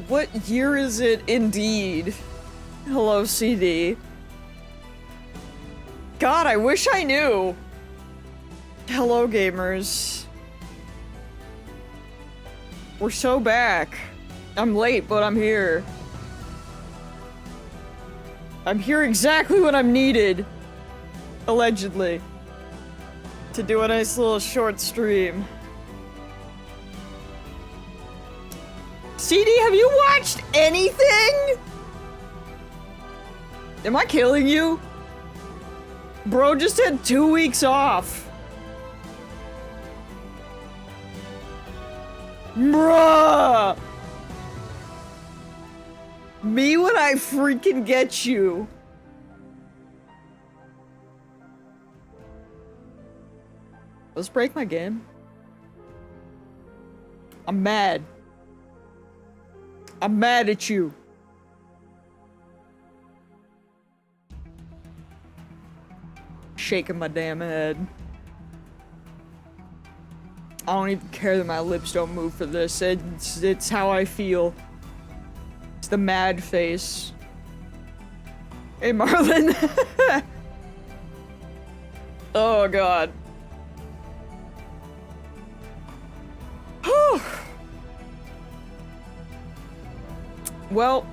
What year is it indeed? Hello, CD. God, I wish I knew. Hello, gamers. We're so back. I'm late, but I'm here. I'm here exactly when I'm needed. Allegedly. To do a nice little short stream. CD, have you watched anything? Am I killing you? Bro just had 2 weeks off. Bruh! Me when I freaking get you. Let's break my game. I'm mad. I'm mad at you. Shaking my damn head. I don't even care that my lips don't move for this. It's how I feel. It's the mad face. Hey, Marlon. Oh, God. Well,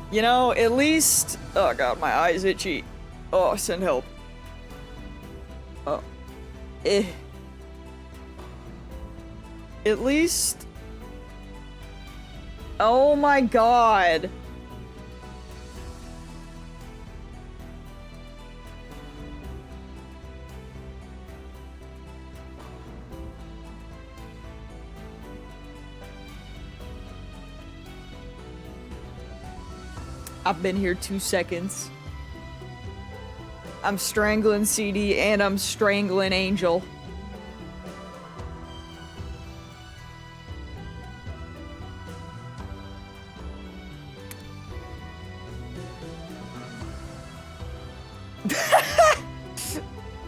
you know, at least... Oh, God, my eye's itchy. Oh, send help. Oh. At least... Oh my God. I've been here 2 seconds. I'm strangling CD and I'm strangling Angel.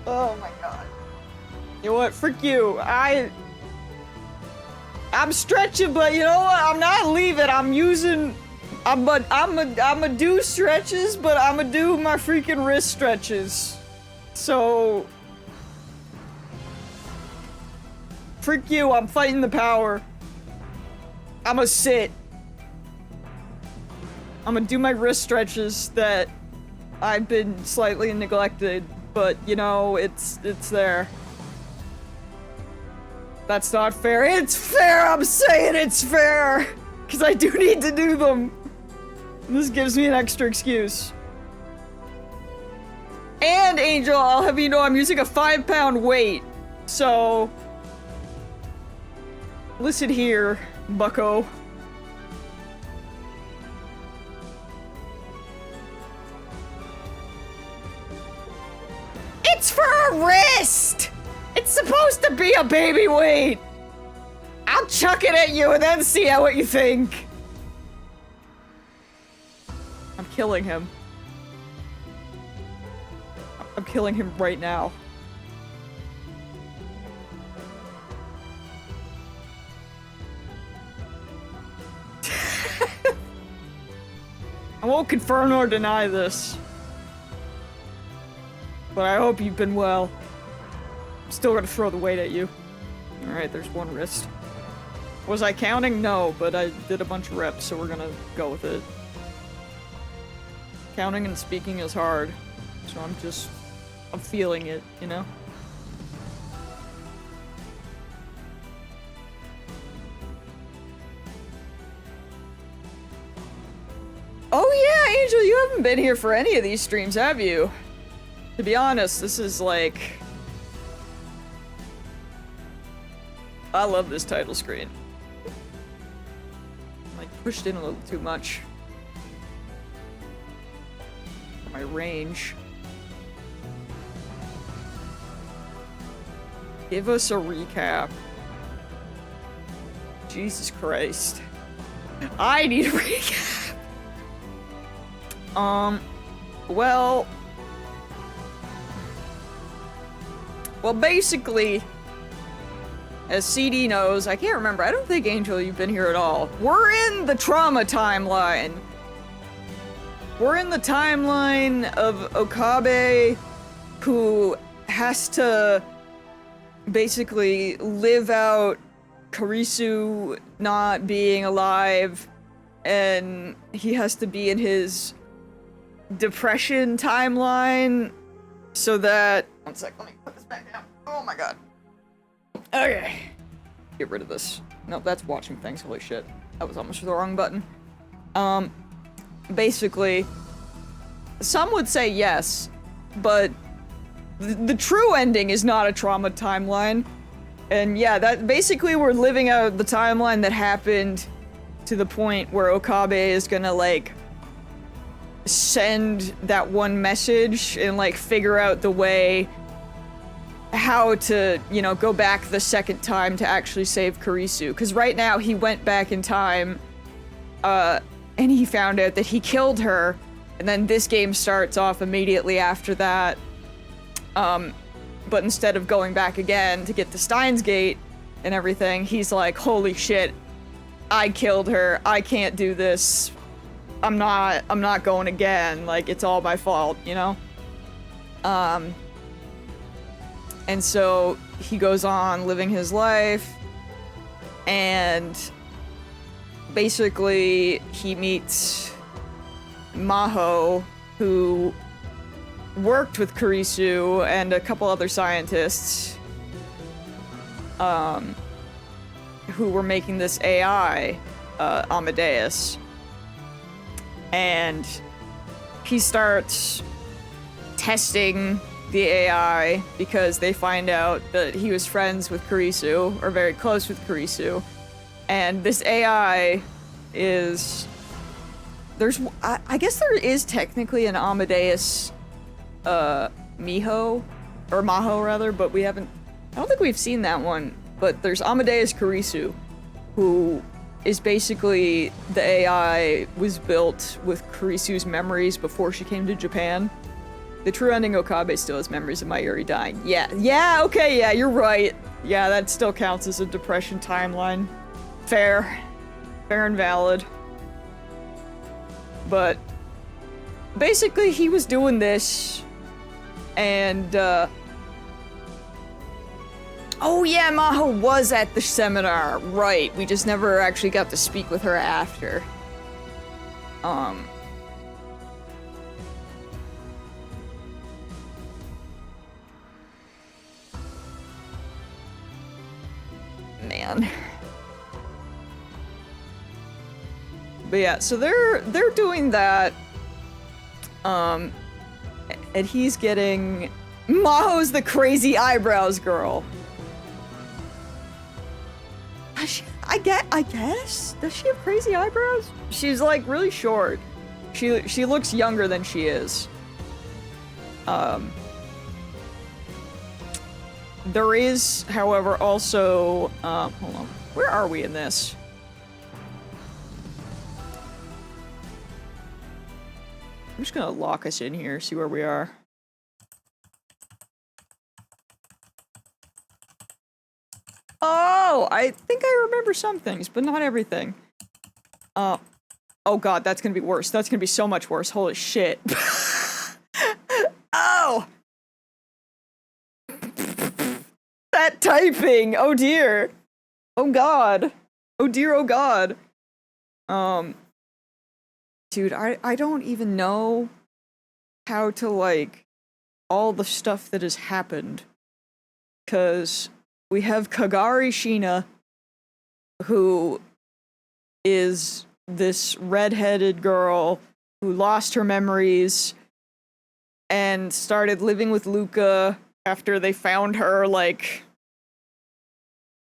Oh my God. You know what? Frick you. I'm stretching, but you know what? I'm not leaving. I'm using... I'ma do stretches, but I'ma do my freaking wrist stretches. So... Frick you, I'm fighting the power. I'ma sit. I'ma do my wrist stretches that I've been slightly neglected, but you know, it's there. That's not fair. It's fair! I'm saying it's fair! Because I do need to do them. This gives me an extra excuse. And, Angel, I'll have you know I'm using a 5-pound weight. So... Listen here, bucko. It's for a wrist! It's supposed to be a baby weight! I'll chuck it at you and then see what you think. I'm killing him. I'm killing him right now. I won't confirm nor deny this. But I hope you've been well. I'm still gonna throw the weight at you. Alright, there's one wrist. Was I counting? No, but I did a bunch of reps, so we're gonna go with it. Counting and speaking is hard, so I'm feeling it, you know? Oh yeah, Angel, you haven't been here for any of these streams, have you? To be honest, this is like... I love this title screen. I'm like pushed in a little too much. For my range. Give us a recap. Jesus Christ. I need a recap. Well, as CD knows, I can't remember, I don't think, Angel, you've been here at all. We're in the trauma timeline. We're in the timeline of Okabe, who has to basically live out Karisu not being alive, and he has to be in his depression timeline so that... One sec, let me put this back down. Oh my god. Okay. Get rid of this. Nope, that's watching things. Holy shit. That was almost the wrong button. Basically, some would say yes, but the true ending is not a trauma timeline. And yeah, that basically we're living out the timeline that happened to the point where Okabe is gonna, like, send that one message and, like, figure out the way how to, you know, go back the second time to actually save Karisu. Because right now he went back in time, and he found out that he killed her, and then this game starts off immediately after that. But instead of going back again to get to Steins Gate and everything, he's like, holy shit, I killed her, I can't do this, I'm not going again, like, it's all my fault, you know? And so he goes on living his life, and basically he meets Maho, who worked with Karisu and a couple other scientists, who were making this AI, Amadeus. And he starts testing the AI because they find out that he was friends with Karisu, or very close with Karisu. And this AI is... I guess there is technically an Amadeus, Miho, or Maho rather, but we haven't... I don't think we've seen that one. But there's Amadeus Karisu, who is basically the AI was built with Karisu's memories before she came to Japan. The true ending, Okabe still has memories of Mayuri dying. Yeah, okay, yeah, you're right. Yeah, that still counts as a depression timeline. Fair and valid. But basically he was doing this, and oh yeah, Maho was at the seminar, right. We just never actually got to speak with her after. Man. But yeah, so they're doing that. And he's getting... Maho's the crazy eyebrows girl. I guess? Does she have crazy eyebrows? She's, like, really short. She looks younger than she is. There is, however, also... hold on. Where are we in this? I'm just gonna lock us in here, see where we are. Oh, I think I remember some things, but not everything. Oh god, that's gonna be worse. That's gonna be so much worse. Holy shit. Oh! That typing! Oh dear! Oh god! Oh dear, oh god! Dude, I don't even know how to, like, all the stuff that has happened. 'Cause we have Kagari Shina, who is this red-headed girl who lost her memories and started living with Luca after they found her, like,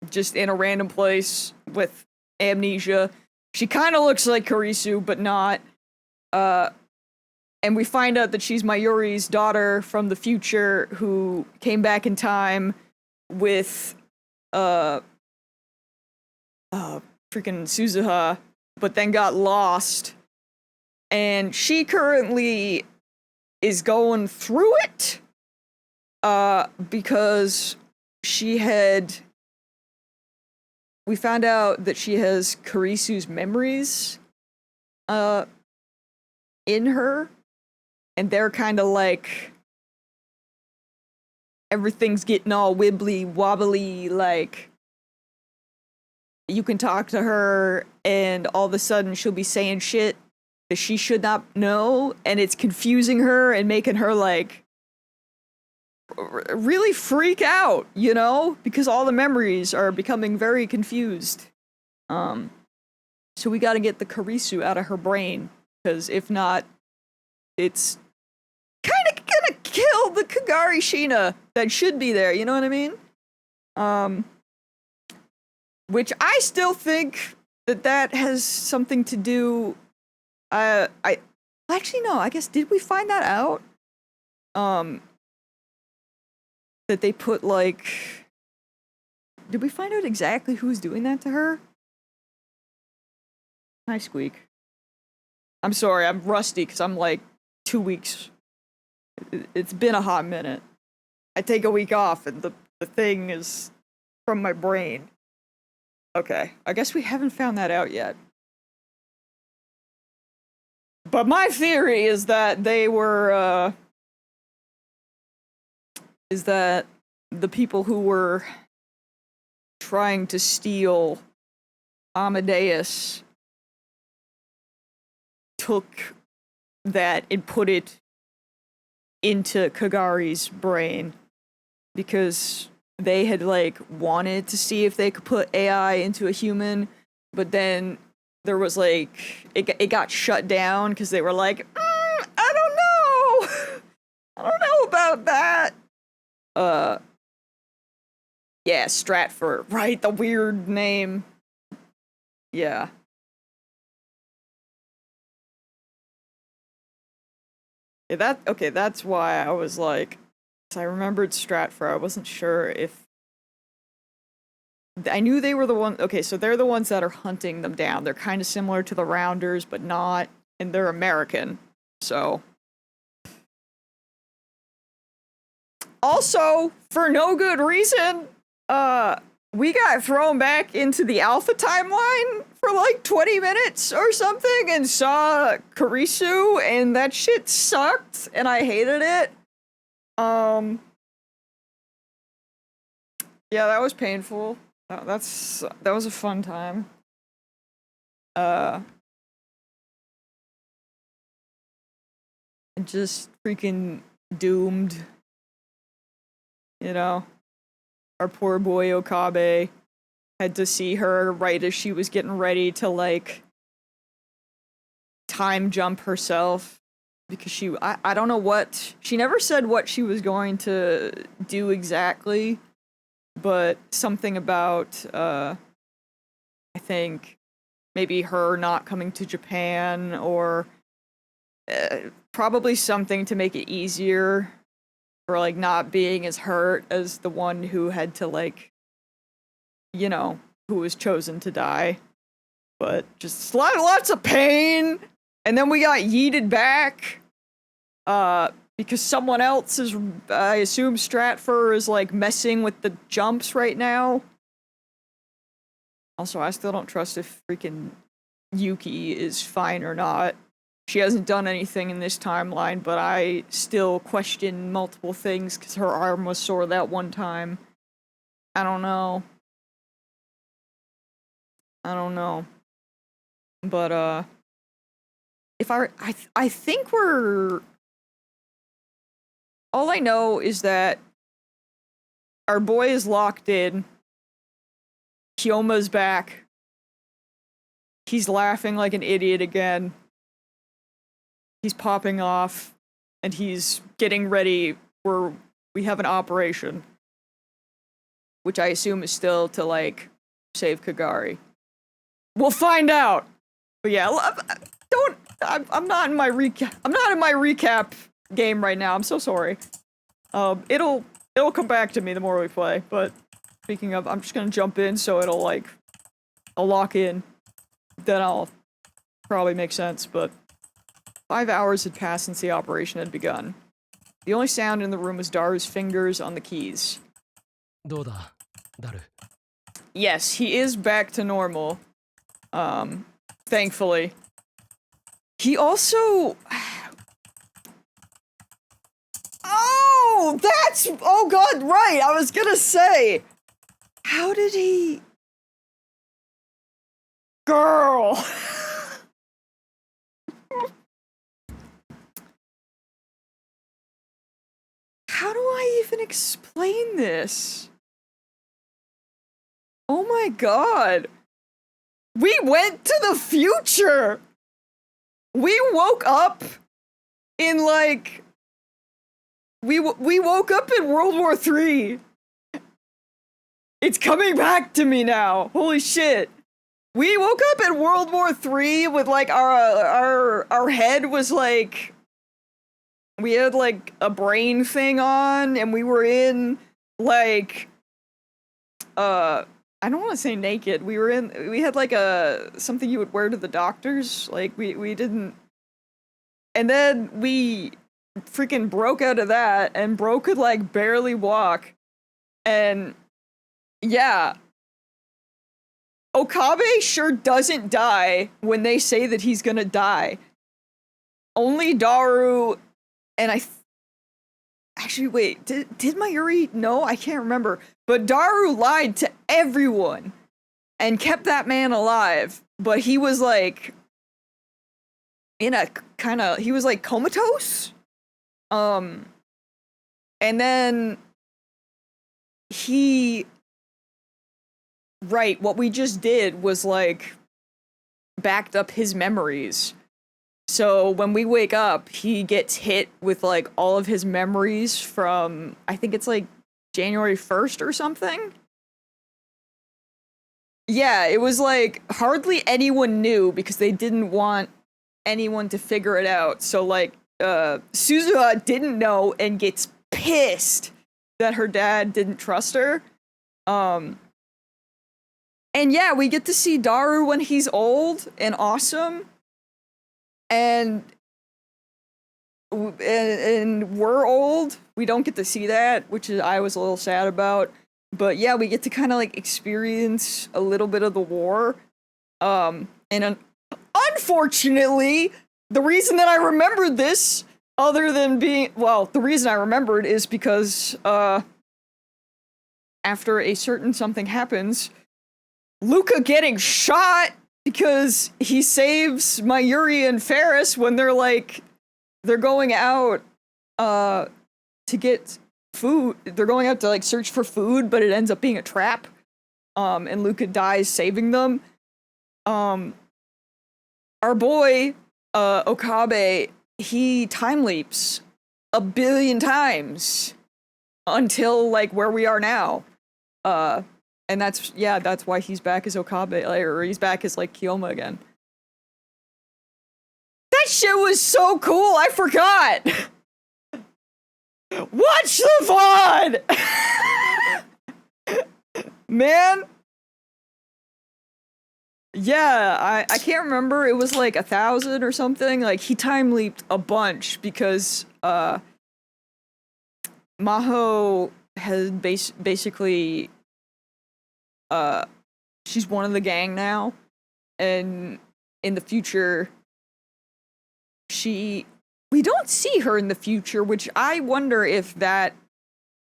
just in a random place with amnesia. She kind of looks like Karisu, but not. And we find out that she's Mayuri's daughter from the future who came back in time with, freaking Suzuha, but then got lost. And she currently is going through it, because she had we found out that she has Karisu's memories in her, and they're kind of like everything's getting all wibbly wobbly, like you can talk to her and all of a sudden she'll be saying shit that she should not know, and it's confusing her and making her like really freak out, you know, because all the memories are becoming very confused. So we got to get the Karisu out of her brain, because if not, it's kind of gonna kill the Kagari Shina that should be there, you know what I mean? Which I still think that has something to do. Actually no, I guess, did we find that out? That they put like, did we find out exactly who's doing that to her? Hi, Squeak. I'm sorry, I'm rusty because I'm like 2 weeks. It's been a hot minute. I take a week off and the thing is from my brain. Okay, I guess we haven't found that out yet. But my theory is that they were, is that the people who were trying to steal Amadeus took that and put it into Kagari's brain, because they had like wanted to see if they could put AI into a human, but then there was like it got shut down because they were like, I don't know, I don't know about that. Yeah, Stratford, right? The weird name. Yeah. Yeah, okay, that's why I was like, I remembered Stratford. I wasn't sure if I knew they were the one. Okay, so they're the ones that are hunting them down. They're kind of similar to the Rounders, but not, and they're American. So also, for no good reason, we got thrown back into the Alpha timeline for like 20 minutes or something and saw Karisu, and that shit sucked and I hated it. Yeah, that was painful. That was a fun time. Just freaking doomed. You know? Our poor boy Okabe had to see her right as she was getting ready to, like, time jump herself. Because I don't know what, she never said what she was going to do exactly, but something about, I think, maybe her not coming to Japan, or probably something to make it easier, or, like, not being as hurt as the one who had to, like, you know, who was chosen to die. But just lots of pain! And then we got yeeted back, because someone else is, I assume Stratford is, like, messing with the jumps right now. Also, I still don't trust if freaking Yuki is fine or not. She hasn't done anything in this timeline, but I still question multiple things because her arm was sore that one time. I don't know. But, if I think we're... All I know is that our boy is locked in. Kyoma's back. He's laughing like an idiot again. He's popping off. And he's getting ready for... We have an operation. Which I assume is still to, like, save Kagari. We'll find out! But yeah, I'm not in my recap game right now. I'm so sorry. It'll come back to me the more we play. But speaking of, I'm just gonna jump in so it'll, like, I'll lock in. Then I'll probably make sense. But 5 hours had passed since the operation had begun. The only sound in the room was Daru's fingers on the keys. yes, he is back to normal. Thankfully. He also... Oh, that's... Oh god, right, I was gonna say... How did he... Girl! How do I even explain this? Oh my god. We went to the future! We woke up in, like... We woke up in World War III. It's coming back to me now. Holy shit. We woke up in World War III with, like, our head was, like... We had, like, a brain thing on, and we were in, like... I don't want to say naked. We had, like, something you would wear to the doctors. Like, we didn't... And then we freaking broke out of that, and Bro could, like, barely walk. And, yeah. Okabe sure doesn't die when they say that he's gonna die. Only Daru, and actually, wait, did Mayuri? No, I can't remember. But Daru lied to everyone and kept that man alive. But he was, like, in a kind of... He was, like, comatose? And then... Right, what we just did was, like, backed up his memories. So when we wake up, he gets hit with, like, all of his memories from, I think it's, like, January 1st or something? Yeah, it was, like, hardly anyone knew because they didn't want anyone to figure it out. So, like, Suzuha didn't know and gets pissed that her dad didn't trust her. And yeah, we get to see Daru when he's old and awesome. And we're old. We don't get to see that, which I was a little sad about. But yeah, we get to kind of, like, experience a little bit of the war. And unfortunately, the reason that I remembered this, other than being... Well, the reason I remembered is because, after a certain something happens... Luca getting shot because he saves Mayuri and Ferris when they're going out to get food. They're going out to, like, search for food, but it ends up being a trap. And Luca dies saving them. Our boy, Okabe, he time leaps 1 billion times until, like, where we are now. And that's why he's back as Okabe, or he's back as, like, Kiyoma again. That shit was so cool, I forgot! Watch the VOD! Man! Yeah, I can't remember, it was like 1,000 or something, like, he time leaped a bunch, because, Maho has basically... she's one of the gang now, and in the future, we don't see her in the future, which I wonder if that,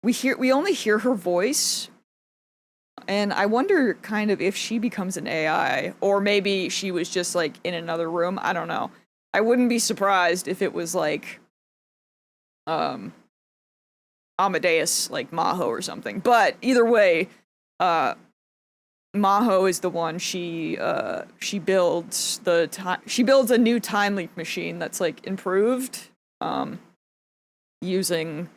we only hear her voice, and I wonder kind of if she becomes an AI, or maybe she was just, like, in another room, I don't know. I wouldn't be surprised if it was, like, Amadeus, like, Maho or something, but either way, Maho is the one, she builds a new time leap machine that's, like, improved, using,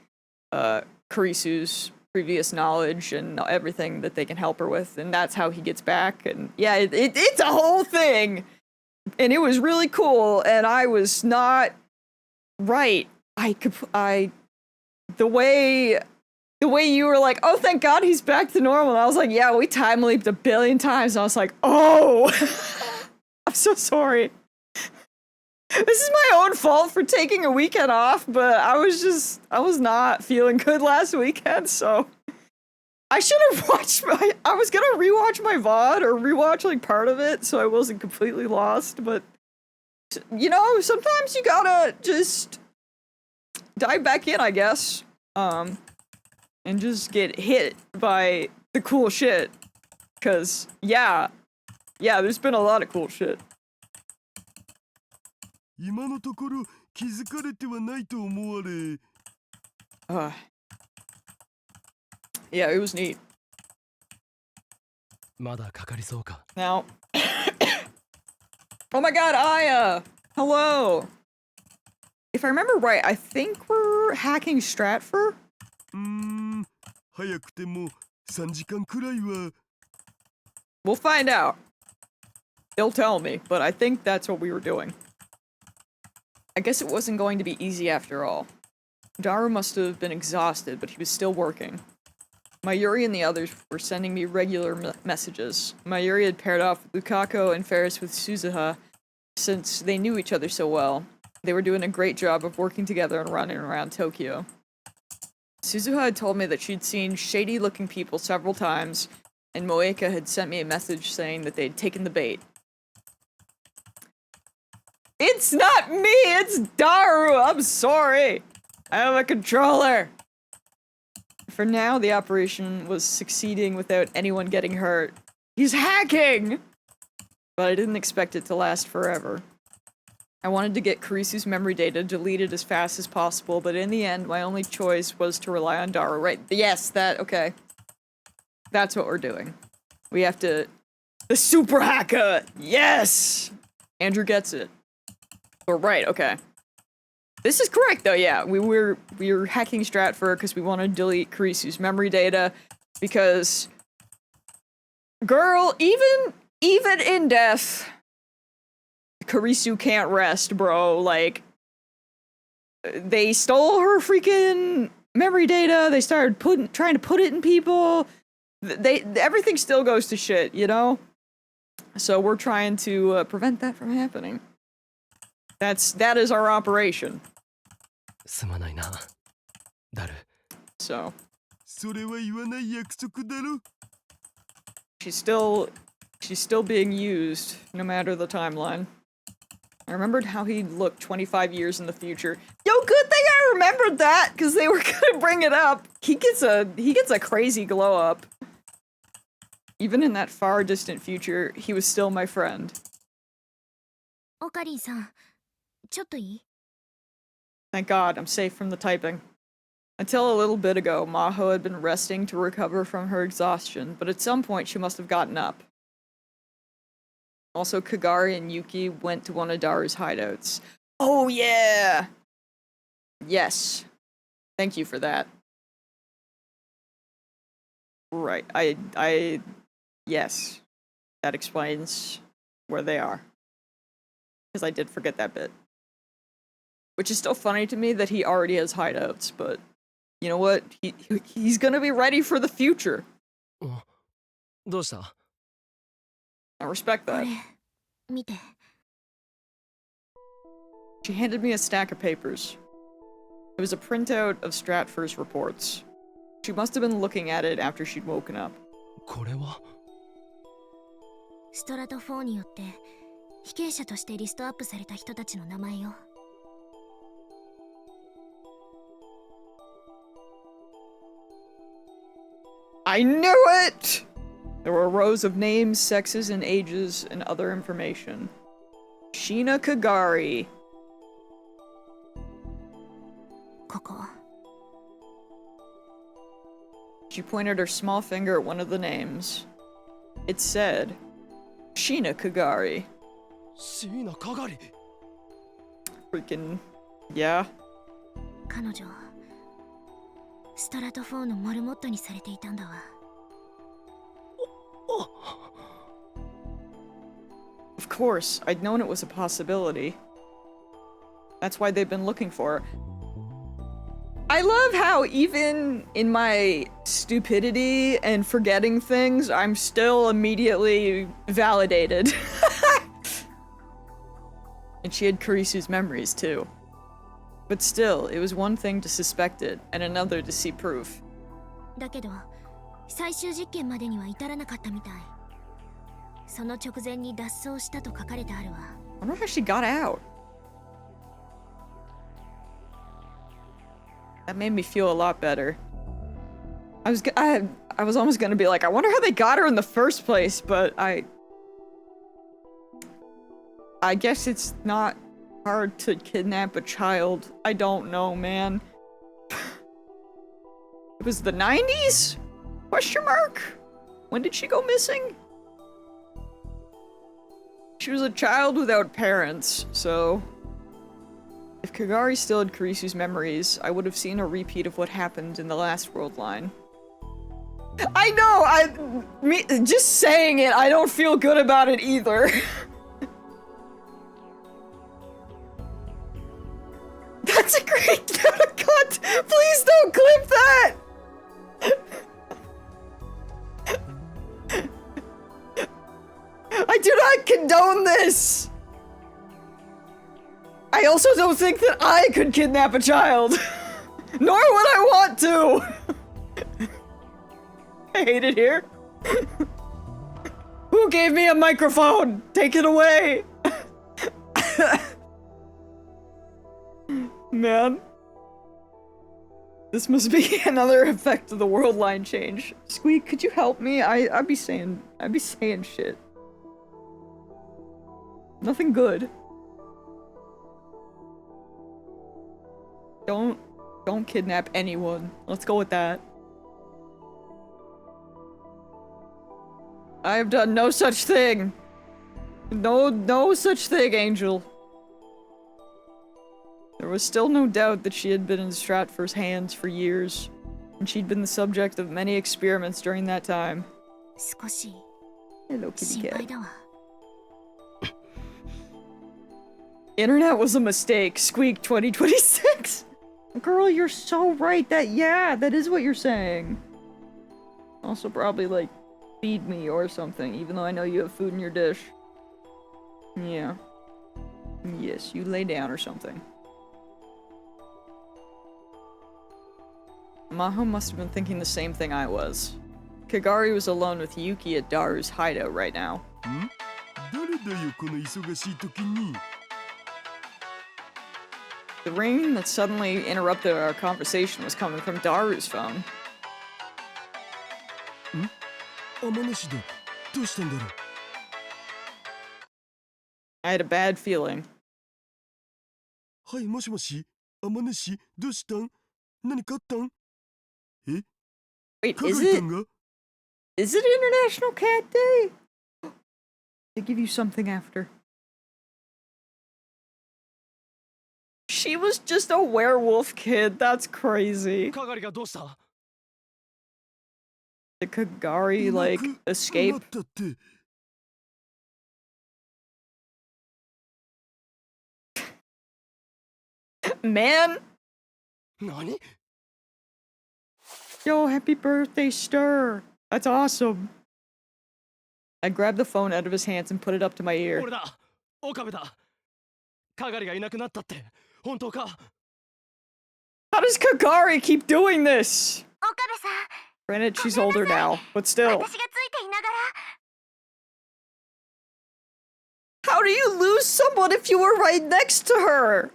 Kurisu's previous knowledge and everything that they can help her with, and that's how he gets back, and yeah, it's a whole thing! And it was really cool, and I was not right. The way you were like, oh, thank God he's back to normal. And I was like, yeah, we time leaped 1 billion times. And I was like, oh, I'm so sorry. This is my own fault for taking a weekend off, but I was not feeling good last weekend, so I should have watched I was gonna rewatch my VOD or rewatch like part of it so I wasn't completely lost, but you know, sometimes you gotta just dive back in, I guess. And just get hit by the cool shit. Cause yeah, there's been a lot of cool shit. 今のところ気づかれてはないと思われ。Yeah, it was neat. まだかかりそうか。 Now, oh my god, Aya! Hello! If I remember right, I think we're hacking Stratfor? 早くても3時間くらいは。 We'll find out. They'll tell me, but I think that's what we were doing. I guess it wasn't going to be easy after all. Daru must have been exhausted, but he was still working. Mayuri and the others were sending me regular messages. Mayuri had paired off Lukako and Ferris with Suzuha since they knew each other so well. They were doing a great job of working together and running around Tokyo. Suzuha had told me that she'd seen shady-looking people several times, and Moeka had sent me a message saying that they'd taken the bait. It's not me, it's Daru! I'm sorry! I have a controller! For now, the operation was succeeding without anyone getting hurt. He's hacking! But I didn't expect it to last forever. I wanted to get Kurisu's memory data deleted as fast as possible, but in the end, my only choice was to rely on Daru, right? Yes, okay. That's what we're doing. We have to... The super hacker! Yes! Andrew gets it. We're right, okay. This is correct, though, yeah. We were hacking Stratfor because we want to delete Kurisu's memory data, because... Girl, even in death, Kurisu can't rest, bro. Like, they stole her freaking memory data, they started trying to put it in people. Everything still goes to shit, you know? So we're trying to prevent that from happening. That is our operation. すまないな、ダル。 So. それは言わない約束だろ。 She's still being used, no matter the timeline. I remembered how he'd look 25 years in the future. Yo, good thing I remembered that, because they were gonna bring it up. He gets a crazy glow up. Even in that far distant future, he was still my friend. オカリンさん、ちょっといい？ Thank God, I'm safe from the typing. Until a little bit ago, Maho had been resting to recover from her exhaustion, but at some point she must have gotten up. Also, Kagari and Yuki went to one of Daru's hideouts. Oh yeah! Yes. Thank you for that. Right, yes. That explains where they are. Because I did forget that bit. Which is still funny to me that he already has hideouts, but you know what? He's gonna be ready for the future. どうした? I respect that. これ、見て。 She handed me a stack of papers. It was a printout of Stratfor's reports. She must have been looking at it after she'd woken up. これは? ストラト4によって被刑者としてリストアップされた人たちの名前よ。 I knew it! There were rows of names, sexes, and ages, and other information. Sheena Kagari. ここ。 She pointed her small finger at one of the names. It said, Sheena Kagari. 椎名かがり。 Freaking, yeah. 彼女、ストラト4のモルモットにされていたんだわ。 Of course, I'd known it was a possibility. That's why they've been looking for her. I love how even in my stupidity and forgetting things, I'm still immediately validated. And she had Kurisu's memories too. But still, it was one thing to suspect it, and another to see proof. だけど、最終実験までには至らなかったみたい。その直前に脱走したと書かれてあるわ。I wonder how she got out. That made me feel a lot better. I was almost gonna be like, I wonder how they got her in the first place, but I guess it's not hard to kidnap a child. I don't know, man. It was the 90s? Question mark? When did she go missing? She was a child without parents, so if Kagari still had Kurisu's memories, I would have seen a repeat of what happened in the last world line. I know! Just saying it, I don't feel good about it either. That's a great cut! Please don't clip that! I do not condone this! I also don't think that I could kidnap a child! Nor would I want to! I hate it here. Who gave me a microphone? Take it away! Man. This must be another effect of the world line change. Squeak, could you help me? I'd be saying shit. Nothing good. Don't kidnap anyone. Let's go with that. I have done no such thing. No such thing, Angel. There was still no doubt that she had been in Stratford's hands for years, and she'd been the subject of many experiments during that time. 少し Hello, kitty 心 cat. 配だわ。 Internet was a mistake. Squeak 2026. Girl, you're so right. That is what you're saying. Also, probably like feed me or something, even though I know you have food in your dish. Yeah. Yes, you lay down or something. Maho must have been thinking the same thing I was. Kagari was alone with Yuki at Daru's hideout right now. 誰だよこの忙しい時に。 The ring that suddenly interrupted our conversation was coming from Daru's phone. 天主だ。どうしたんだろう。 I had a bad feeling. はい、もしもし。天主、どうしたん？何かあったん？え？ Wait, かがりさんが？ is it International Cat Day? They give you something after. She was just a werewolf kid. That's crazy. かがりがどうした？ Did Kagari, いな like, くな escape? ったって。 Man! 何？ Yo, happy birthday, Stir! That's awesome. I grabbed the phone out of his hands and put it up to my ear. 俺だ。岡部だ。かがりがいなくなったって。本当か？ How does Kagari keep doing this? 岡部さん、 Granted, she's older now, but still. 私がついていながら。 How do you lose someone if you were right next to her?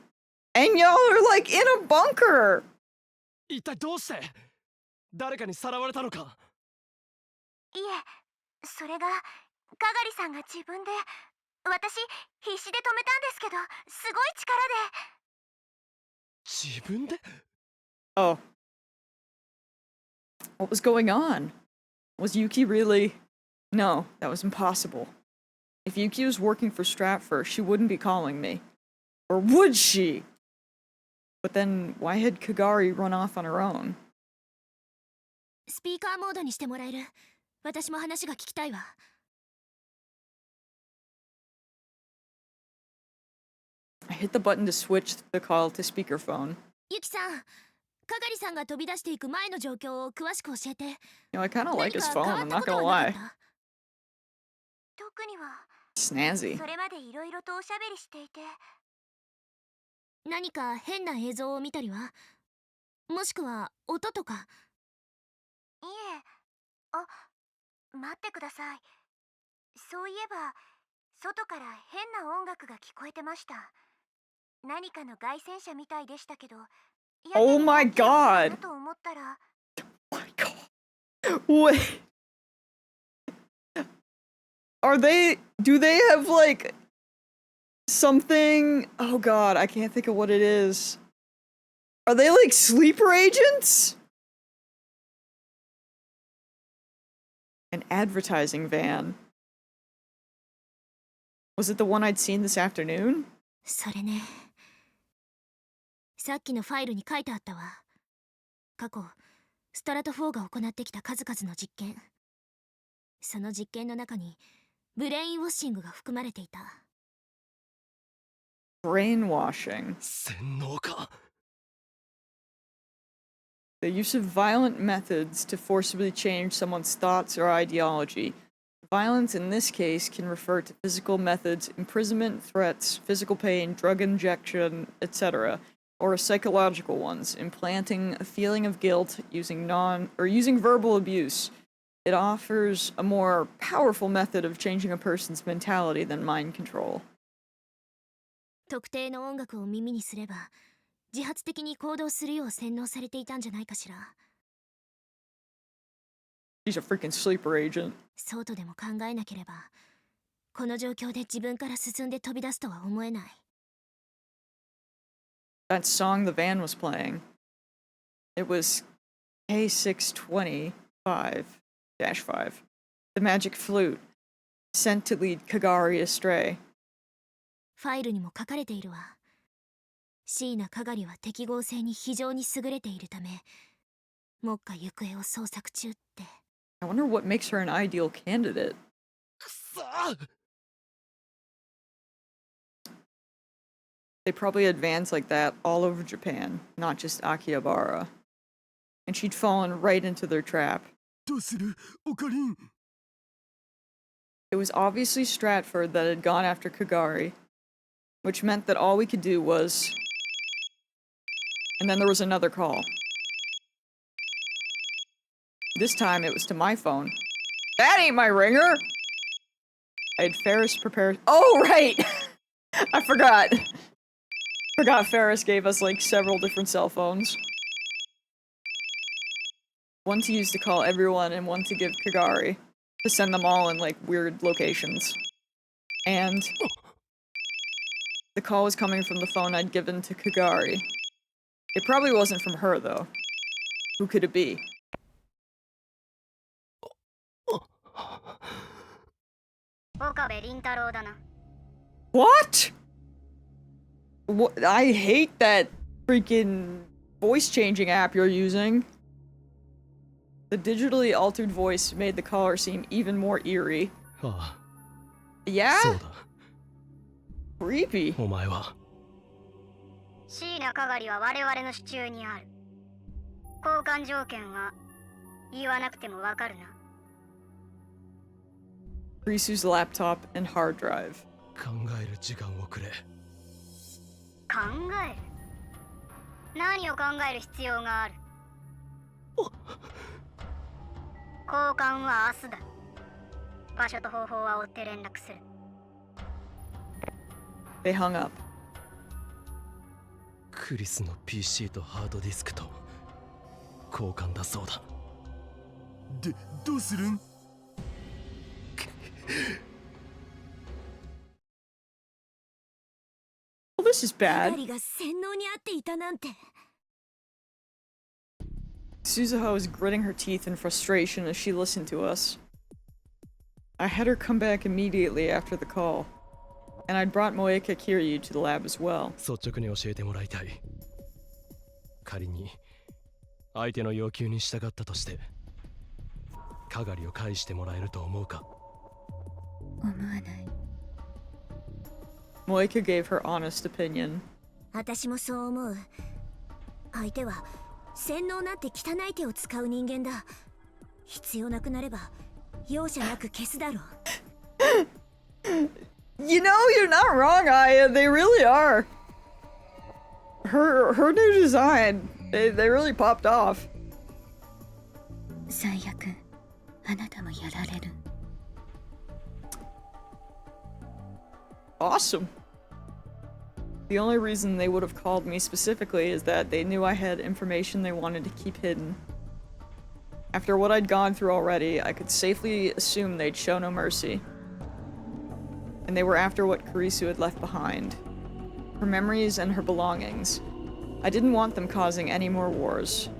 And y'all are like in a bunker. 一体どうして？誰かにさらわれたのか？ いえ、それが、かがりさんが自分で、私、必死で止めたんですけど、すごい力で。自分で？ Oh. What was going on? Was Yuki really... No, that was impossible. If Yuki was working for Stratford, she wouldn't be calling me. Or would she? But then, why had Kagari run off on her own? スピーカーモードにしてもらえる？私も話が聞きたいわ。I hit the button to switch the call to speakerphone. ゆきさん、かがりさんが飛び出していく前の状況を詳しく教えて。 You know, I kind of like his 何か phone, 変わ I'm ったこ not と gonna はなか lie. った？特には、 Snazzy. それまでいろいろとおしゃべりしていて。何か変な映像を見たりは？もしくは音とか？いえ、あ、待ってください。そういえば、外から変な音楽が聞こえてました。何かの凱旋者みたいでしたけど、Oh my god! だと思ったら、Oh my god. Wait. Do they have like something? Oh god, I can't think of what it is. Are they like sleeper agents? An advertising van. Was it the one I'd seen this afternoon? それね。さっきのファイルに書いてあったわ。過去、ストラト4が行ってきた数々の実験。その実験の中に、ブレインウォッシングが含まれていた。Brainwashing. 洗脳か。The use of violent methods to forcibly change someone's thoughts or ideology. Violence in this case can refer to physical methods, imprisonment, threats, physical pain, drug injection, etc., or psychological ones, implanting a feeling of guilt using verbal abuse. It offers a more powerful method of changing a person's mentality than mind control. 特定の音楽を耳にすれば、自発的に行動するよう洗脳されていたんじゃないかしら。She's a freaking sleeper agent. そうとでも考えなければ、この状況で自分から進んで飛び出すとは思えない。That song the van was playing. It was K625-5. The Magic Flute, sent to lead Kagari astray. ファイルにも書かれているわ。椎名かがりは適合性に非常に優れているため、目下行方を捜索中って。I wonder what makes her an ideal candidate. くそー。 They probably had vans like that all over Japan, not just Akihabara. And she'd fallen right into their trap. どうするオカリン。 It was obviously Stratford that had gone after Kagari, which meant that all we could do was... And then there was another call. This time it was to my phone. That ain't my ringer! I had Ferris prepared... Oh, right! I forgot. Forgot Ferris gave us, like, several different cell phones. One to use to call everyone and one to give Kagari. To send them all in, like, weird locations. And... the call was coming from the phone I'd given to Kagari. It probably wasn't from her, though. Who could it be? What? What? I hate that freaking voice-changing app you're using. The digitally altered voice made the caller seem even more eerie. ああ、 Yeah? そうだ。 Creepy. お前は。椎名かがりは我々の手中にある。交換条件は言わなくてもわかるな。Risu's laptop and hard drive. 考える時間をくれ。考える？何を考える必要がある？交換は明日だ。場所と方法は追って連絡する。They hung up. クリスの PC とハードディスクと交換だそうだ。で、どうするんWell, this is bad. が洗脳にあっていたなんて。Suzuha was gritting her teeth in frustration as she listened to us. I had her come back immediately after the call, and I'd brought Moeka Kiryu to the lab as well. 率直に教えてもらいたい。仮に相手の要求に従ったとして、かがりを返してもらえると思うか？思わない。Moeka gave her honest opinion. 私もそう思う。相手は洗脳なんて汚い手を使う人間だ。必要なくなれば容赦なく消すだろう。You know, you're not wrong, Aya. They really are. Her new design, they really popped off. 最悪あなたもやられる。 Awesome. The only reason they would have called me specifically is that they knew I had information they wanted to keep hidden. After what I'd gone through already, I could safely assume they'd show no mercy. And they were after what Kurisu had left behind. Her memories and her belongings. I didn't want them causing any more wars.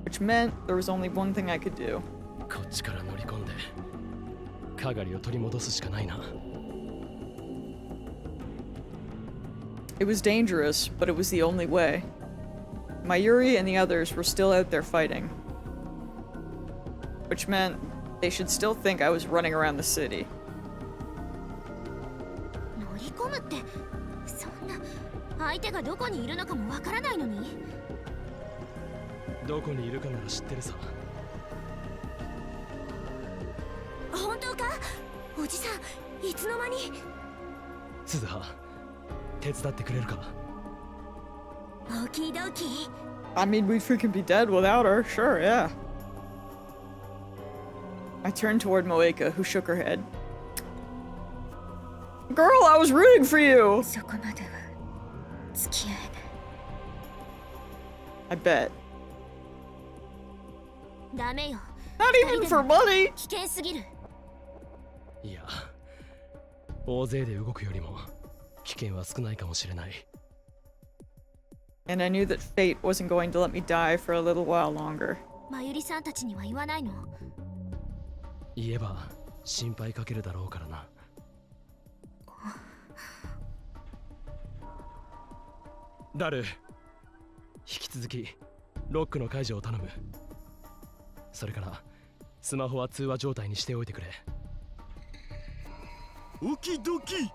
Which meant there was only one thing I could do. こっちから乗り込んでかがりを取り戻すしかないな。 It was dangerous, but it was the only way. Mayuri and the others were still out there fighting. Which meant they should still think I was running around the city. 乗り込むって、そんな相手がどこにいるのかもわからないのに。どこにいるかなら知ってるさ。本当か？おじさん、いつの間に。鈴葉、手伝ってくれるか。オーキードーキー。 I mean, we'd freaking be dead without her. Sure, yeah. I turned toward Moeka, who shook her head. Girl, I was rooting for you! そこまでは付き合えない。 I bet. ダメよ。 Not even for money! 危険すぎる。いや、大勢で動くよりも危険は少ないかもしれない。 And I knew that fate wasn't going to let me die for a little while longer. まゆりさんたちには言わないの？言えば心配かけるだろうからな。ダル、引き続きロックの解除を頼む。それからスマホは通話状態にしておいてくれ。オキドキ。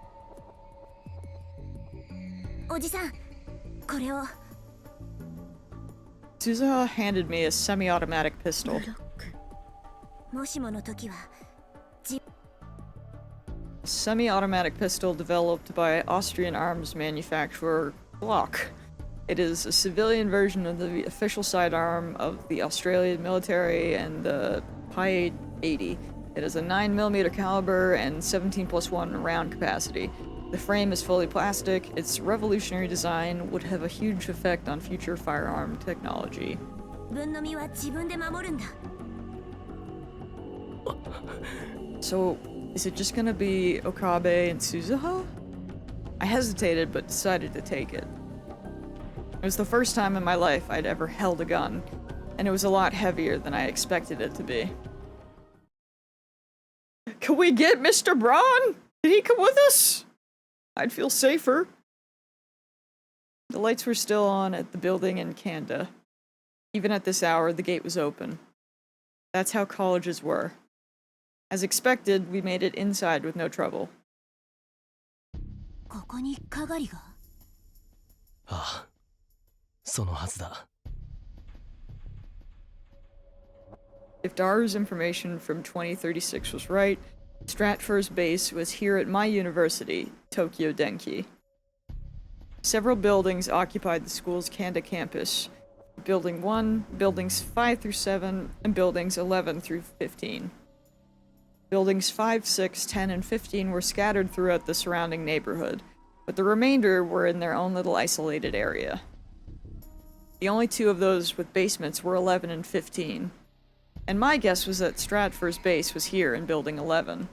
おじさん、これを。 Suzuha handed me a semi-automatic pistol. ロック。もしもの時は。 Semi-automatic pistol developed by Austrian arms manufacturer Glock. It is a civilian version of the official sidearm of the Australian military and the Pi 80. It has a 9mm caliber and 17+1 round capacity. The frame is fully plastic. Its revolutionary design would have a huge effect on future firearm technology. 分の身は自分で守るんだ。 So, is it just gonna be Okabe and Suzuha? I hesitated, but decided to take it. It was the first time in my life I'd ever held a gun, and it was a lot heavier than I expected it to be. Can we get Mr. Braun? Did he come with us? I'd feel safer. The lights were still on at the building in Kanda. Even at this hour, the gate was open. That's how colleges were. As expected, we made it inside with no trouble. ここにかがりが。ああ、そのはずだ。 If Daru's information from 2036 was right, Stratford's base was here at my university, Tokyo Denki. Several buildings occupied the school's Kanda campus. Building 1, Buildings 5 through 7, and Buildings 11 through 15. Buildings 5, 6, 10, and 15 were scattered throughout the surrounding neighborhood, but the remainder were in their own little isolated area. The only two of those with basements were 11 and 15. And my guess was that Stratford's base was here in Building 11.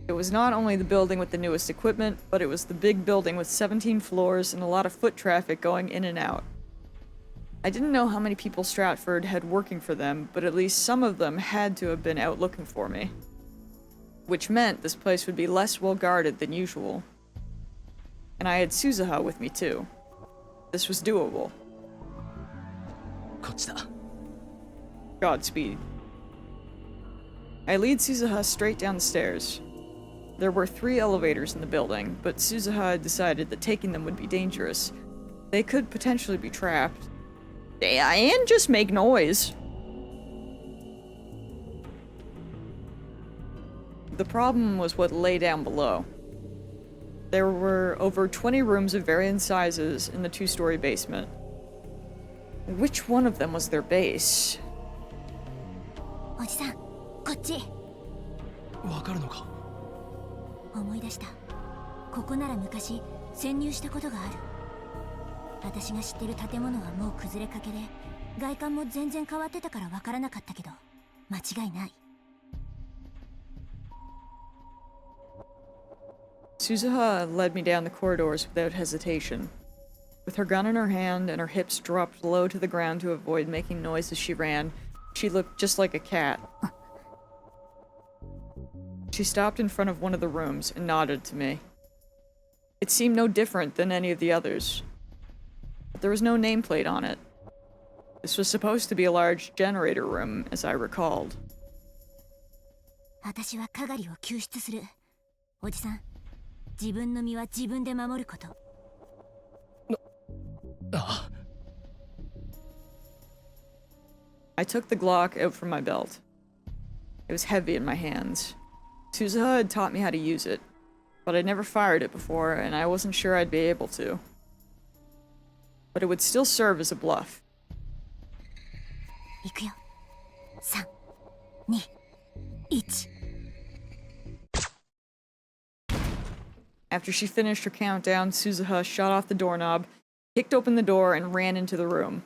It was not only the building with the newest equipment, but it was the big building with 17 floors and a lot of foot traffic going in and out. I didn't know how many people Stratford had working for them, but at least some of them had to have been out looking for me. Which meant this place would be less well guarded than usual. And I had Suzuha with me too. This was doable. こっちだ。 Godspeed. I lead Suzuha straight down the stairs. There were 3 elevators in the building, but Suzuha had decided that taking them would be dangerous. They could potentially be trapped. And just make noise. The problem was what lay down below. There were over 20 rooms of varying sizes in the 2-story basement. Which one of them was their base? おじさん、こっち。わかるのか？思い出した。ここなら昔潜入したことがある。私が知ってる建物はもう崩れかけで、外観も全然変わってたからわからなかったけど、間違いない。Suzuha led me down the corridors without hesitation. With her gun in her hand and her hips dropped low to the ground to avoid making noise as she ran, she looked just like a cat. She stopped in front of one of the rooms and nodded to me. It seemed no different than any of the others, but there was no nameplate on it. This was supposed to be a large generator room, as I recalled. 私はかがりを救出する。おじさん、自分の身は自分で守ること。ああ。I took the Glock out from my belt. It was heavy in my hands. Suzuha had taught me how to use it, but I'd never fired it before, and I wasn't sure I'd be able to. But it would still serve as a bluff. 行くよ。3、2、1。After she finished her countdown, Suzuha shut off the doorknob, kicked open the door, and ran into the room.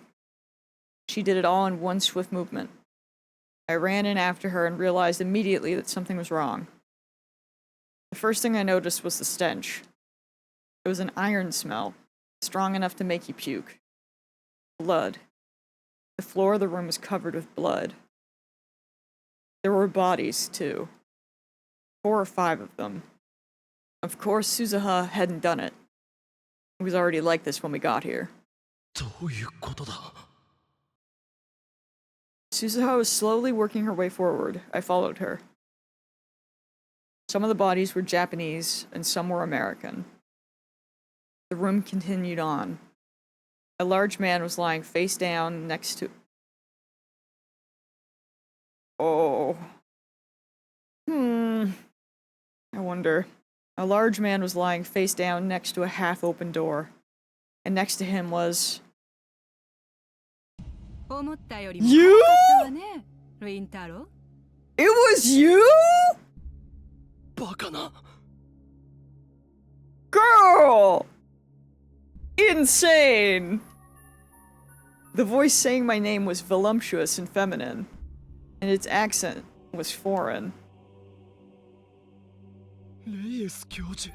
She did it all in one swift movement. I ran in after her and realized immediately that something was wrong. The first thing I noticed was the stench. It was an iron smell, strong enough to make you puke. Blood. The floor of the room was covered with blood. There were bodies, too. 4 or 5 of them. Of course, Suzuha hadn't done it. It was already like this when we got here. どういうことだ? Suzuha was slowly working her way forward. I followed her. Some of the bodies were Japanese, and some were American. The room continued on. A large man was lying face down next to... Oh. I wonder. A large man was lying face down next to a half-open door. And next to him was... You? It was you? バカな。Girl! Insane! The voice saying my name was voluptuous and feminine, and its accent was foreign. レイエス教授。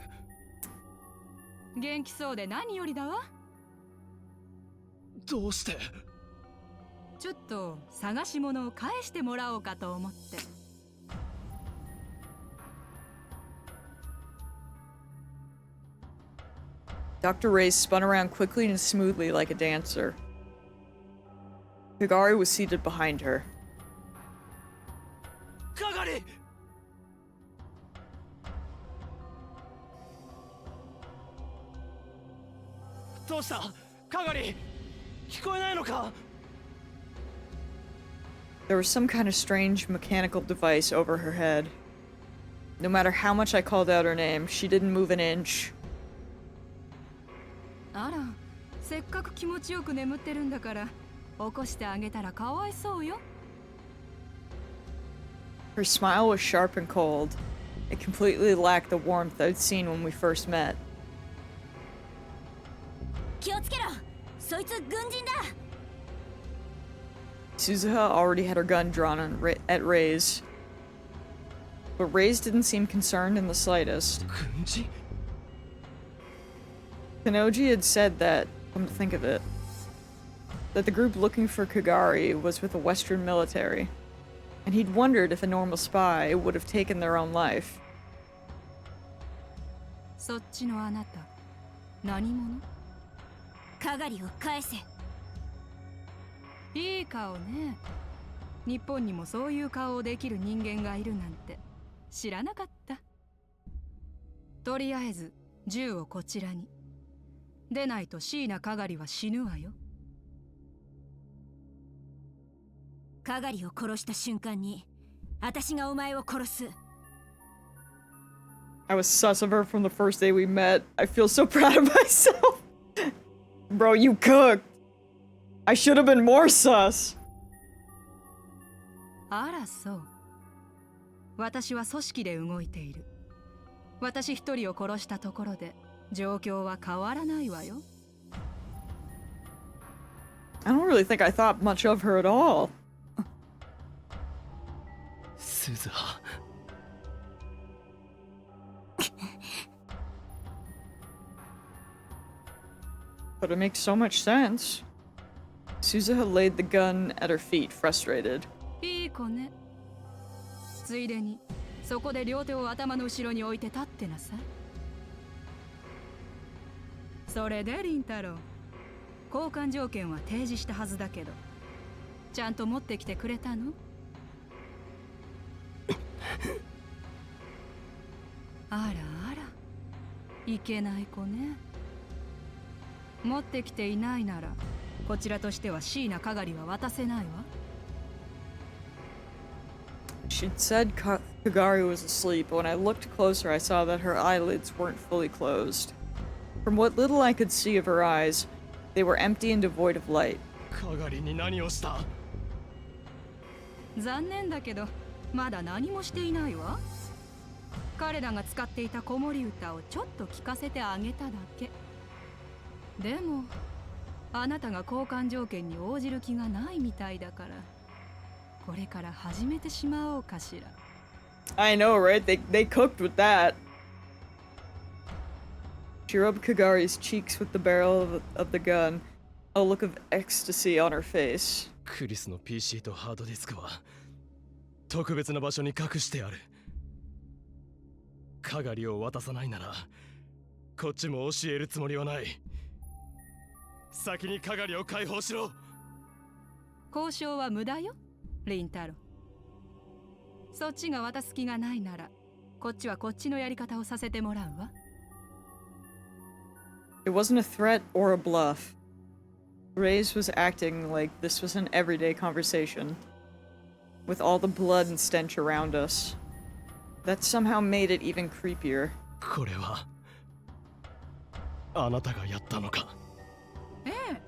元気そうで何よりだわ。どうして？ちょっと探し物を返してもらおうかと思って。Dr. Ray spun around quickly and smoothly like a dancer. Kagari was seated behind her. かがり！どうした？かがり！聞こえないのか？ There was some kind of strange mechanical device over her head. No matter how much I called out her name, she didn't move an inch. あら、せっかく気持ちよく眠ってるんだから、起こしてあげたらかわいそうよ。Her smile was sharp and cold. It completely lacked the warmth I'd seen when we first met. 気をつけろ。そいつ軍人だ。Suzuha already had her gun drawn at Ray's. But Ray's didn't seem concerned in the slightest. 軍人？ Kanoji had said that, come to think of it, that the group looking for Kagari was with the Western military, and he'd wondered if a normal spy would have taken their own life. そっちのあなた、何者？かがりを返せ。いい顔ね。日本にもそういう顔をできる人間がいるなんて知らなかった。とりあえず銃をこちらに。でないと椎名かがりは死ぬわよ。かがりを殺した瞬間に、私がお前を殺す。I was sus of her from the first day we met. I feel so proud of myself. Bro, you cooked. I should have been more sus. あらそう。私は組織で動いている。私一人を殺したところで状況は変わらないわよ。I don't really think I thought much of her at all. スズハ。But it makes so much sense. Suzuha laid the gun at her feet, frustrated. いい子ね。ついでにそこで両手を頭の後ろに置いて立ってなさい。それで凛太郎、交換条件は提示したはずだけど、ちゃんと持ってきてくれたの？あらあら、いけない子ね。持ってきていないなら、こちらとしては椎名かがりは渡せないわ。She'd said Kagari was asleep, but when I looked closer, I saw that her eyelids weren't fully closed. From what little I could see of her eyes, they were empty and devoid of light. かがりに何をした？残念だけど、まだ何もしていないわ。彼らが使っていた子守歌をちょっと聞かせてあげただけ。でも、あなたが交換条件に応じる気がないみたいだから、これから始めてしまおうかしら。I know, right? They cooked with that. She rubbed Kagari's cheeks with the barrel of the gun, a look of ecstasy on her face. クリスの PC とハードディスクは特別な場所に隠してある。かがりを渡さないなら、こっちも教えるつもりはない。先にかがりを解放しろ。交渉は無駄よ、凛太郎。そっちが渡す気がないなら、こっちはこっちのやり方をさせてもらうわ。It wasn't a threat or a bluff. Reyes was acting like this was an everyday conversation, with all the blood and stench around us. That somehow made it even creepier. これはあなたがやったのか？ええ。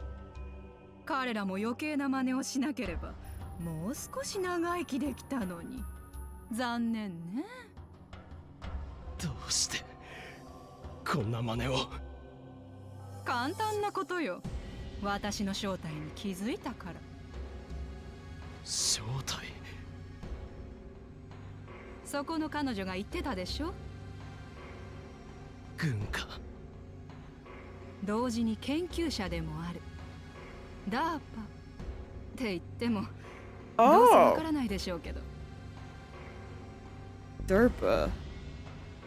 彼らも余計な真似をしなければ、もう少し長生きできたのに。残念ね。どうしてこんな真似を？簡単なことよ。私の正体に気づいたから。正体？そこの彼女が言ってたでしょ。軍か。同時に研究者でもある。ダーパって言っても、どうせわからないでしょうけど。DARPA,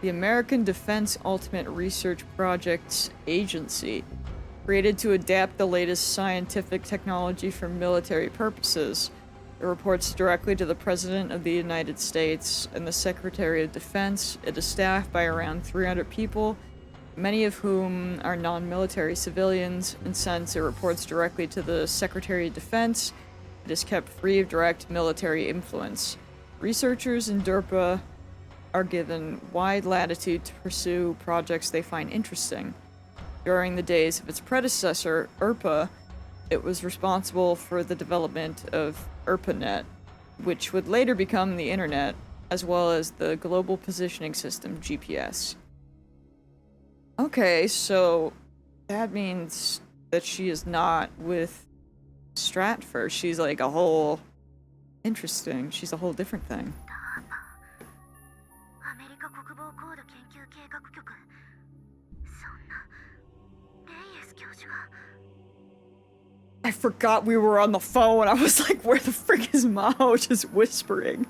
the American Defense Ultimate Research Projects Agency, created to adapt the latest scientific technology for military purposes. It reports directly to the President of the United States and the Secretary of Defense. It is staffed by around 300 people, many of whom are non-military civilians, and since it reports directly to the Secretary of Defense, it is kept free of direct military influence. Researchers in DARPA are given wide latitude to pursue projects they find interesting. During the days of its predecessor, ERPA, it was responsible for the development of ERPANET, which would later become the Internet, as well as the Global Positioning System, GPS. Okay, so that means that she is not with Stratford. She's like a whole... Interesting. She's a whole different thing. I forgot we were on the phone. I was like, where the frick is Maho just whispering?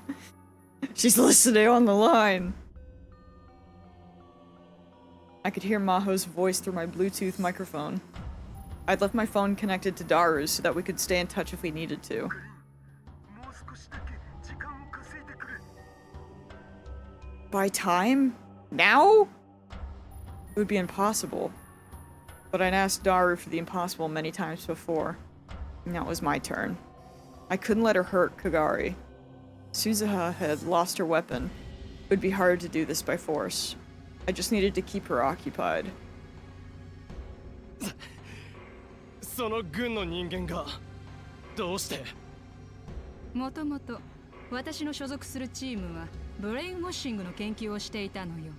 She's listening on the line. I could hear Maho's voice through my Bluetooth microphone. I'd left my phone connected to Daru's so that we could stay in touch if we needed to. By time? Now? It would be impossible. But I'd asked Daru for the impossible many times before. And now it was my turn. I couldn't let her hurt Kagari. Suzuha had lost her weapon. It would be hard to do this by force. I just needed to keep her occupied. その軍の人間がどうして？もともと私の所属するチームはブレインウォッシングの研究をしていたのよ。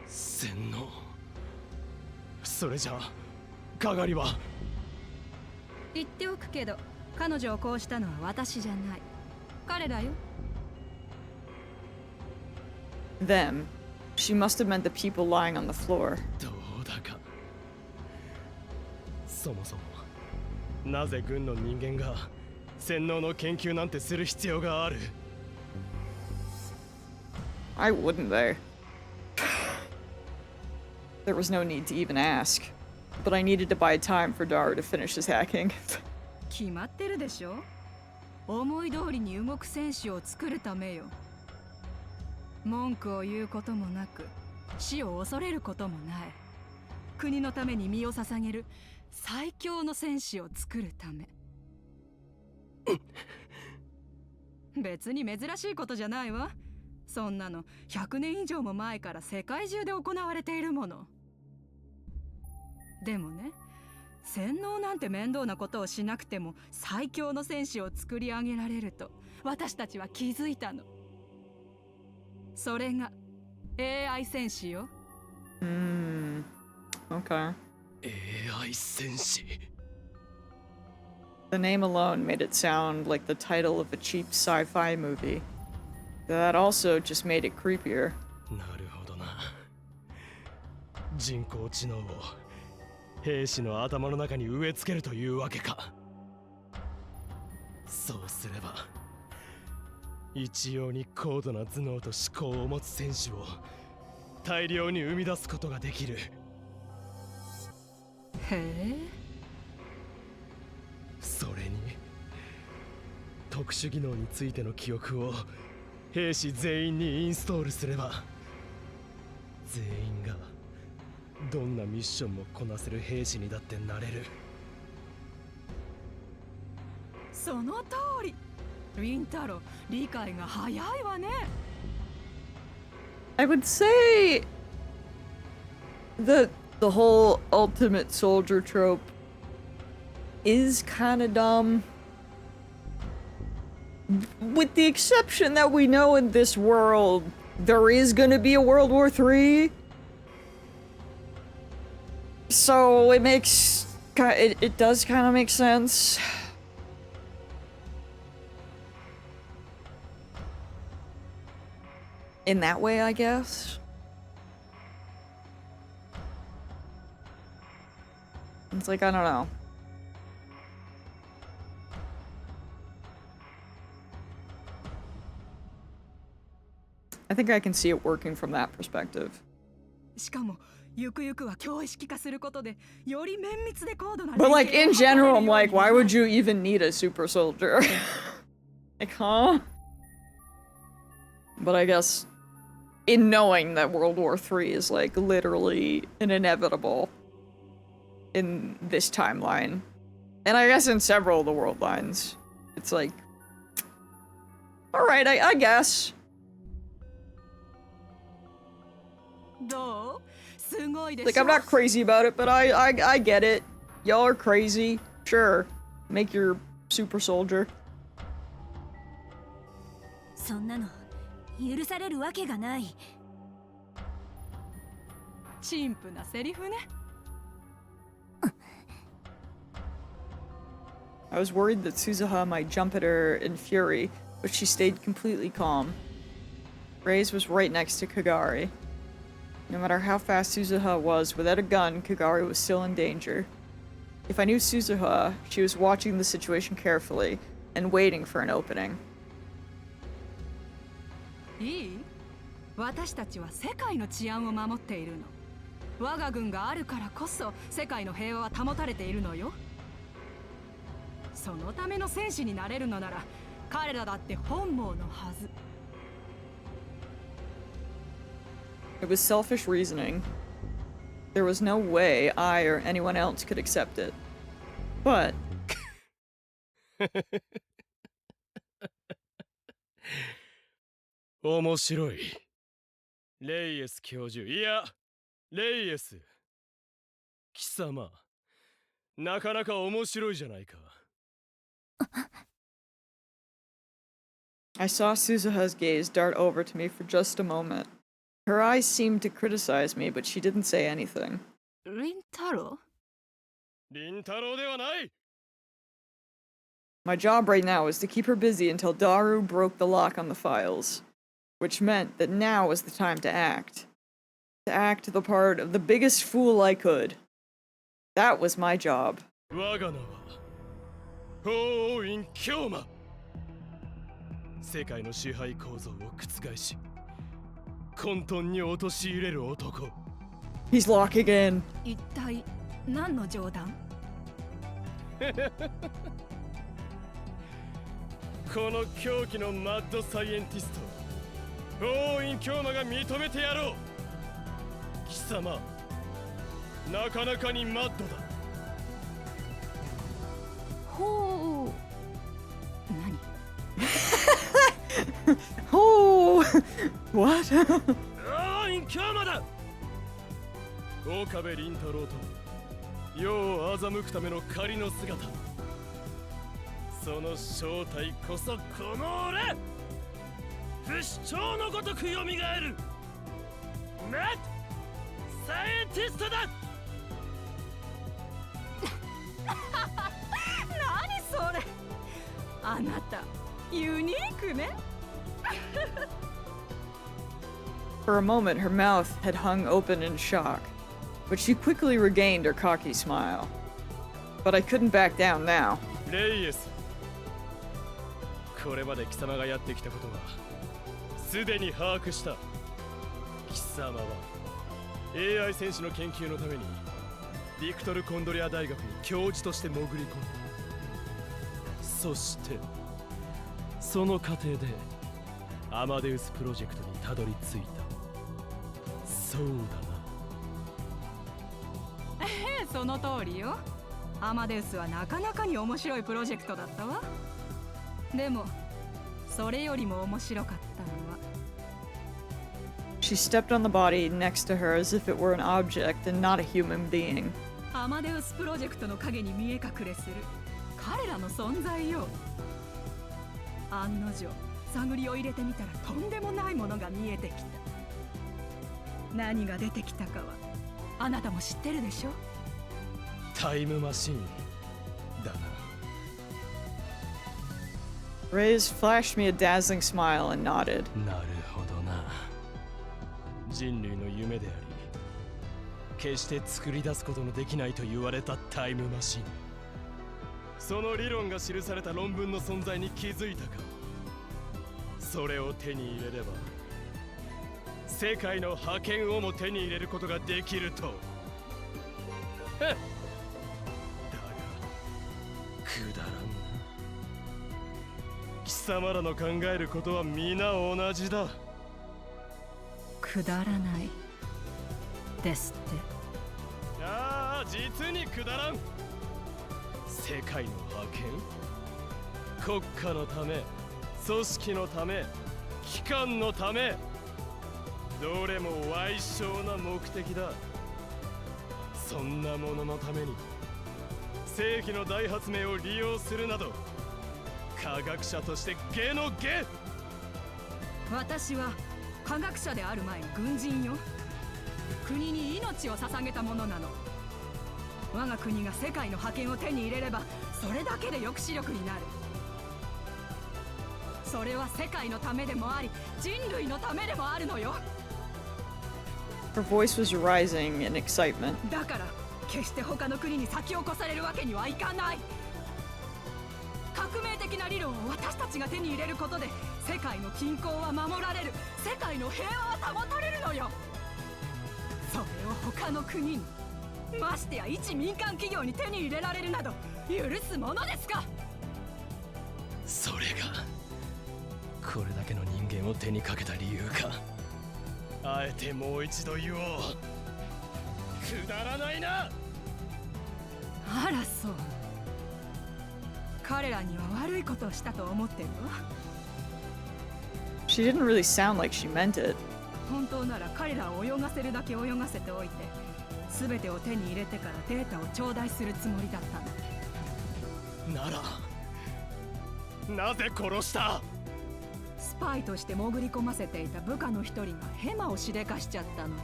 洗脳。それじゃあかがりは。言っておくけど、彼女を殺したのは私じゃない。彼らよ。Them. She must have meant the people lying on the floor. どうだか。そもそもなぜ軍の人間が洗脳の研究なんてする必要がある？ Why wouldn't they? There was no need to even ask. But I needed to buy time for Daru to finish his hacking. 決まってるでしょ。思い通りに動く戦士を作るためよ。文句を言うこともなく、死を恐れることもない。国のために身を捧げる最強の戦士を作るため。別に珍しいことじゃないわ。そんなの100年以上も前から世界中で行われているもの。でもね、洗脳なんて面倒なことをしなくても最強の戦士を作り上げられると私たちは気づいたの。それが AI 戦士よ。Okay. AI 戦士。 The name alone made it sound like the title of a cheap sci-fi movie. That also just made it creepier. なるほどな。人工知能を兵士の頭の中に植え付けるというわけか。そうすれば一様に高度な頭脳と思考を持つ戦士を大量に生み出すことができる。へえ。それに特殊技能についての記憶を兵士全員にインストールすれば、全員がどんなミッションもこなせる兵士にだってなれる。その通り。リンタロ、理解が早いわね。I would say that the whole ultimate soldier trope is kind of dumb. With the exception that we know in this world there is going to be a World War III. So it makes it does kind of make sense. In that way, I guess. It's like, I don't know. I think I can see it working from that perspective. しかもゆくゆくは教意識化することでより綿密で高度な。 But like in general, I'm like, why would you even need a super soldier? Like, huh? But I guess in knowing that World War III is like literally an inevitable in this timeline, and I guess in several of the world lines, it's like, all right, I guess. どう？すごいでしょ。 Like, I'm not crazy about it, but I get it. Y'all are crazy. Sure. Make your super soldier. そんなの許されるわけがない。陳腐なセリフね。I was worried that Suzuha might jump at her in fury, but she stayed completely calm. Reyes was right next to Kagari. No matter how fast Suzuha was, without a gun, Kagari was still in danger. If I knew Suzuha, she was watching the situation carefully and waiting for an opening. いい？私たちは世界の治安を守っているの。我が軍があるからこそ世界の平和は保たれているのよ。そのための戦士になれるのなら彼らだって本望のはず。 It was selfish reasoning. There was no way I or anyone else could accept it. But... 面白い。レイエス教授、いや、レイエス。貴様、なかなか面白いじゃないか。I saw Suzuha's gaze dart over to me for just a moment. Her eyes seemed to criticize me, but she didn't say anything. リンタロリンタロウではない。 My job right now was to keep her busy until Daru broke the lock on the files, which meant that now was the time to act. To act the part of the biggest fool I could. That was my job. 我が名は法王院京馬。世界の支配構造を覆し、混沌に陥れる男。 He's locking in. 一体何の冗談？この狂気のマッドサイエンティスト、法王院京馬が認めてやろう。貴様、なかなかにマッドだ。ほう。何？ Oh! What? 法王院京馬だ。岡部倫太郎と世を欺くための仮の姿。その正体こそこの俺、不死鳥のごとくよみがえるマッドサイエンティストだ。何それ？あなたユニークね。For a moment, her mouth had hung open in shock, but she quickly regained her cocky smile. But I couldn't back down now. レイエス、これまで貴様がやってきたことはすでに把握した。貴様は AI 戦士の研究のためにビクトル・コンドリア大学に教授として潜り込んだ。そしてその過程でアマデウスプロジェクトにたどり着いた。そうだな。ええ、その通りよ。アマデウスはなかなかに面白いプロジェクトだったわ。でもそれよりも面白かったのは She stepped on the body next to her as if it were an object and not a human being. アマデウスプロジェクトの陰に見え隠れする彼らの存在よ。案の定探りを入れてみたらとんでもないものが見えてきた。何が出てきたかはあなたも知ってるでしょ。タイムマシーンだな。Reyes flashed me a dazzling smile and nodded. なるほどな。人類の夢であり、決して作り出すことのできないと言われたタイムマシン。その理論が記された論文の存在に気づいたか。それを手に入れれば世界の覇権をも手に入れることができると。だがくだらんな。貴様らの考えることは皆同じだ。くだらないですって。ああ、実にくだらん。世界の覇権、国家のため、組織のため、機関のため、どれも歪小な目的だ。そんなもののために世紀の大発明を利用するなど、科学者として下の下。私は科学者である前に軍人よ。国に命を捧げたものなの。我が国が世界の覇権を手に入れればそれだけで抑止力になる。それは世界のためでもあり人類のためでもあるのよ。 Her voice was rising in excitement. だから決して他の国に先を越されるわけにはいかない。革命的な理論を私たちが手に入れることで世界の均衡は守られる。世界の平和は保たれるのよ。それを他の国に、ましてや一民間企業に手に入れられるなど許すものですか。それがこれだけの人間を手にかけた理由か。あえてもう一度言おう。くだらないな。あらそう。彼らには悪いことをしたと思ってるわ。 She didn't really sound like she meant it. 本当なら彼らを泳がせるだけ泳がせておいて全てを手に入れてからデータを頂戴するつもりだったの。ならなぜ殺した。スパイとして潜り込ませていた部下の一人がヘマをしでかしちゃったのよ。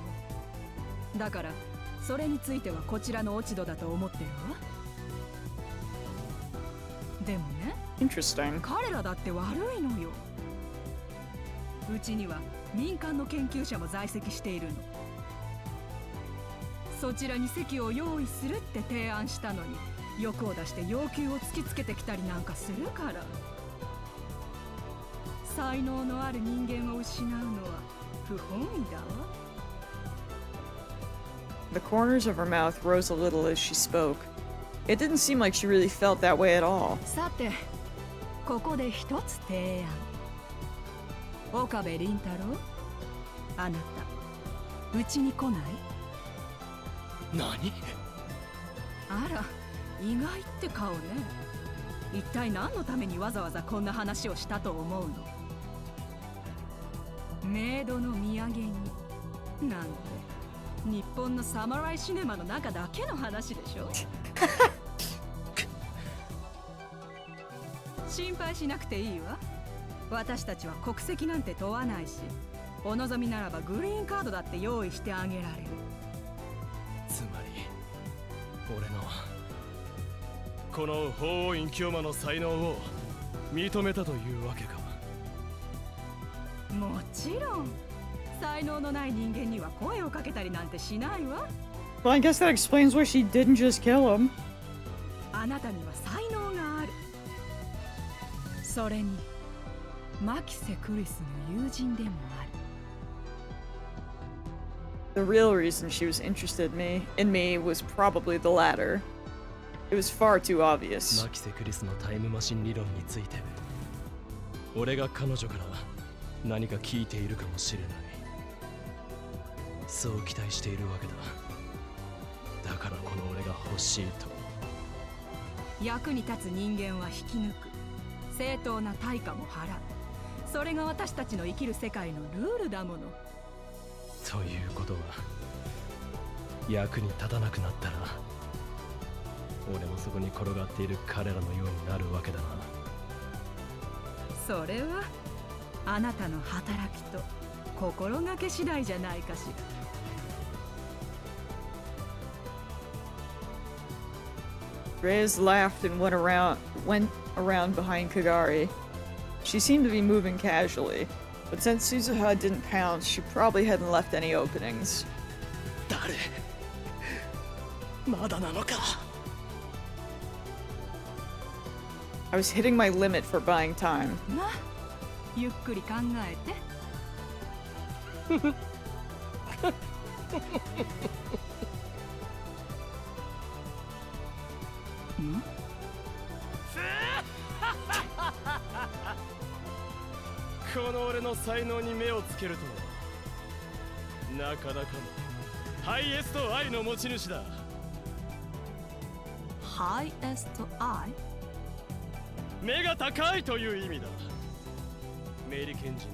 だからそれについてはこちらの落ち度だと思ってるわ。でもね、Interesting. 彼らだって悪いのよ。うちには民間の研究者も在籍しているの。そちらに席を用意するって提案したのに、欲を出して要求を突きつけてきたりなんかするから。才能のある人間を失うのは不本意だわ。The corners of her mouth rose a little as she spoke. It didn't seem like she really felt that way at all. さて、ここで一つ提案。岡部倫太郎、あなたうちに来ない？何？あら、意外って顔ね。一体何のためにわざわざこんな話をしたと思うの？メイドの土産になんて、日本のサムライシネマの中だけの話でしょ。心配しなくていいわ。私たちは国籍なんて問わないし、お望みならばグリーンカードだって用意してあげられる。つまり俺のこの法王院清馬の才能を認めたというわけか。もちろん、才能のない人間には声をかけたりなんてしないわ。 Well, I guess that explains why she didn't just kill him. あなたには才能がある。それにマキセ・クリスの友人でもある。The real reason she was interested in me was probably the latter. It was far too obvious. マキセ・クリスのタイムマシン理論について俺が彼女から何か聞いているかもしれない。そう期待しているわけだ。だからこの俺が欲しいと。役に立つ人間は引き抜く。正当な対価も払う。それが私たちの生きる世界のルールだもの。ということは役に立たなくなったら俺もそこに転がっている彼らのようになるわけだな。それはあなたの働きと心がけ次第じゃないかしら。Reyes laughed and went around behind Kagari. She seemed to be moving casually, but since Suzuha didn't pounce, she probably hadn't left any openings. 誰？まだなのか。I was hitting my limit for buying time. まあ、ゆっくり考えて。ん？この俺の才能に目をつけるとはなかなかのハイエスト愛の持ち主だ。ハイエストアイ？目が高いという意味だ。メリケン人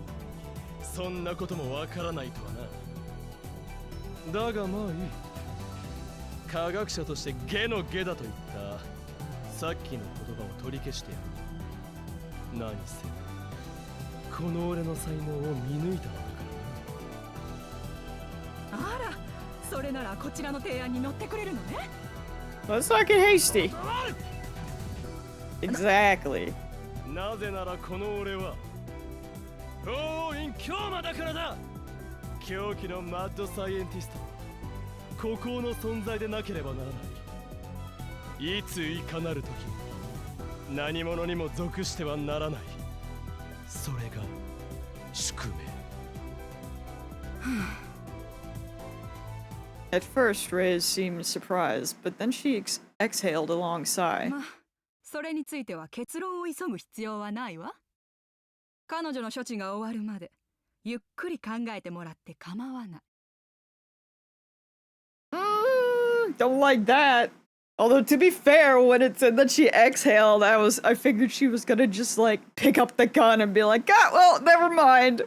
そんなこともわからないとはな。だがまあいい。科学者としてゲのゲだと言ったさっきの言葉を取り消してやる。何せこの俺の才能を見抜いたのだからな。あら、それならこちらの提案に乗ってくれるのね。 Let's not get hasty. Exactly. なぜならこの俺は法王院京馬だからだ。狂気のマッドサイエンティスト、孤高の存在でなければならない。いついかなる時何者にも属してはならない。それが宿命。At first, Reyes seemed surprised, but then she exhaled a long sigh. まあ、それについては結論を急ぐ必要はないわ。彼女の処置が終わるまでゆっくり考えてもらって構わない。Don't like that. Although to be fair, when it said that she exhaled, I figured she was gonna just like pick up the gun and be like, ah, well, never mind.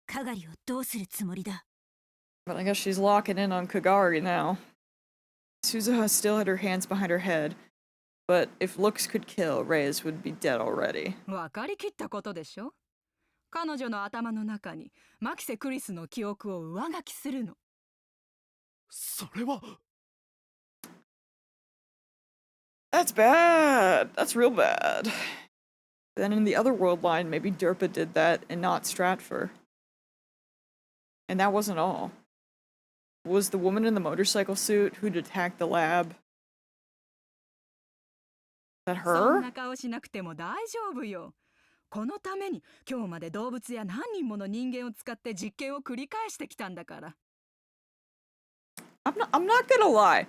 かがりをどうするつもりだ？ But I guess she's locking in on Kagari now. Suzuha still had her hands behind her head, but if looks could kill, Reyes would be dead already. 分かりきったことでしょ。彼女の頭の中にマキセ・クリスの記憶を上書きするの。それは。 That's bad. That's real bad. Then in the other world line, maybe Derpa did that and not Stratfor. And that wasn't all. Was the woman in the motorcycle suit who'd attacked the lab? That そん her? な顔しなくても大丈夫よ。このために今日まで動物や何人もの人間を使って実験を繰り返してきたんだから。I'm not gonna lie.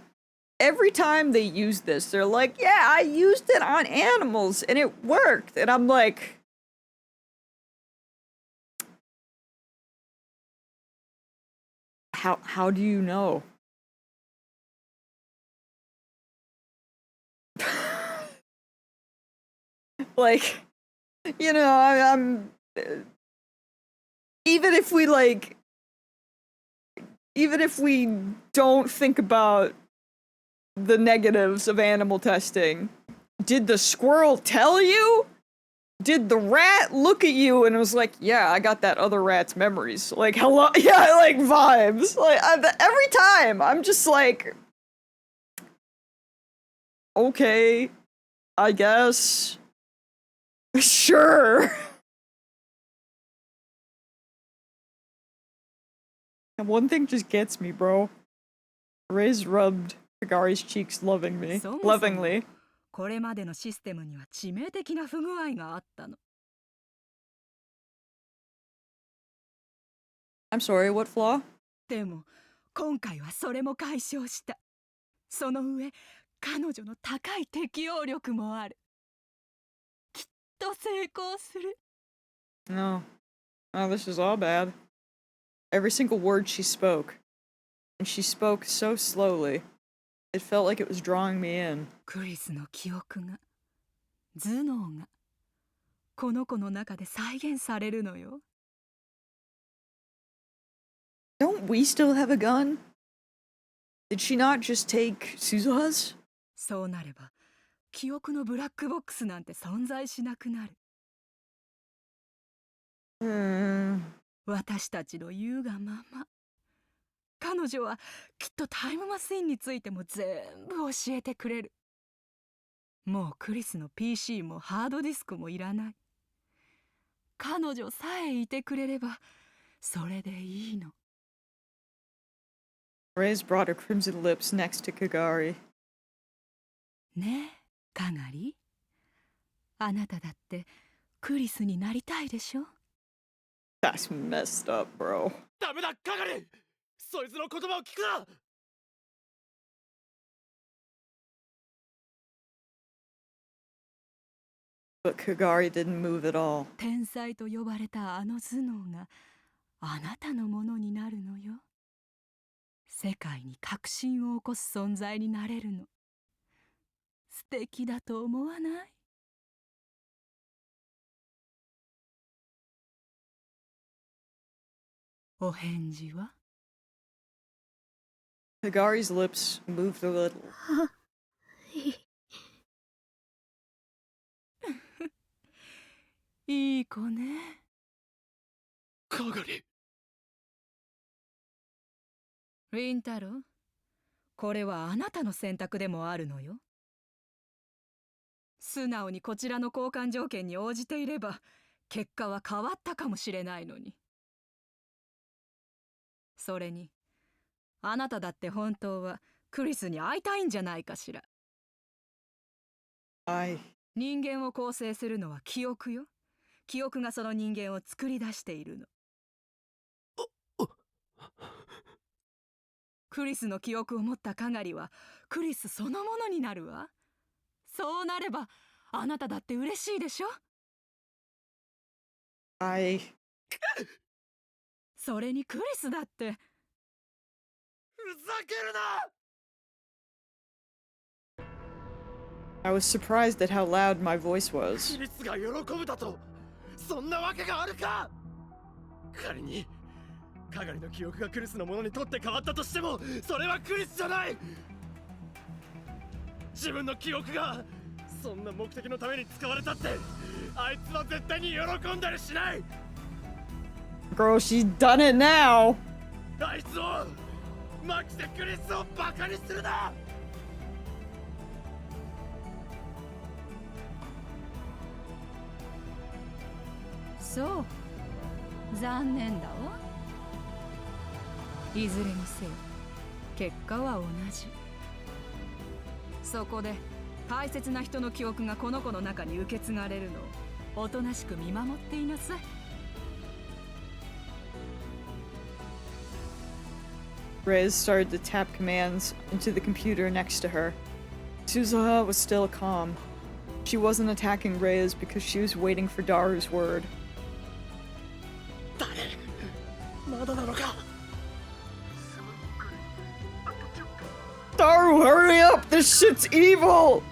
Every time they use this, they're like, yeah, I used it on animals and it worked. And I'm like, how do you know? Like, you know, I'm even if we like, even if we don't think about the negatives of animal testing, did the squirrel tell you? Did the rat look at you and was like, yeah, I got that other rat's memories? Like, hello? Yeah, like vibes. Like, every time, I'm just like, okay, I guess. Sure. And one thing just gets me, bro. Ray's rubbed Kagari's cheeks lovingly. そもそも Lovingly. これまでのシステムには致命的な不具合があったの。I'm sorry, what flaw? でも今回はそれも解消した。その上彼女の高い適応力もある。きっと成功する。 No. Oh, this is all bad. Every single word she spoke. And she spoke so slowly. It felt like it was drawing me in. クリスの記憶が、頭脳が、この子の中で再現されるのよ。Don't we still have a gun? Did she not just take Suzuha's? そうなれば、記憶のブラックボックスなんて存在しなくなる。私たちの言うがまま。彼女はきっとタイムマシンについても全部教えてくれる。もうクリスの PC もハードディスクもいらない。彼女さえいてくれればそれでいいの。Ray's brought her crimson lips next to Kagari. ねえ、かがり。あなただってクリスになりたいでしょ？ That's messed up, bro. ダメだ、かがり。そいつの言葉を聞くな。But Kagari didn't move at all. 天才と呼ばれたあの頭脳があなたのものになるのよ。世界に革新を起こす存在になれるの。素敵だと思わない？お返事は？ Kagari's lips moved a little. いい子ね。かがり。リンタロウ、これはあなたの選択でもあるのよ。素直にこちらの交換条件に応じていれば結果は変わったかもしれないのに。それにあなただって本当はクリスに会いたいんじゃないかしら。人間を構成するのは記憶よ。記憶がその人間を作り出しているの。クリスの記憶を持ったかがりはクリスそのものになるわ。そうなればあなただって嬉しいでしょ。それにクリスだって。ふざけるな。I was surprised at how loud my voice was. クリスが喜ぶだと、そんなわけがあるか。仮にかがりの記憶がクリスのものにとって変わったとしても、それはクリスじゃない。自分の記憶がそんな目的のために使われたって、あいつは絶対に喜んだりしない。Girl, she's done it now. あいつをマキセ・クリスをバカにするな。そう残念だわ。いずれにせよ結果は同じ。そこで大切な人の記憶がこの子の中に受け継がれるのをおとなしく見守っていなさい。Reyes started to tap commands into the computer next to her. Suzuha was still calm. She wasn't attacking Reyes because she was waiting for Daru's word. 誰まだなのか。 Daru, hurry up! This shit's evil!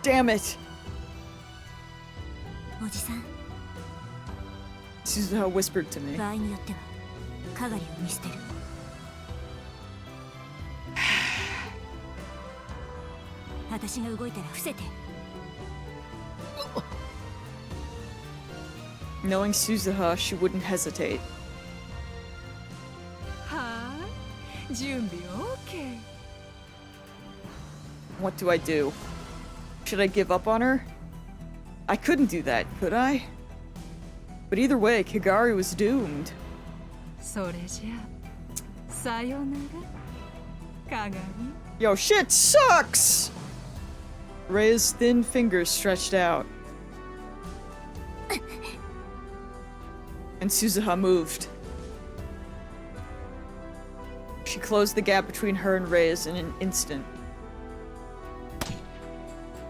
Damn it. おじさん Suzuha whispered to me. 場合によってはかがりを見捨てる。私が動いたら伏せて。 Knowing Suzuha, she wouldn't hesitate. はーい準備 OK。 What do I do? Should I give up on her? I couldn't do that, could I? But either way, Kigari was doomed. それじゃあさよならかがみ。 Yo, shit sucks! Rey's thin fingers stretched out. And Suzuha moved. She closed the gap between her and Reyes in an instant.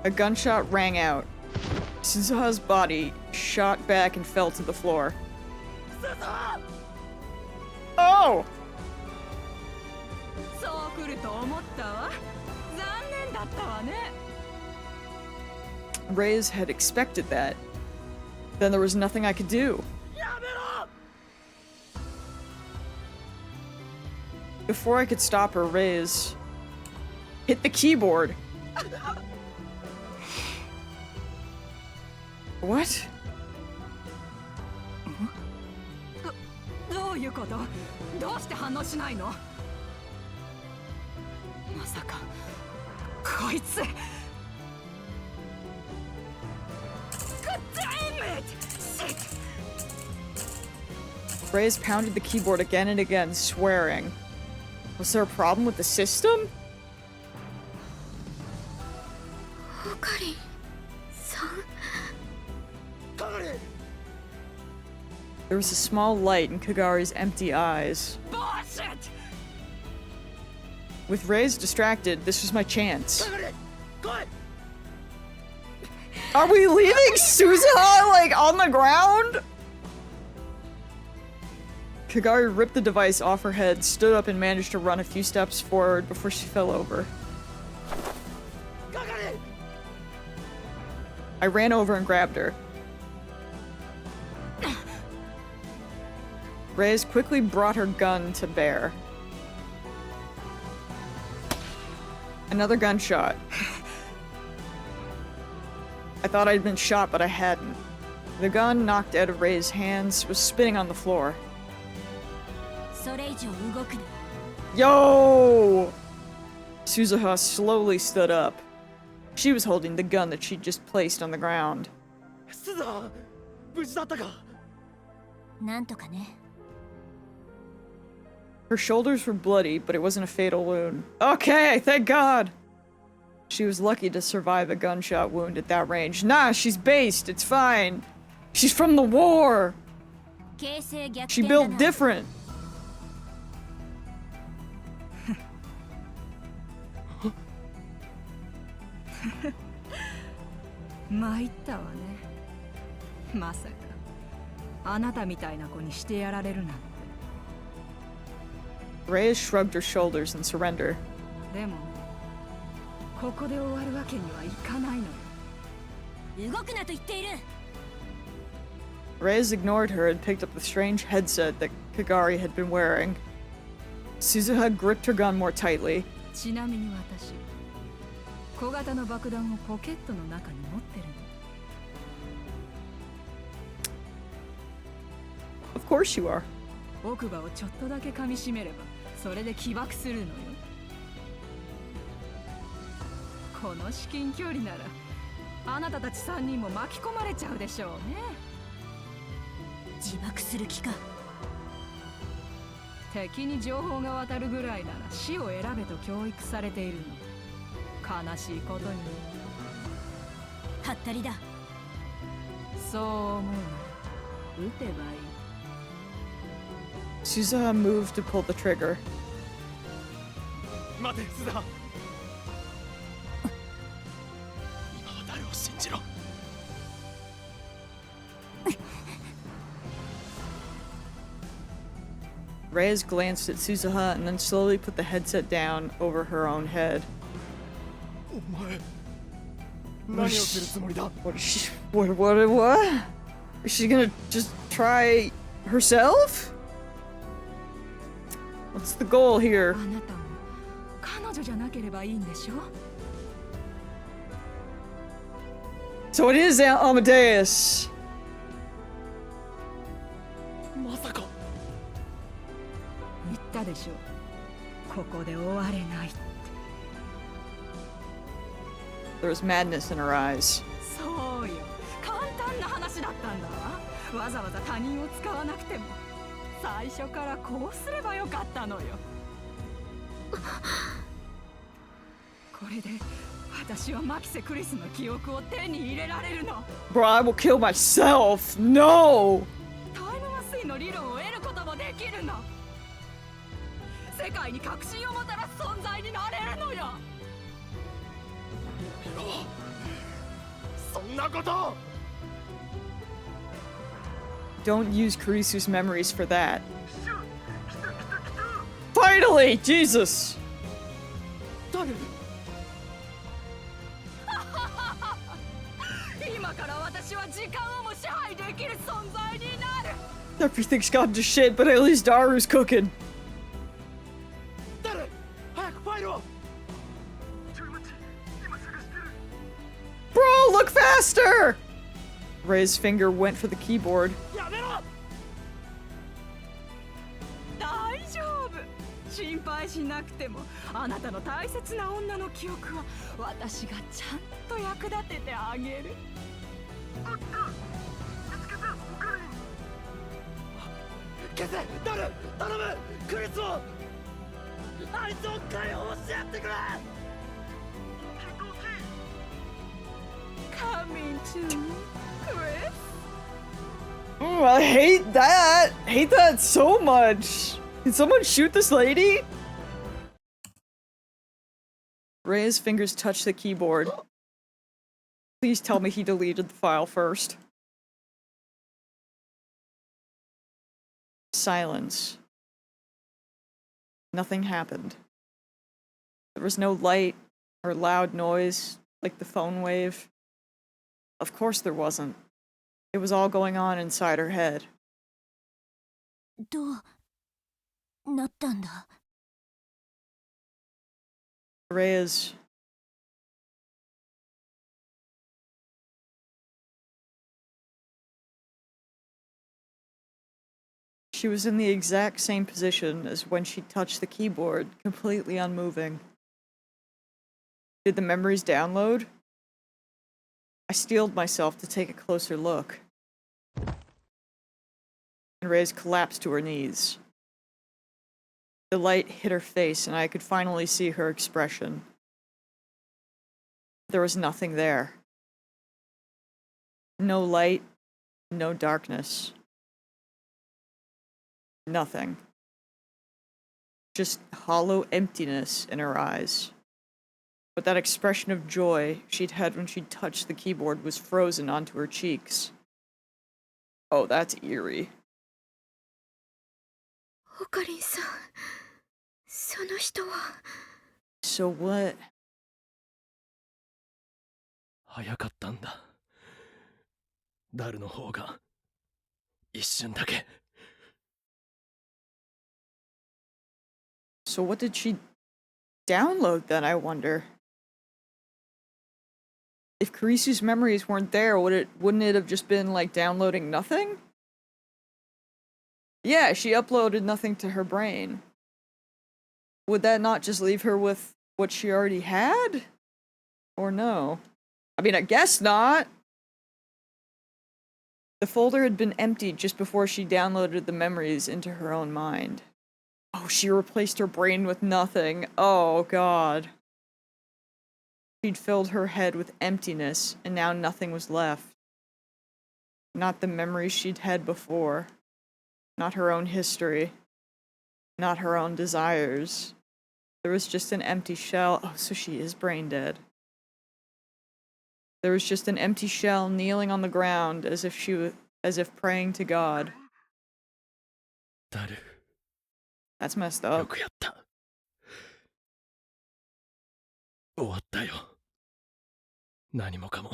A gunshot rang out. Suzuha's body shot back and fell to the floor. Oh! そう来ると思ったわ。残念だったわね。 Reyes had expected that. Then there was nothing I could do. やめろ。 Before I could stop her, Reyes hit the keyboard. What? どういうこと？どうして反応しないの？まさかこいつ。Reyes pounded the keyboard again and again, swearing. Was there a problem with the system? あかりさん There was a small light in Kagari's empty eyes. Bullshit! With Reyes distracted, this was my chance. 来い。 Are we leaving Suzuha, like, on the ground? Kagari ripped the device off her head, stood up, and managed to run a few steps forward before she fell over. I ran over and grabbed her. Reyes quickly brought her gun to bear. Another gunshot. I thought I'd been shot, but I hadn't. The gun, knocked out of Rey's hands, was spinning on the floor. それ以上動くな。 Yo! Suzuha slowly stood up. She was holding the gun that she'd just placed on the ground. スザ無事だったか。なんとかね。 Her shoulders were bloody, but it wasn't a fatal wound. Okay, thank God! She was lucky to survive a gunshot wound at that range. Nah, she's based, it's fine. She's from the war! 形勢逆 She 転だ built な。 different. 参ったわね。まさかあなたみたいな子にしてやられるなんて。 Reyes shrugged her shoulders in surrender. でもね、ここで終わるわけにはいかないのよ。動くなと言っている。 Reyes ignored her and picked up the strange headset that Kagari had been wearing. Suzuha gripped her gun more tightly. ちなみに私、小型の爆弾をポケットの中に持ってるの。course you are. 奥歯をちょっとだけ噛みしめればそれで起爆するのよ。この至近距離ならあなたたち3人も巻き込まれちゃうでしょうね。自爆する気か。敵に情報が渡るぐらいなら死を選べと教育されているの。悲しいことに。はったりだ。そう思うなら撃てばいい。Suzuha moved to pull the trigger. 待て須田、今は誰を信じろ。Reyes glanced at Suzuha and then slowly put the headset down over her own head. お前何をするつもりだ。 What is she? What? Is she gonna just try herself? What's the goal here? あなたも彼女じゃなければいいんでしょ。 So it is Amadeus. まさか。言ったでしょ。ここで終われない。 There was madness in her eyes. そうよ。簡単な話だったんだわ。わざわざ他人を使わなくても最初からこうすればよかったのよ。これで私はマキセ・クリスの記憶を手に入れられるの。 Bro, I will kill myself. No. タイム麻酔の理論を得ることもできるの。世界に革新をもたらす存在になれるのよ。そんなこと。 Don't use Kurisu's memories for that. Finally, Jesus. 誰。今から私は時間をも支配できる存在になる。 Everything's gone to shit, but at least Daru's cooking. 誰。早くファイルを。 Bro, look faster! Ray's finger went for the keyboard. やめろ。大丈夫。心配しなくてもあなたの大切な女の記憶は私がちゃんと役立ててあげる。消せ。誰。頼む。クリスを。あいつを解放してやってくれ。 Coming to me, Chris. I hate that. Hate that so much. Can someone shoot this lady? Ray's fingers touched the keyboard. Please tell me he deleted the file first. Silence. Nothing happened. There was no light or loud noise like the phone wave. Of course there wasn't. It was all going on inside her head. どうなったんだ。 Reyes. She was in the exact same position as when she touched the keyboard, completely unmoving. Did the memories download? I steeled myself to take a closer look. And Reyes collapsed to her knees. The light hit her face, and I could finally see her expression. There was nothing there. No light, no darkness. Nothing. Just hollow emptiness in her eyes. But that expression of joy she'd had when she touched the keyboard was frozen onto her cheeks. Oh, that's eerie. オカリンさん、その人は。 So what? 早かったんだ。ダルの方が一瞬だけ。 So what did she download then, I wonder? If Kurisu's memories weren't there, wouldn't it have just been like downloading nothing? Yeah, she uploaded nothing to her brain. Would that not just leave her with what she already had? Or no? I mean, I guess not. The folder had been emptied just before she downloaded the memories into her own mind. Oh, she replaced her brain with nothing. Oh, God. She'd filled her head with emptiness, and now nothing was left. Not the memories she'd had before. Not her own history. Not her own desires. There was just an empty shell. Oh, so she is brain dead. There was just an empty shell kneeling on the ground as if praying to God. ダル、 That's messed よ up. くやった。終わったよ。何もかも。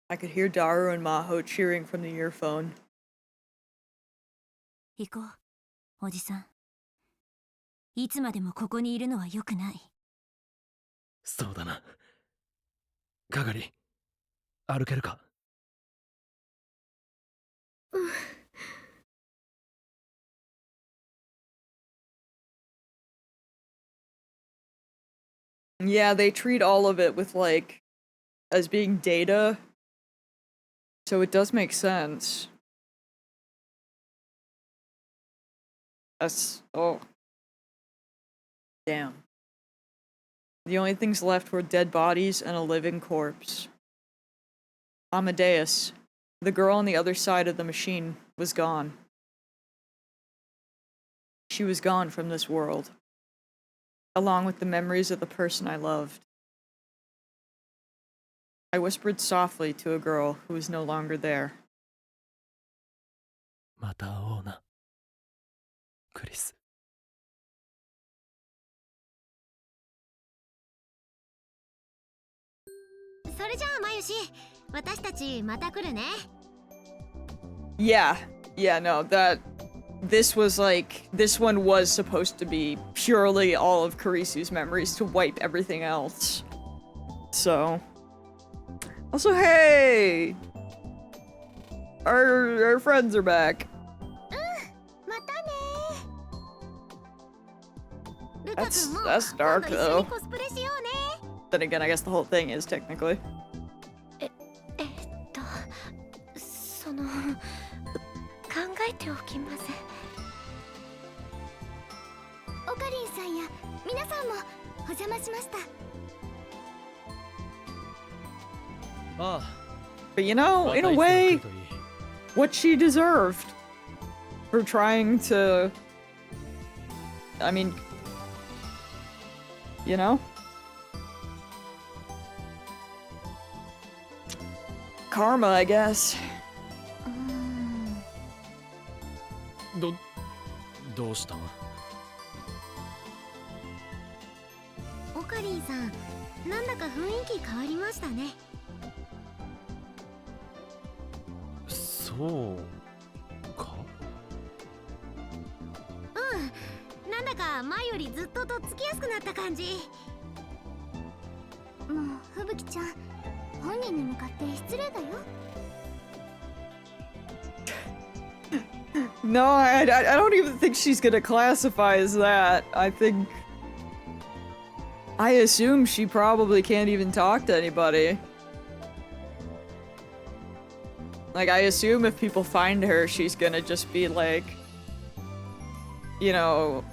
I could hear Daru and Maho cheering from the earphone. 行こう、おじさん。いつまでもここにいるのは良くない。そうだな。係、歩けるか？ Yeah, they treat all of it with, like, as being data. So it does make sense. Oh. Damn. The only things left were dead bodies and a living corpse. Amadeus, the girl on the other side of the machine, was gone. She was gone from this world, along with the memories of the person I loved. I whispered softly to a girl who was no longer there. また会おうな、クリス。それじゃあまゆし、私たちまた来るね。Yeah, no, this one was supposed to be purely all of Karisu's memories to wipe everything else. So. Also, hey! Our friends are back. またね。ルカ君も That's 今 dark 度一緒 though. にコスプレしようね。 Then again, I guess the whole thing is technically. その考えておきます。オカリンさんや皆さんもお邪魔しました。ああ。 But you know, in a way, what she deserved for trying to. I mean, you know? Karma, I guess. どうした？オカリンさん、なんだか雰囲気変わりましたね。そうか？うん、なんだか前よりずっととっつきやすくなった感じ。もう吹雪ちゃん、本人に向かって失礼だよ。No, I don't even think she's gonna classify as that. I assume she probably can't even talk to anybody. Like, I assume if people find her, she's gonna just be like, you know,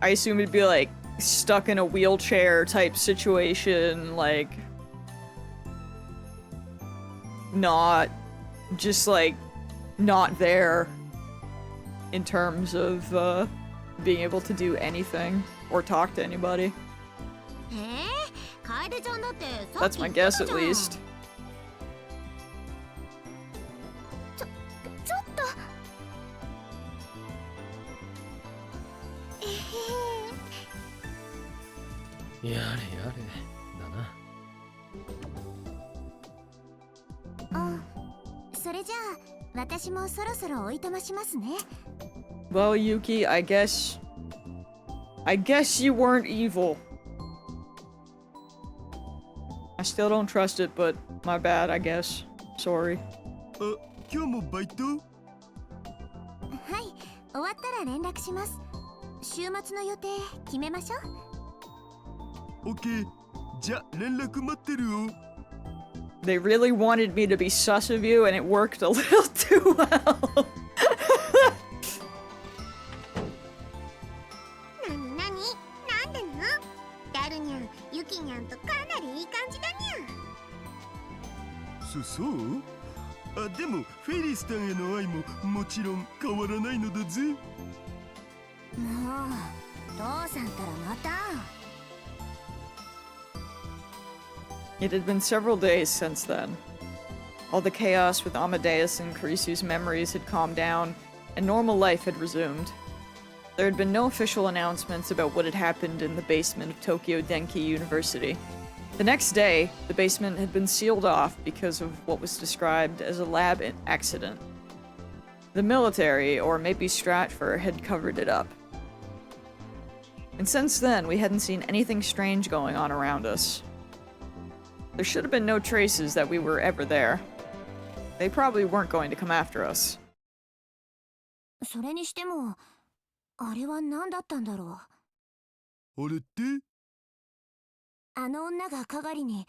I assume it'd be like stuck in a wheelchair type situation, like, not, just like, not there in terms of being able to do anything or talk to anybody. That's my guess, at least. ちょっと。やれやれだな。あ、それじゃあ私もそろそろおいとましますね。Well, Yuki, I guess you weren't evil. I still don't trust it, but my bad, I guess. Sorry. 今日もバイト？はい、終わったら連絡します。週末の予定決めましょう。 OK。 じゃあ連絡待ってるよ。 They really wanted me to be sus of you, and it worked a little too well. なになに、なんでの？ダルニャン、ユキニャンとかなりいい感じだにゃ。そう？あ、でもフェリスタンへの愛ももちろん変わらないのだぜ。もう父さんったらまた。 It had been several days since then. All the chaos with Amadeus and Karisu's memories had calmed down, and normal life had resumed. There had been no official announcements about what had happened in the basement of Tokyo Denki University. The next day, the basement had been sealed off because of what was described as a lab accident. The military, or maybe Stratfor, had covered it up. And since then, we hadn't seen anything strange going on around us. There should have been no traces that we were ever there. They probably weren't going to come after us. それにしてもあれは何だったんだろう。あれって？あの女がカガリに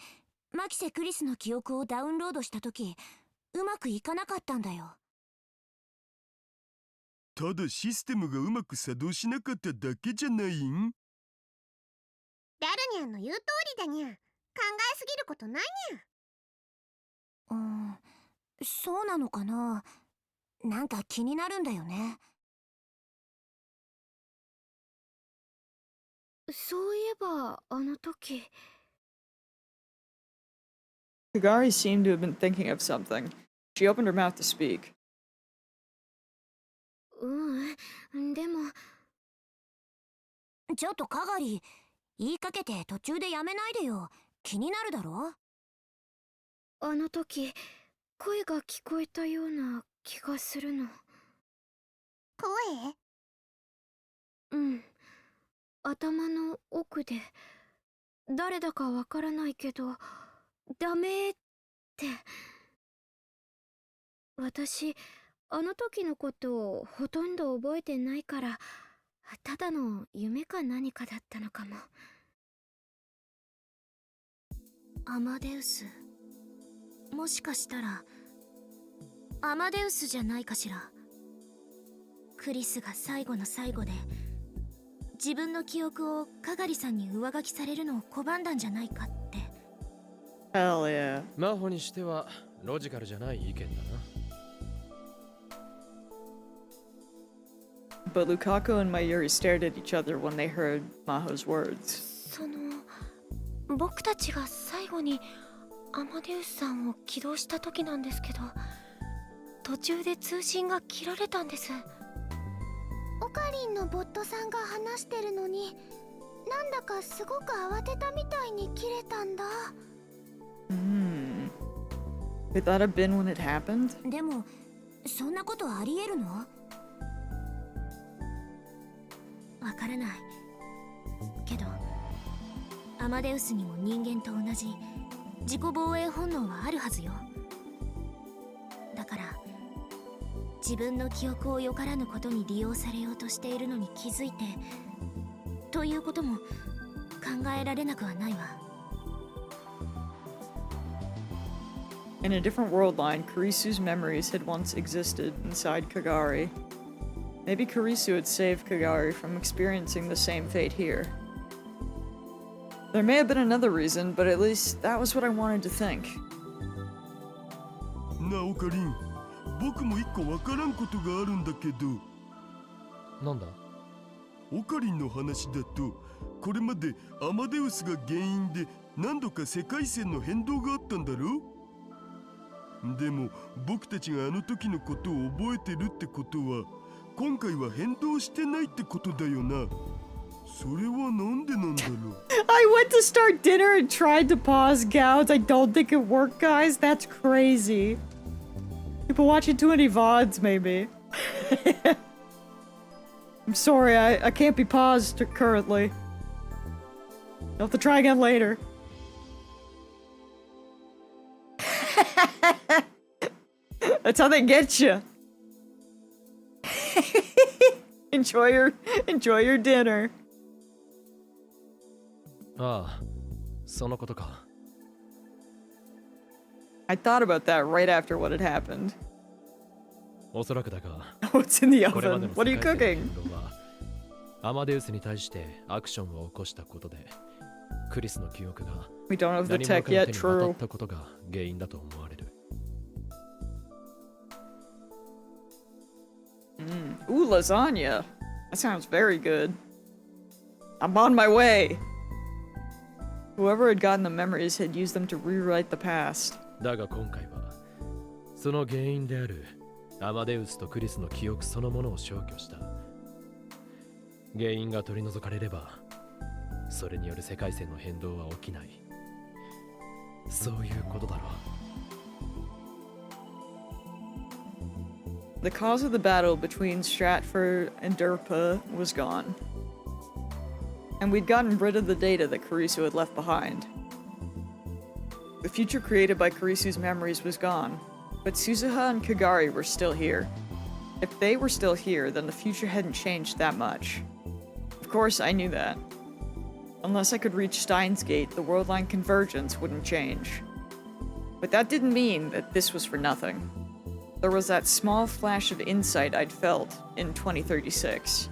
マキセ・クリスの記憶をダウンロードした時、うまくいかなかったんだよ。ただシステムがうまく作動しなかっただけじゃないん？ダルニャンの言う通りだにゃ。考えすぎることないにゃ。そうなのかな。なんか気になるんだよね。そういえばあの時。 Kagari seemed to have been thinking of something. She opened her mouth to speak. でも。ちょっとカガリ、言いかけて途中でやめないでよ。気になるだろ。あの時声が聞こえたような気がするの。声？うん、頭の奥で。誰だかわからないけど、ダメって。私あの時のことをほとんど覚えてないから、ただの夢か何かだったのかも。アマデウス、もしかしたらアマデウスじゃないかしら。クリスが最後の最後で自分の記憶をカガリさんに上書きされるのを拒んだんじゃないかって。 Hell yeah. 真帆にしてはロジカルじゃない意見だな。But Lukaku and Mayuri stared at each other when they heard Maho's words. その僕たちが最後にアマデウスさんを起動した時なんですけど、途中で通信が切られたんです。オカリンのボットさんが話してるのに、なんだかすごく慌てたみたいに切れたんだ。Could that have been when it happened? でもそんなことありえるの？わからないけど、アマデウスにも人間と同じ自己防衛本能はあるはずよ。だから自分の記憶をよからぬことに利用されようとしているのに気づいてということも考えられなくはないわ。 In a different world line, Karisu's memories had once existed inside Kagari. Maybe Karisu had saved Kagari from experiencing the same fate here. There may have been another reason, but at least that was what I wanted to think. なあオカリン、僕も一個わからんことがあるんだけど。なんだ？オカリンの話だと、これまでアマデウスが原因で何度か世界線の変動があったんだろ？でも僕たちがあの時のことを覚えてるってことは、今回は変動してないってことだよな。それはなんでなんだろう。I went to start dinner and tried to pause gouts. I don't think it worked, guys. That's crazy. People watching too many VODs, maybe. I'm sorry, I can't be paused currently. You'll have to try again later. That's how they get you. enjoy your dinner. ああ、そのことか。I thought about that right after what had happened. おそらくだが、 What's in the これまで oven? の What are you 世界線 cooking? の変動はアマデウスに対してアクションを起こしたことで、クリスの記憶が We don't have the 何者 tech かの yet, 手に渡っ true. たことが原因だと思われる。Ooh, lasagna. That sounds very good. I'm on my way. Whoever had gotten the memories had used them to rewrite the past. だが今回は、その原因であるアマデウスとクリスの記憶そのものを消去した。原因が取り除かれれば、それによる世界線の変動は起きない。そういうことだろう。The cause of the battle between Stratford and Durpa was gone. And we'd gotten rid of the data that Karisu had left behind. The future created by Karisu's memories was gone, but Suzuha and Kagari were still here. If they were still here, then the future hadn't changed that much. Of course, I knew that. Unless I could reach Steins Gate, the world line convergence wouldn't change. But that didn't mean that this was for nothing. There was that small flash of insight I'd felt in 2036.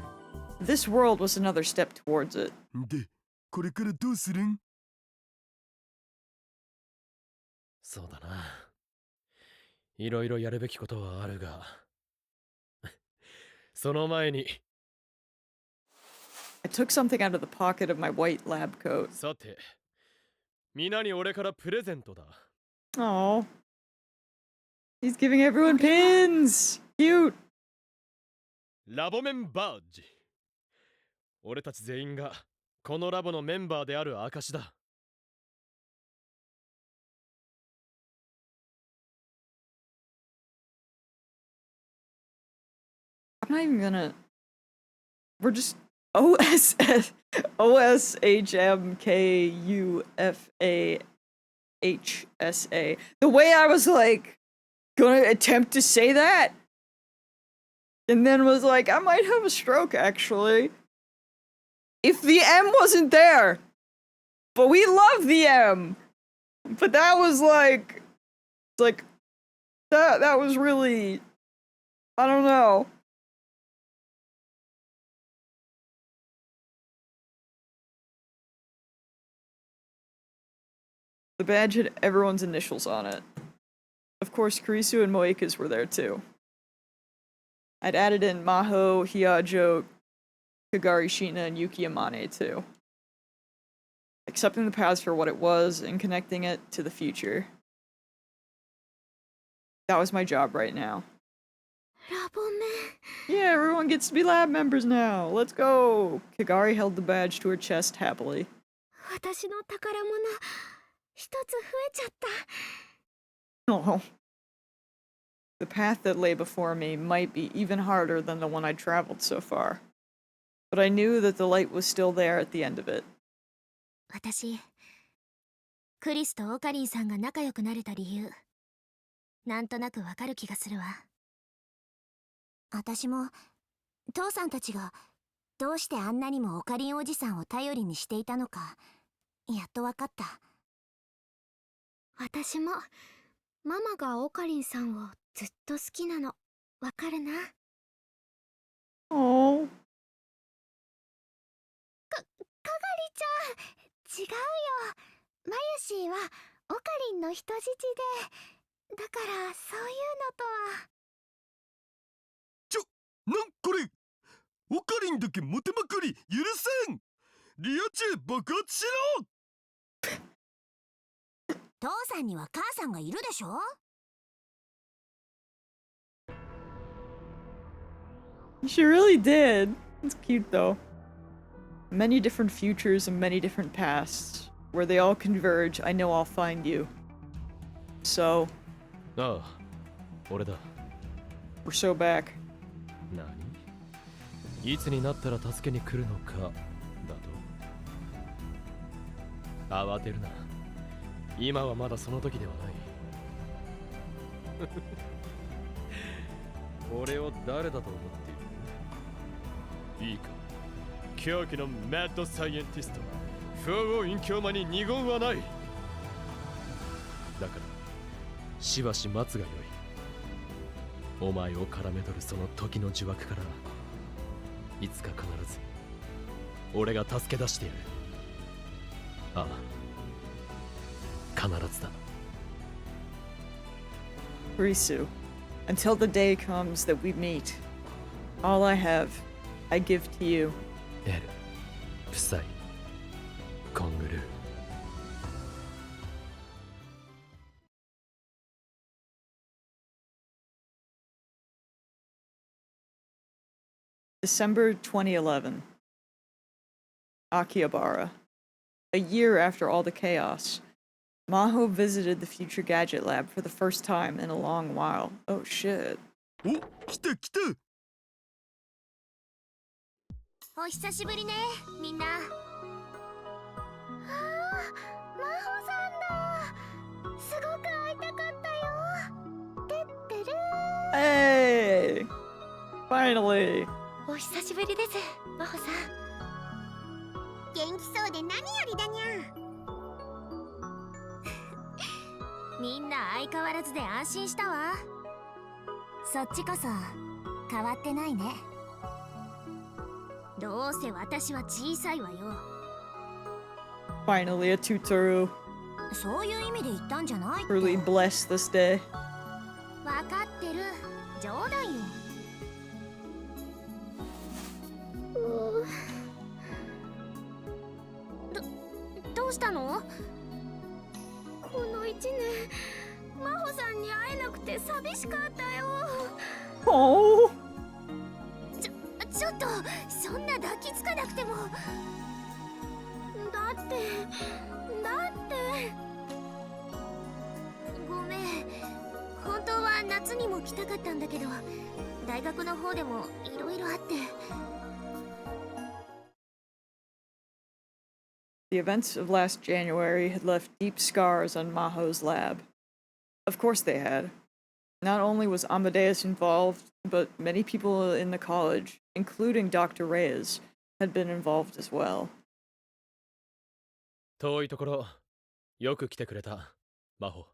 This world was another step towards it. で、これからどうするん？そうだな。いろいろやるべきことはあるが、その前に。I took something out of the pocket of my white lab coat. さて、皆に俺からプレゼントだ。Oh. He's giving everyone pins! Cute! ラボメンバージ。俺たち全員がこのラボのメンバーである証だ。I'm not even gonna. We're just OSS OSHMKUFAHSA. The way I was like gonna attempt to say that, and then was like, I might have a stroke actually. If the M wasn't there, but we love the M. But that was like, it's like that was really, I don't know. The badge had everyone's initials on it. Of course, Kurisu and Moika's were there too. I'd added in Maho, Hiajo, Kagari Shina, and Yuki Amane too. Accepting the past for what it was and connecting it to the future. That was my job right now. ラボメ。 Yeah, everyone gets to be lab members now. Let's go! Kagari held the badge to her chest happily. 私の宝物一つ増えちゃった。 Oh. The path that lay before me might be even harder than the one I'd traveled so far. But I knew that the light was still there at the end of it. 私クリスとオカリンさんが仲良くなれた理由なんとなくわかる気がするわ。私も父さんたちがどうしてあんなにもオカリンおじさんを頼りにしていたのかやっとわかった。私もママがオカリンさんをずっと好きなのわかるな。 Oh. かがりちゃん違うよ。マユシーはオカリンの人質でだからそういうのとは。なんこれ、オカリンだけモテまくり許せん。リアチェ爆発しろ。父さんには母さんがいるでしょ。 She really did. It's cute though. Many different futures and many different pasts. Where they all converge, I know I'll find you. So, ああ、俺だ。 we're so back. 何？いつになったら助けに来るのかだと。慌てるな。今はまだその時ではない。俺を誰だと思っている？いいか、狂気のマッドサイエンティスト、不王隠居魔に二言はない。だからしばし待つがよい。お前を絡め取るその時の呪縛からいつか必ず俺が助け出してやる。ああ、必ずだ。 Risu, until the day comes that we meet, all I have, I give to you. エル、プサイ、コングルー。December 2011. Akihabara. A year after all the chaos, Maho visited the Future Gadget Lab for the first time in a long while. Oh shit. お、来た来た。お久しぶりね、みんな。ああ、真帆さんだ。すごく会いたかったよ。てってる。 Hey! Finally! お久しぶりです、真帆さん。元気そうで何よりだにゃ。みんな相変わらずで安心したわ。そっちこそ変わってないね。どうせ私は小さいわよ。 Finally, a Tutoru. そういう意味で言ったんじゃないって。 Truly blessed this day. わかってる、冗談よ。どうしたの？この1年真帆さんに会えなくて寂しかったよ。 Oh! ちょっとそんな抱きつかなくても。だってごめん、本当は夏にも来たかったんだけど、大学の方でもいろいろあって。 The events of last January had left deep scars on Maho's lab. Of course they had. Not only was Amadeus involved, but many people in the college, including Dr. Reyes, had been involved as well. 遠いところよく来てくれた、真帆。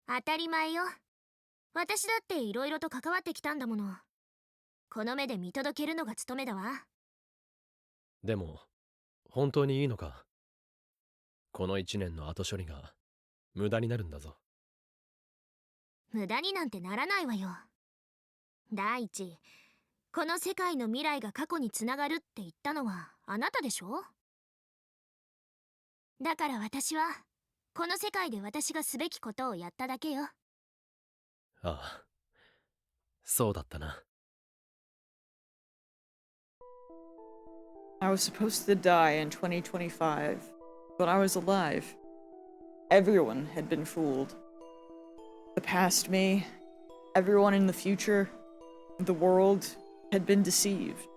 当たり前よ。私だっていろいろと関わってきたんだもの。この目で見届けるのが務めだわ。でも本当にいいのか？この1年の後処理が無駄になるんだぞ。無駄になんてならないわよ。第一、この世界の未来が過去につながるって言ったのはあなたでしょ？だから私はこの世界で私がすべきことをやっただけよ。ああ、そうだったな。I was supposed to die in 2025, but I was alive. Everyone had been fooled. The past me, everyone in the future, the world had been deceived.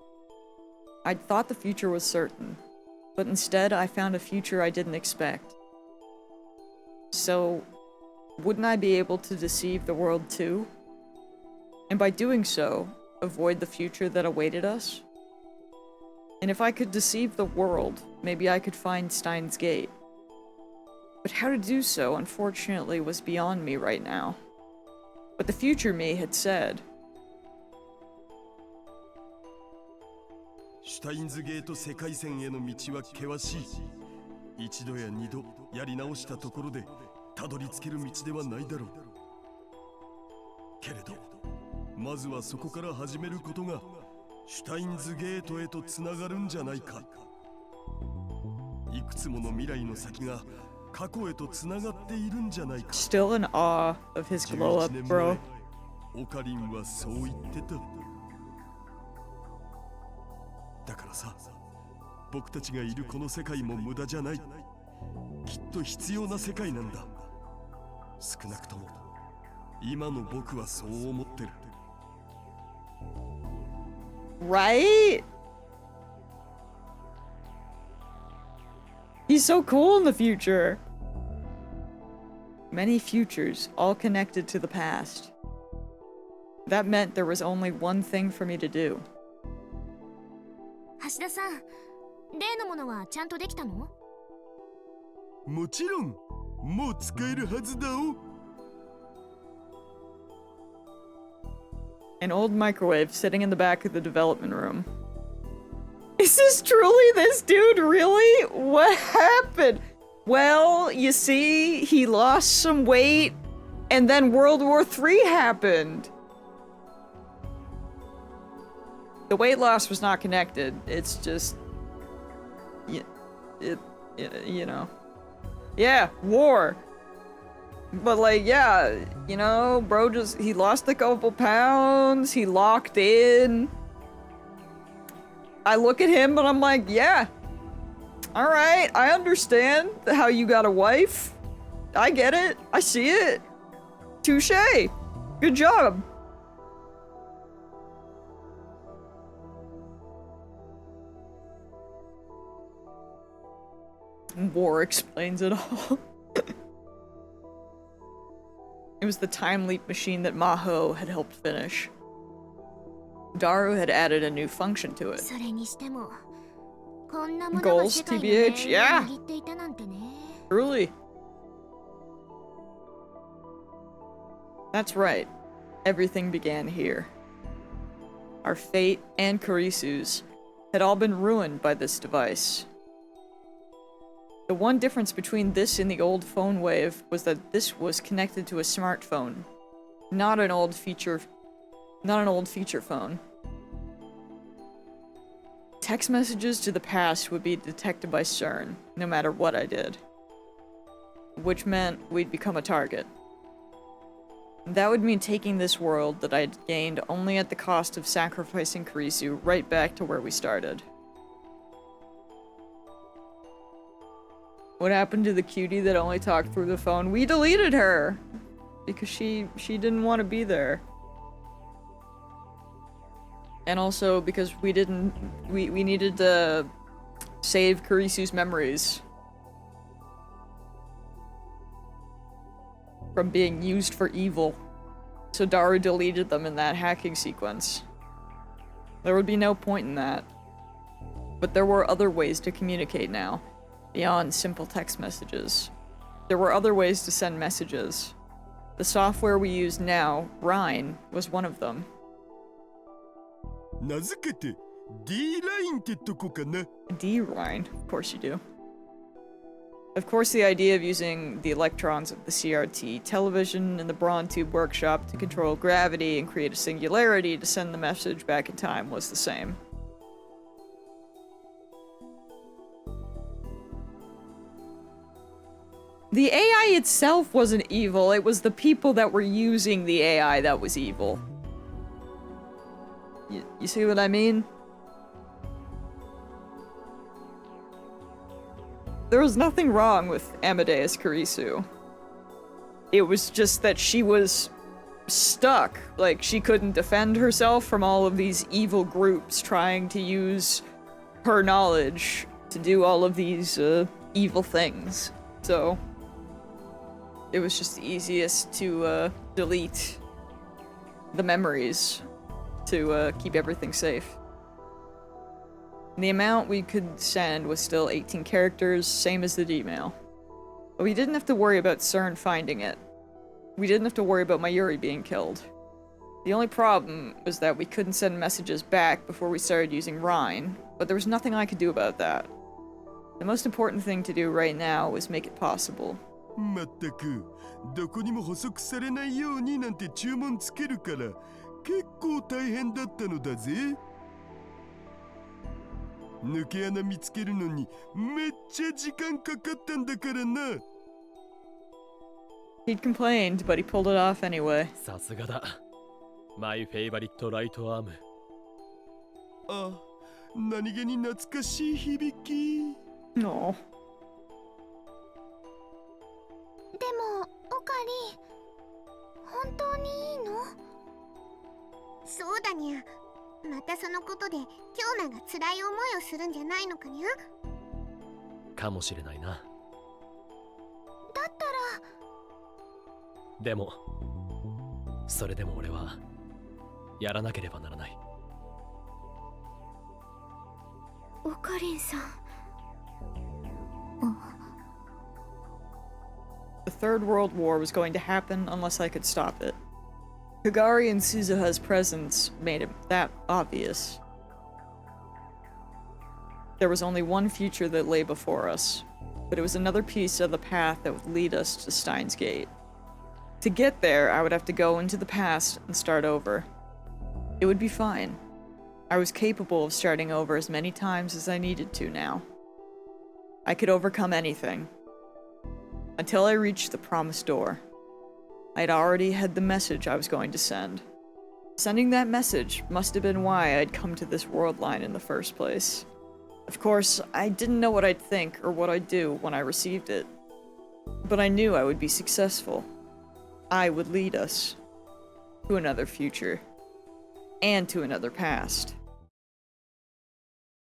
I'd thought the future was certain, but instead I found a future I didn't expect. So, wouldn't I be able to deceive the world too? And by doing so, avoid the future that awaited us? And if I could deceive the world, maybe I could find Steins Gate. But how to do so, unfortunately, was beyond me right now. But the future me had said, シュタインズゲート世界線への道は険しい。一度や二度やり直したところでたどり着ける道ではないだろう。けれどまずはそこから始めることがシュタインズゲートへとつながるんじゃないか。いくつもの未来の先が過去へとつながっているんじゃないか。 still in awe of his glow up, 11年 bro. 前オカリンはそう言ってた。だからさ、僕たちがいるこの世界も無駄じゃない。きっと必要な世界なんだ。少なくとも今の僕はそう思ってる。 Right? He's so cool in the future. Many futures, all connected to the past. That meant there was only one thing for me to do. 橋田さん、例のものはちゃんとできたの？もちろん、もう使えるはずだお。An old microwave sitting in the back of the development room. Is this truly this dude, really? What happened? Well, you see, he lost some weight, and then World War III happened. The weight loss was not connected. It's just... you know. Yeah, war. But like, yeah, you know, bro he lost a couple pounds, he locked in. I look at him and I'm like, yeah. Alright, I understand how you got a wife. I get it. I see it. Touché. Good job. War explains it all. It was the time leap machine that Maho had helped finish. Daru had added a new function to it. それにしても、こんなものが Goals, 世界の TBH, 命運 yeah. を握っていたなんてね。Truly. That's right. Everything began here. Our fate and Kurisu's had all been ruined by this device. The one difference between this and the old phone wave was that this was connected to a smartphone, not an old feature phone. Text messages to the past would be detected by CERN, no matter what I did. Which meant we'd become a target. That would mean taking this world that I'd gained only at the cost of sacrificing Kurisu right back to where we started. What happened to the cutie that only talked through the phone? We deleted her! Because she didn't want to be there. And also because we needed to save Kurisu's memories from being used for evil. So Daru deleted them in that hacking sequence. There would be no point in that. But there were other ways to communicate now, beyond simple text messages. There were other ways to send messages. The software we use now, Rhine, was one of them. 名付けて D ラインってとこかな。 D-Rhine, of course you do. Of course, the idea of using the electrons of the CRT television in the Braun Tube workshop to control gravity and create a singularity to send the message back in time was the same. The AI itself wasn't evil, it was the people that were using the AI that was evil. You see what I mean? There was nothing wrong with Amadeus Kurisu. It was just that she was stuck. Like, she couldn't defend herself from all of these evil groups trying to use her knowledge to do all of these evil things. So it was just the easiest to delete the memories to keep everything safe. The amount we could send was still 18 characters, same as the Gmail. But we didn't have to worry about CERN finding it. We didn't have to worry about Mayuri being killed. The only problem was that we couldn't send messages back before we started using Rhine, but there was nothing I could do about that. The most important thing to do right now was make it possible. まったくどこにも補足されないようになんて注文つけるから結構大変だったのだぜ。抜け穴見つけるのにめっちゃ時間かかったんだからな。He'd complained, but he pulled it off anyway. さすがだ。マイフェイバリットライトアーム。あ、何気に懐かしい響き。No. でもオカリ本当にいいの？そうだにゃ。またそのことで京奈が辛い思いをするんじゃないのかにゃ。かもしれないな。だったらでもそれでも俺はやらなければならない。オカリンさん。The Third World War was going to happen unless I could stop it. Kagari and Suzuha's presence made it that obvious. There was only one future that lay before us, but it was another piece of the path that would lead us to Steins Gate. To get there, I would have to go into the past and start over. It would be fine. I was capable of starting over as many times as I needed to now. I could overcome anything. Until I reached the promised door. I'd already had the message I was going to send. Sending that message must have been why I'd come to this world line in the first place. Of course, I didn't know what I'd think or what I'd do when I received it. But I knew I would be successful. I would lead us to another future. And to another past.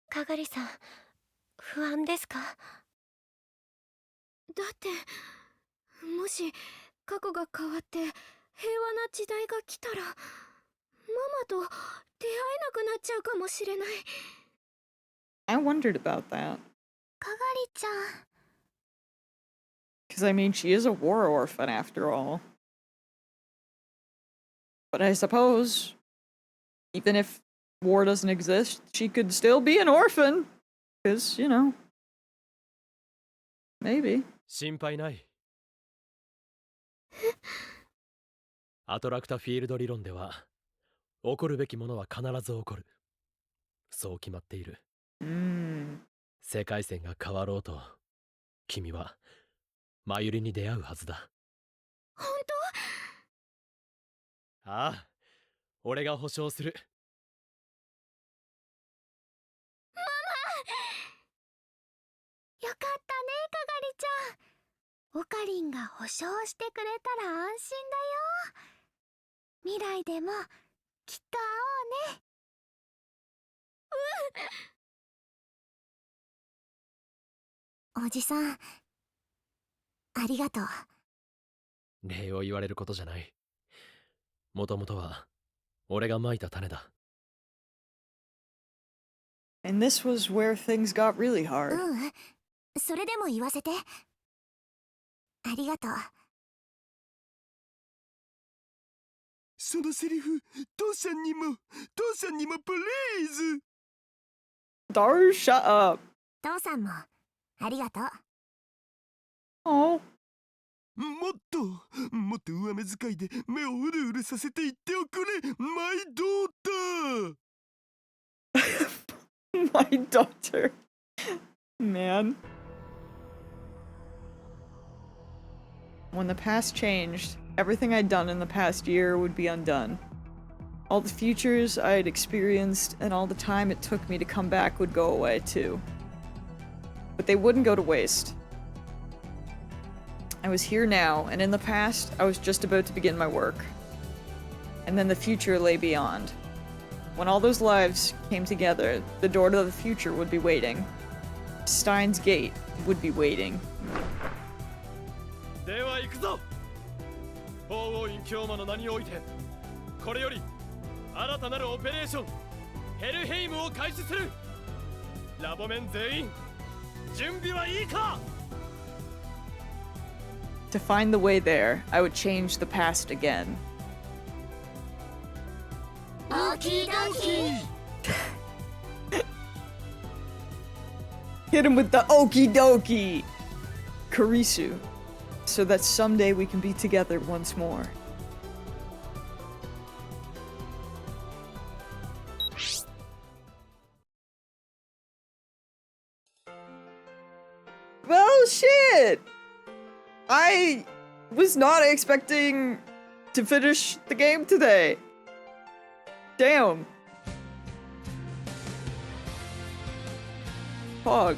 かがりさん、不安ですか？だって、もし過去が変わって平和な時代が来たら、ママと出会えなくなっちゃうかもしれない。I wondered about that. かがりちゃん。Because I mean, she is a war orphan after all. But I suppose, even if war doesn't exist, she could still be an orphan. Because, you know, maybe. 心配ない。アトラクタフィールド理論では、起こるべきものは必ず起こる。そう決まっている。世界線が変わろうと、君はマユリに出会うはずだ。本当？ああ、俺が保証する。ママ！よかったね、かがりちゃん。オカリンが保証してくれたら安心だよ。未来でもきっと会おうね。おじさん、ありがとう。礼を言われることじゃない。もともとは俺がまいた種だ。And this was where things got really hard. それでも言わせて。ありがとう。そのセリフ、父さんにもプリーズ。 Daru, shut up. 父さんもありがとう。Oh. もっと上目遣いで目をうるうるさせて言っておくれ、マイドーター。 My daughter. Man. When the past changed, everything I'd done in the past year would be undone. All the futures I had experienced and all the time it took me to come back would go away too. But they wouldn't go to waste. I was here now, and in the past, I was just about to begin my work. And then the future lay beyond. When all those lives came together, the door to the future would be waiting. Steins Gate would be waiting. では行くぞ。法王院教魔の名において、これより新たなるオペレーションヘルヘイムを開始する。ラボメン全員、準備はいいか？ To find the way there, I would change the past again. Okie dokie! Hit him with the okie dokie! Kurisu, so that someday we can be together once more. Well, shit! I was not expecting to finish the game today. Damn. Pog.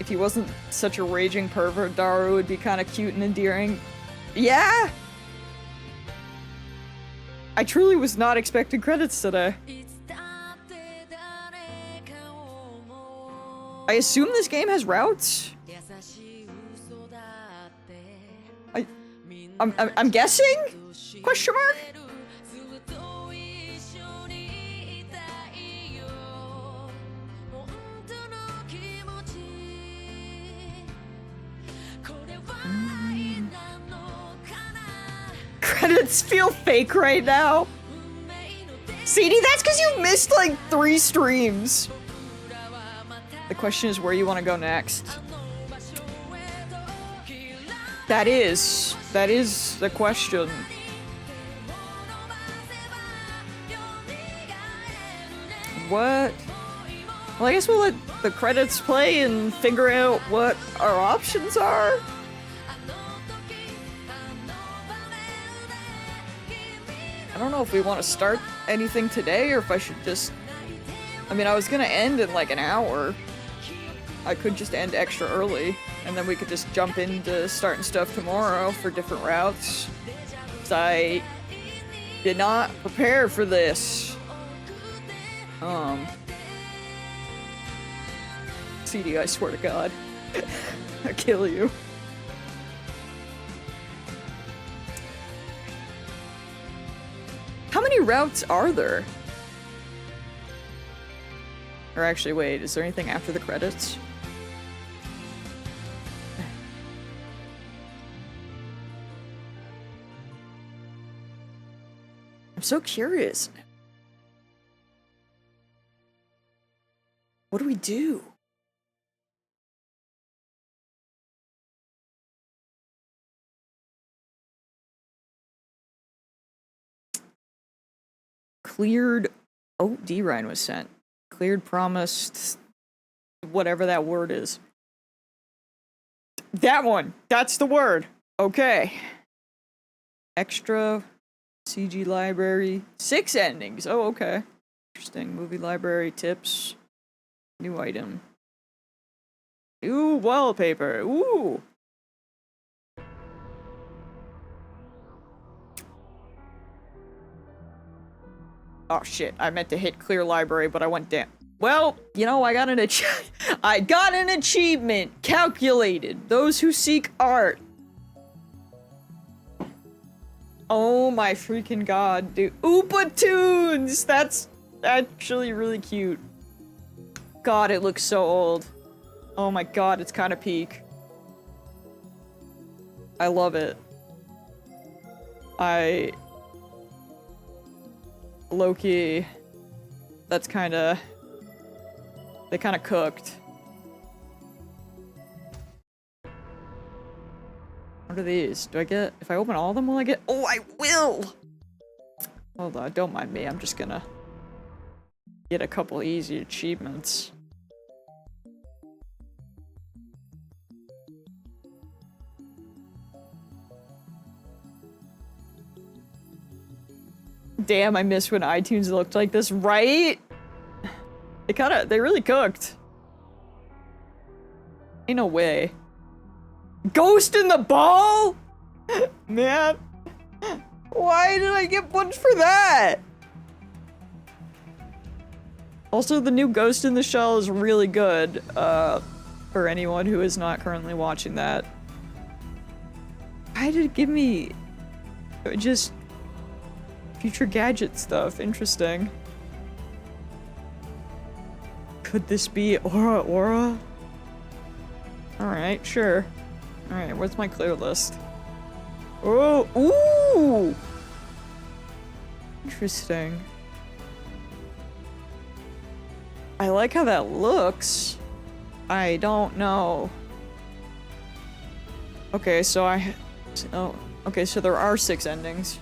If he wasn't such a raging pervert, Daru would be kind of cute and endearing. Yeah! I truly was not expecting credits today. I assume this game has routes? I'm guessing? Question mark? Credits feel fake right now. CD, that's because you missed like 3 streams. The question is where you want to go next. That is the question. What? Well, I guess we'll let the credits play and figure out what our options are. I don't know if we want to start anything today or if I should just... I mean, I was gonna end in like an hour. I could just end extra early, and then we could just jump into starting stuff tomorrow for different routes. 'Cause I did not prepare for this. CD, I swear to God. I'll kill you. How many routes are there? Or actually, wait, is there anything after the credits? I'm so curious. What do we do? Cleared. Oh, D-Ryan was sent. Cleared, promised, whatever that word is. That one! That's the word! Okay. Extra CG library. 6 endings! Oh, okay. Interesting. Movie library, tips. New item. New wallpaper. Ooh! Oh shit, I meant to hit clear library, but I went down. Well, you know, I got an achievement! Calculated! Those who seek art. Oh my freaking god, dude. Oopa Tunes! That's actually really cute. God, it looks so old. Oh my god, it's kind of peak. I love it. Loki, that's kinda... They kinda cooked. What are these? Do I get... If I open all of them, will I get... Oh, I will! Hold on, don't mind me. I'm just gonna... get a couple easy achievements. Damn, I miss when iTunes looked like this, right? They really cooked. Ain't no way. Ghost in the Ball? Man. Why did I get points for that? Also, the new Ghost in the Shell is really good, for anyone who is not currently watching that. Why did it give me... just... future gadget stuff? Interesting. Could this be Aura? Alright, sure. Alright, where's my clear list? Oh, ooh! Interesting. I like how that looks. I don't know. Okay, so okay, so there are 6 endings.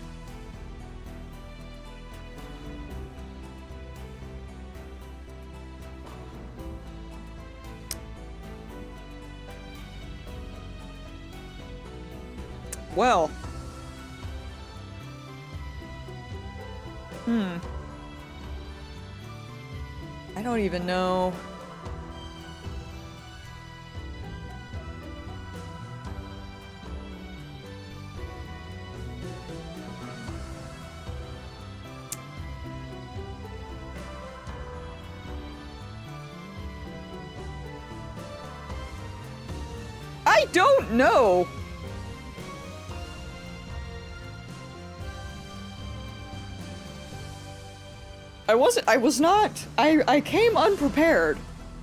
Well. I don't even know. I don't know. I was not. I came unprepared.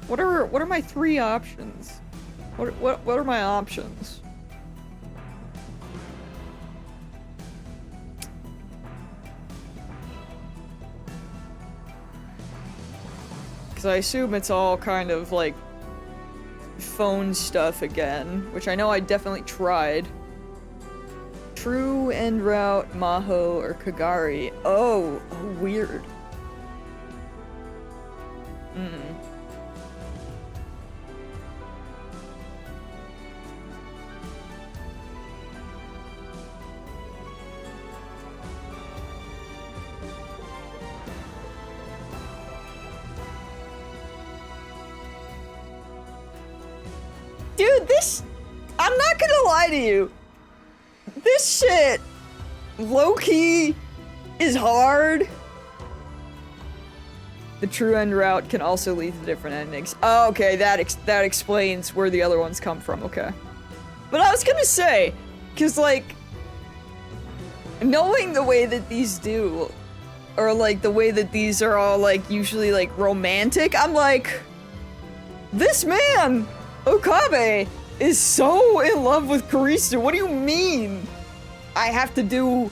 What are my 3 options? What are my options? Because I assume it's all kind of like phone stuff again, which I know I definitely tried. True End Route, Maho, or Kagari. Oh, weird. Dude, I'm not gonna lie to you. This shit, low-key, is hard. The true end route can also lead to different endings. Oh, okay, that explains where the other ones come from, okay. But I was gonna say, cause like, knowing the way that these do, or like the way that these are all like usually like romantic, I'm like, this man, Okabe, is so in love with Karisu. What do you mean? I have to do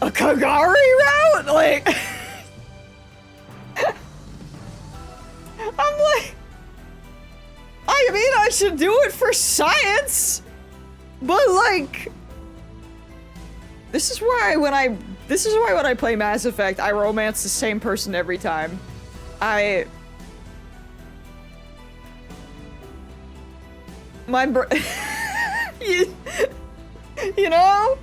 a Kagari route? Like, I'm like, I mean, I should do it for science, but like, this is why when I play Mass Effect, I romance the same person every time. You know?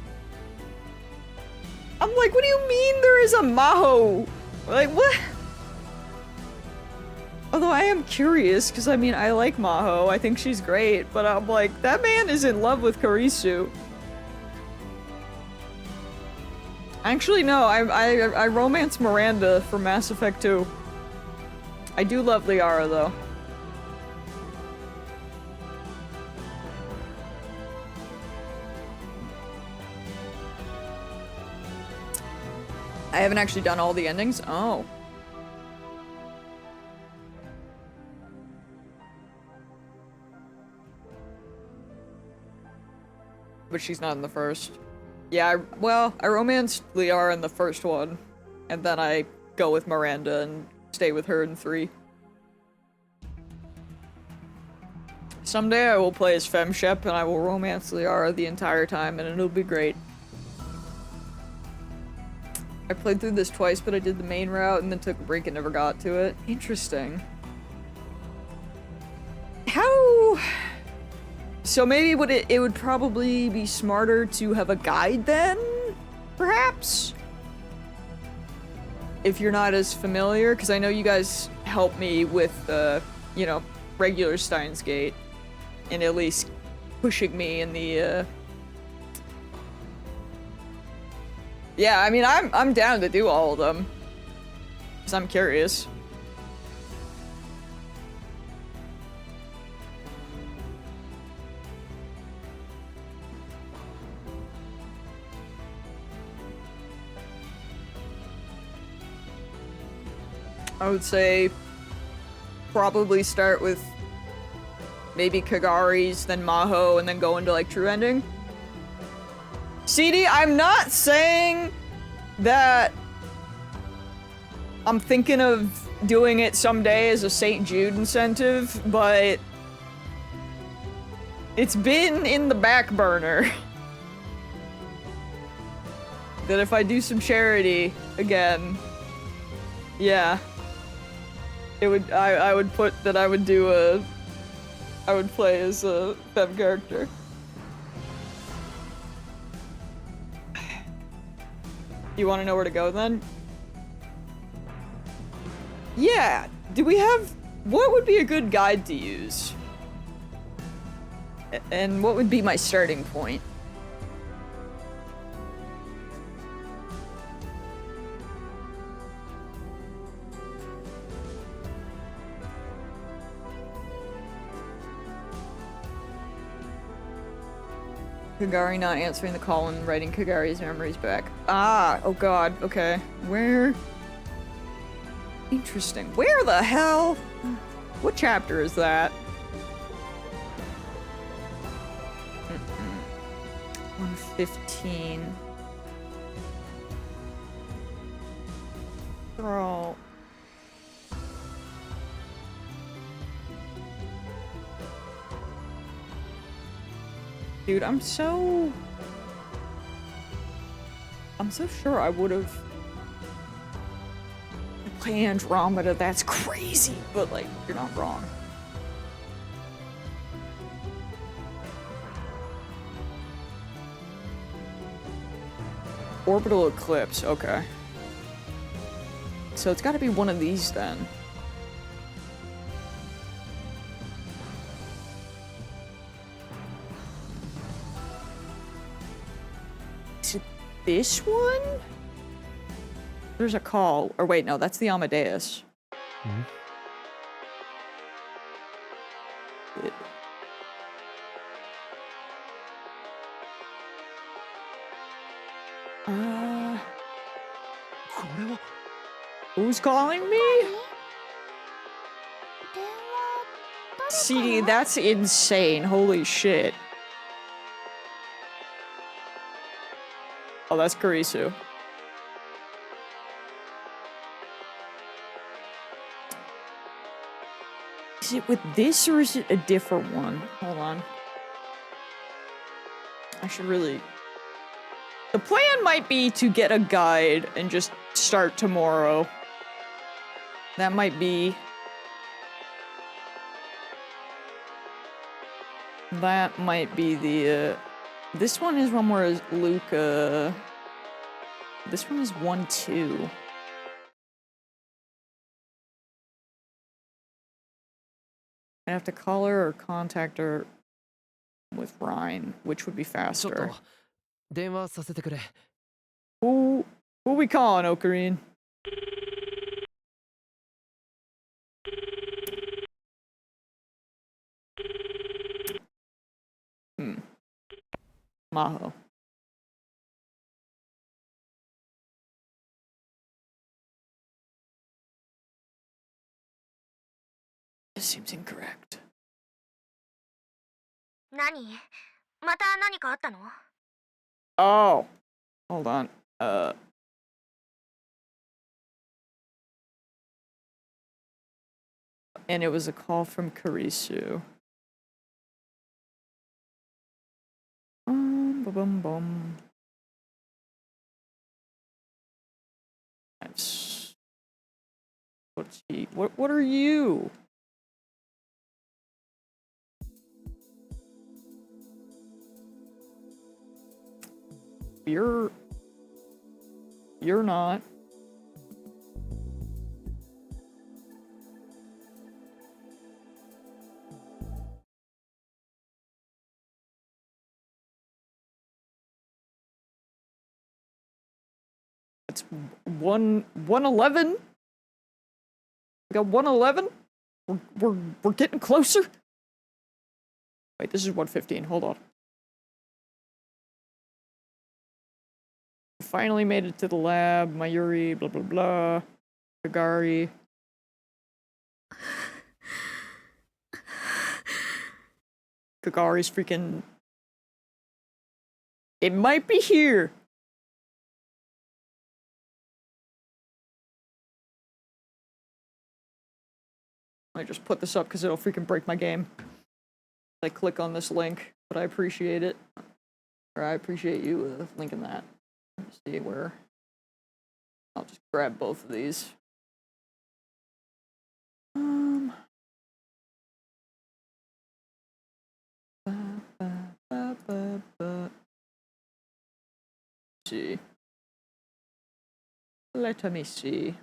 I'm like, what do you mean there is a Maho? Like, what? Although I am curious, because I mean, I like Maho. I think she's great, but I'm like, that man is in love with Karisu. Actually, no, I romance Miranda for Mass Effect 2. I do love Liara, though. I haven't actually done all the endings. Oh. But she's not in the first. Yeah, I romanced Liara in the first one, and then I go with Miranda and stay with her in 3. Someday I will play as FemShep and I will romance Liara the entire time and it'll be great. I played through this twice, but I did the main route and then took a break and never got to it. Interesting. How... So maybe it would probably be smarter to have a guide then? Perhaps? If you're not as familiar, because I know you guys help me with, you know, regular Steins Gate, and at least pushing me in the, Yeah, I mean, I'm down to do all of them, because I'm curious. I would say probably start with maybe Kagari's, then Maho, and then go into like true ending. CD, I'm not saying that I'm thinking of doing it someday as a St. Jude incentive, but it's been in the back burner. That if I do some charity again, yeah. It would, I would put that I would do I would play as a fem character. You want to know where to go then? Yeah, do we have, what would be a good guide to use? And what would be my starting point? Kagari not answering the call and writing Kagari's memories back. Ah, oh god, okay. Where? Interesting. Where the hell? What chapter is that? 115. Bro. Dude, I'm so sure I would have play Andromeda. That's crazy, but like, you're not wrong. Orbital eclipse, okay. So it's got to be one of these then. Is it this one? There's a call. Or wait, no, that's the Amadeus. Hmm? Who's calling me? 電話 CD, that's insane. Holy shit. Oh, that's Karisu. Is it with this or is it a different one? Hold on. I should really... The plan might be to get a guide and just start tomorrow. That might be... That might be the, This one is one where Luca... This one is 1-2. I have to call her or contact her with Ryan, which would be ちょっ faster. と電話させてくれ。 Who we calling, Ocarine? Maho. This seems incorrect. 何また何かあったの Oh, hold on. And it was a call from Karisu. Bum, bum. That's... What's he... What are you? You're not. It's 111? We got 111? We're getting closer? Wait, this is 115. Hold on. Finally made it to the lab. Mayuri, blah blah blah. Kagari. Kagari's freaking... It might be here. I just put this up because it'll freaking break my game. I click on this link, but I appreciate it. Or I appreciate you linking that. Let's see where. I'll just grab both of these. See. Let me see.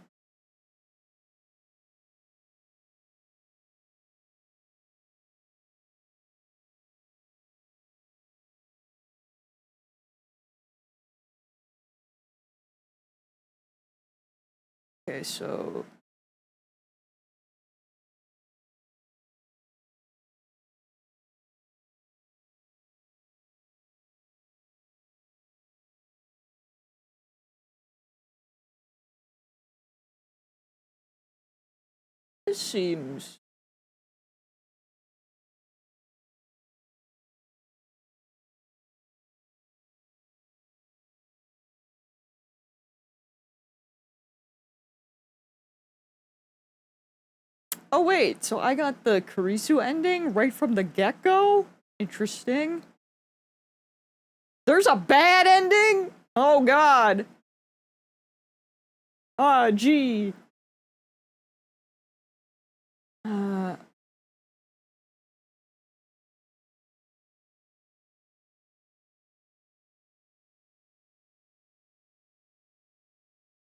Okay, so This seems... Oh wait, so I got the Kurisu ending right from the get-go? Interesting. There's a bad ending? Oh god. Ah, gee.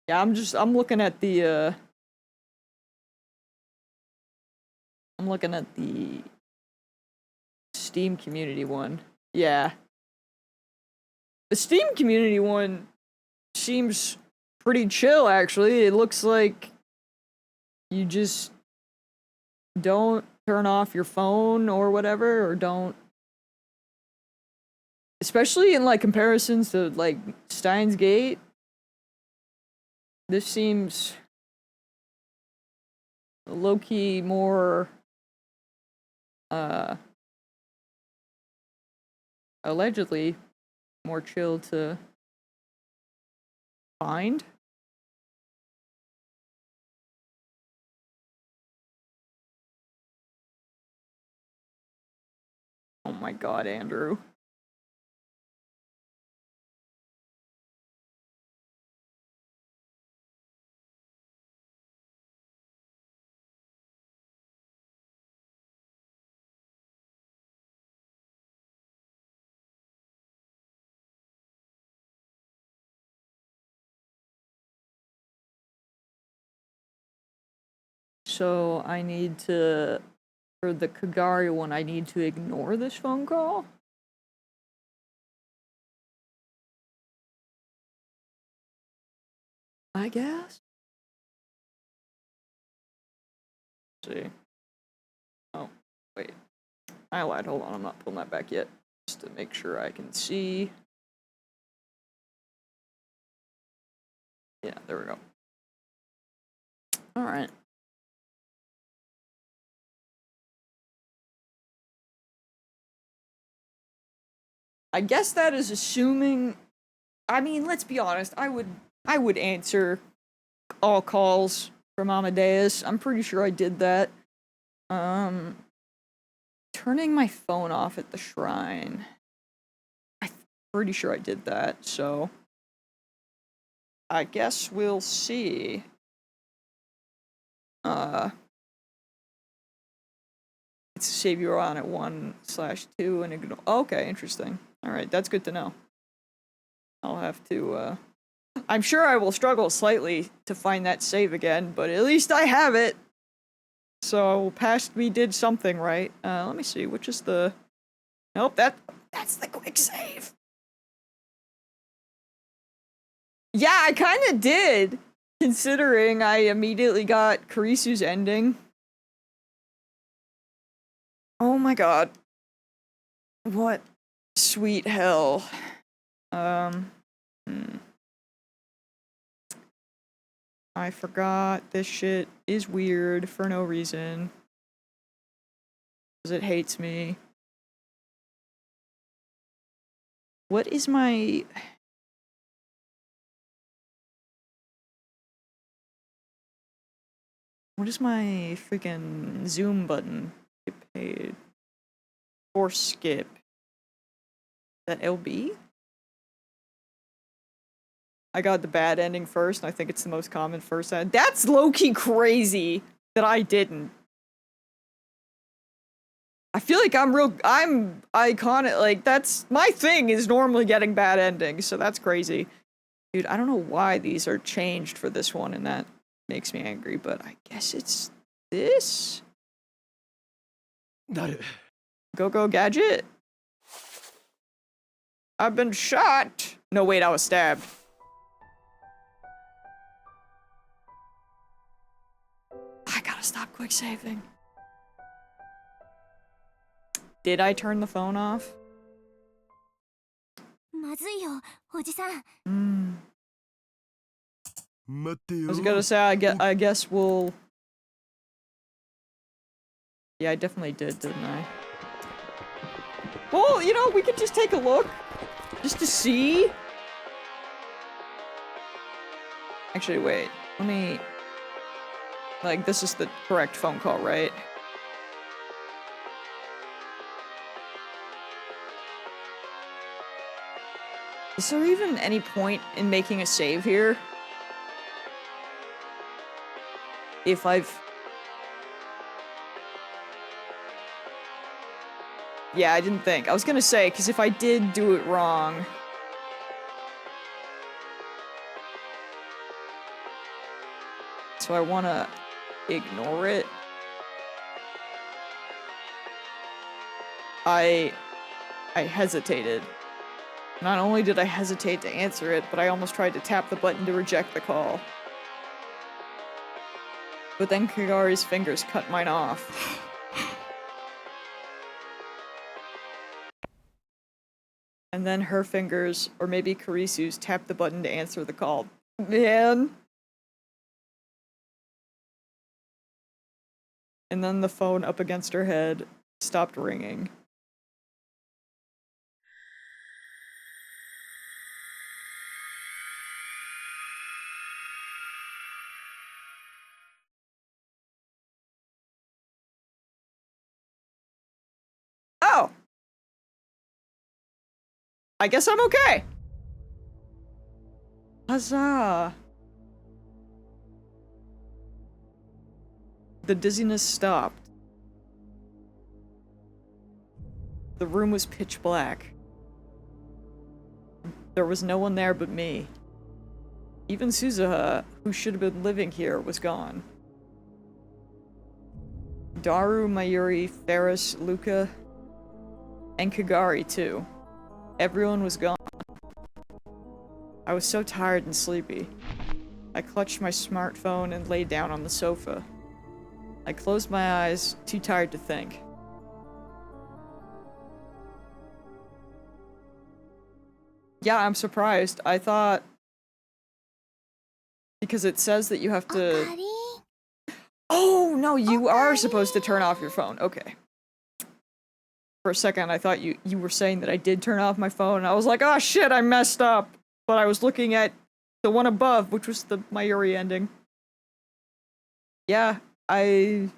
Yeah, I'm looking at the, I'm looking at the Steam community one. Yeah. The Steam community one seems pretty chill, actually. It looks like you just don't turn off your phone or whatever, or don't... Especially in, like, comparisons to, like, Steins Gate. This seems low-key more, allegedly more chill to find. Oh my god, Andrew. So I need to, for the Kagari one, I need to ignore this phone call? I guess? Let's see. Oh, wait. I lied, hold on, I'm not pulling that back yet. Just to make sure I can see. Yeah, there we go. Alright. I guess that is assuming... I mean, let's be honest, I would answer all calls from Amadeus. I'm pretty sure I did that. Turning my phone off at the shrine. I'm pretty sure I did that, so... I guess we'll see. It's save you on at 1/2 and ignore... Okay, interesting. Alright, that's good to know. I'll have to, I'm sure I will struggle slightly to find that save again, but at least I have it! So, past we did something right. Let me see, which is the... Nope, that's the quick save! Yeah, I kinda did! Considering I immediately got Kurisu's ending. Oh my god. What sweet hell. I forgot this shit is weird for no reason. Because it hates me. What is my... What is my freaking zoom button? Get paid. Or skip. Is that LB? I got the bad ending first, and I think it's the most common first end. That's low-key crazy that I didn't. I feel like I'm iconic, like, that's, my thing is normally getting bad endings, so that's crazy. Dude, I don't know why these are changed for this one, and that makes me angry, but I guess it's this? Go gadget? I've been shot! No, wait, I was stabbed. I gotta stop quick saving. Did I turn the phone off? まずいよ、おじさん。待ってよ。 I was gonna say, I guess we'll Yeah, I definitely did, didn't I? Well, you know, we could just take a look. Just to see. Actually, wait. Let me... Like, this is the correct phone call, right? Is there even any point in making a save here? If I've... Yeah, I didn't think. I was gonna say, because if I did do it wrong... So I wanna ignore it. I hesitated. Not only did I hesitate to answer it, but I almost tried to tap the button to reject the call. But then Kagari's fingers cut mine off. And then her fingers, or maybe Karisu's, tapped the button to answer the call. Man! And then the phone up against her head stopped ringing. Oh! I guess I'm okay! Huzzah! The dizziness stopped. The room was pitch black. There was no one there but me. Even Suzuha, who should have been living here, was gone. Daru, Mayuri, Ferris, Luca, and Kagari, too. Everyone was gone. I was so tired and sleepy. I clutched my smartphone and lay down on the sofa. I closed my eyes, too tired to think. Yeah, I'm surprised. I thought... Because it says that you have to... Oh, no, you are supposed to turn off your phone. Okay. For a second, I thought you were saying that I did turn off my phone, and I was like, oh shit, I messed up! But I was looking at the one above, which was the Mayuri ending. Yeah, I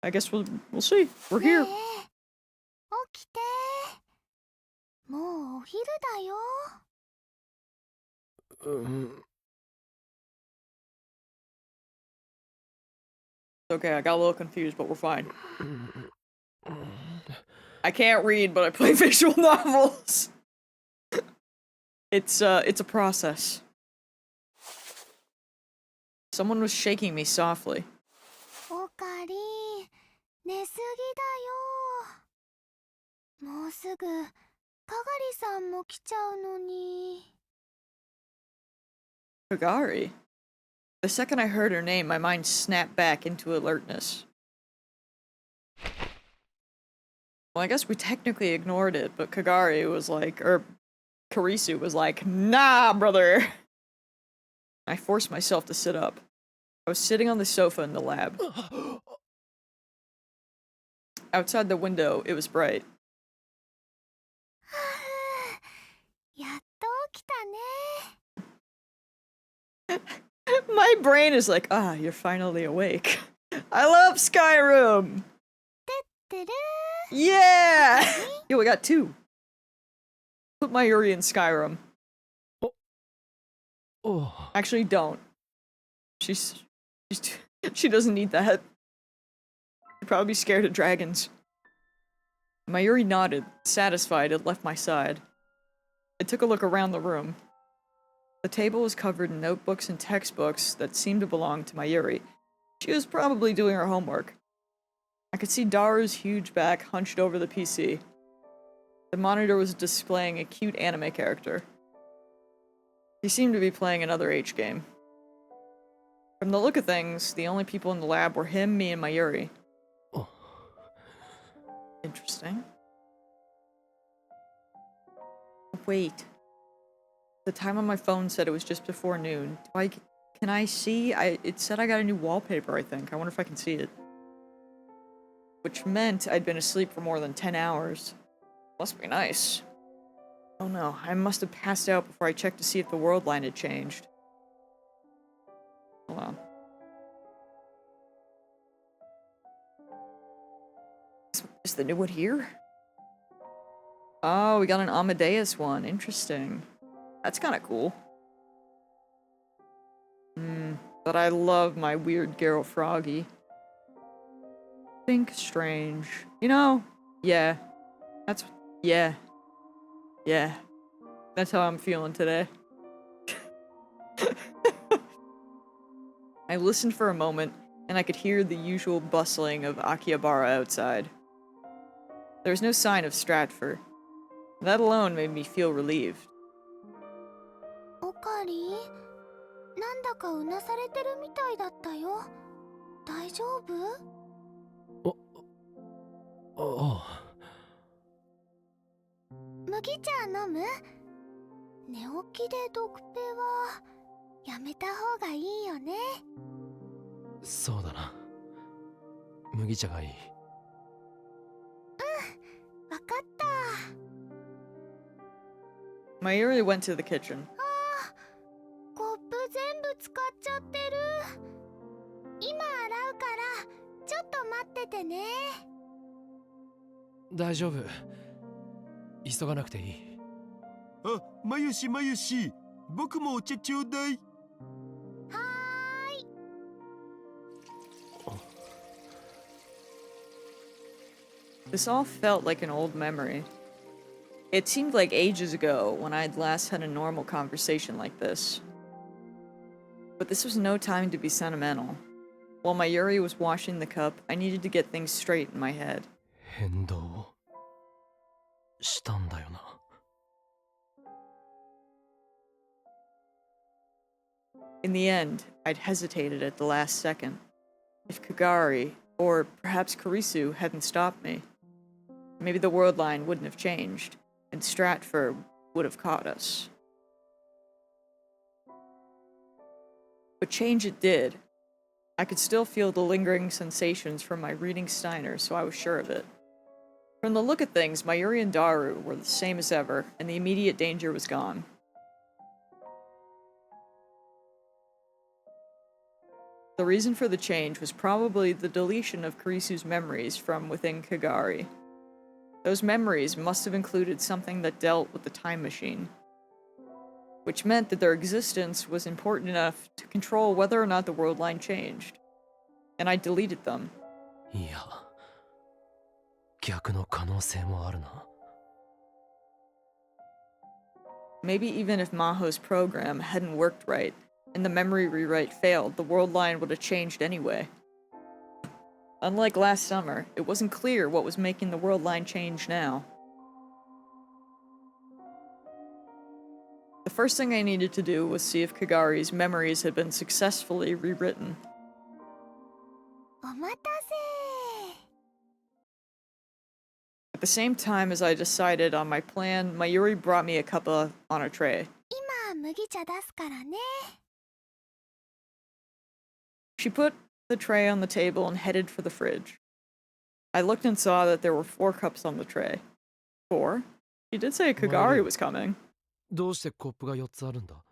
guess we'll see. We're here. 起きて。もうお昼だよ。Okay, I got a little confused, but we're fine. I can't read, but I play visual novels. It's a process. Someone was shaking me softly. おかり、寝すぎだよ。もうすぐ、かがりさんも来ちゃうのに。Kagari? The second I heard her name, my mind snapped back into alertness. Well, I guess we technically ignored it, but Kagari was like, Karisu was like, nah, brother! I forced myself to sit up. I was sitting on the sofa in the lab. Outside the window, it was bright. やっと起きたね。 My brain is like, ah, you're finally awake. I love Skyrim! てる Yeah! Yo, we got two. Put Mayuri in Skyrim. Oh. Actually, don't. She doesn't need that. She'd probably be scared of dragons. Mayuri nodded, satisfied, and left my side. I took a look around the room. The table was covered in notebooks and textbooks that seemed to belong to Mayuri. She was probably doing her homework. I could see Daru's huge back hunched over the PC. The monitor was displaying a cute anime character. He seemed to be playing another H game. From the look of things, the only people in the lab were him, me, and Mayuri. Oh. Interesting. Wait. The time on my phone said it was just before noon. Can I see? It said I got a new wallpaper, I think. I wonder if I can see it. which meant I'd been asleep for more than 10 hours. Must be nice. Oh no, I must have passed out before I checked to see if the world line had changed. Hold on. Is the new one here? Oh, we got an Amadeus one. Interesting. That's kind of cool. But I love my weird Geralt Froggy. Think strange. You know, yeah. Yeah. That's how I'm feeling today. I listened for a moment, and I could hear the usual bustling of Akihabara outside. There was no sign of Stratford. That alone made me feel relieved. オカリなんだかうなされてるみたいだったよ。大丈夫？ああ。麦茶飲む？寝起きでドクペはやめた方がいいよね。そうだな。麦茶がいい。わかった。Mayuri went to the kitchen. コップ全部使っちゃってる。今洗うからちょっと待っててね。大丈夫。急がなくていい。あ、まゆしまゆし、僕もお茶ちょうだい。はーい。This all felt like an old memory. It seemed like ages ago when I'd last had a normal conversation like this. But this was no time to be sentimental. While Mayuri was washing the cup, I needed to get things straight in my head. 変動したんだよな。In the end, I'd hesitated at the last second. If Kagari, or perhaps Kurisu, hadn't stopped me, maybe the world line wouldn't have changed, and Stratford would have caught us. But change it did. I could still feel the lingering sensations from my reading Steiner, so I was sure of it. From the look of things, Mayuri and Daru were the same as ever, and the immediate danger was gone. The reason for the change was probably the deletion of Kurisu's memories from within Kagari. Those memories must have included something that dealt with the time machine, which meant that their existence was important enough to control whether or not the world line changed. And I deleted them. いや、逆の可能性もあるな。Maybe even if Maho's program hadn't worked right, and the memory rewrite failed, the world line would have changed anyway. Unlike last summer, it wasn't clear what was making the world line change now. The first thing I needed to do was see if Kagari's memories had been successfully rewritten. お待たせ。 At the same time as I decided on my plan, Mayuri brought me a cup on a tray. 今麦茶出すからね。 She put the tray on the table and headed for the fridge. I looked and saw that there were 4 cups on the tray. 4? She did say Kagari was coming. どうしてコップが4つあるんだ？だっ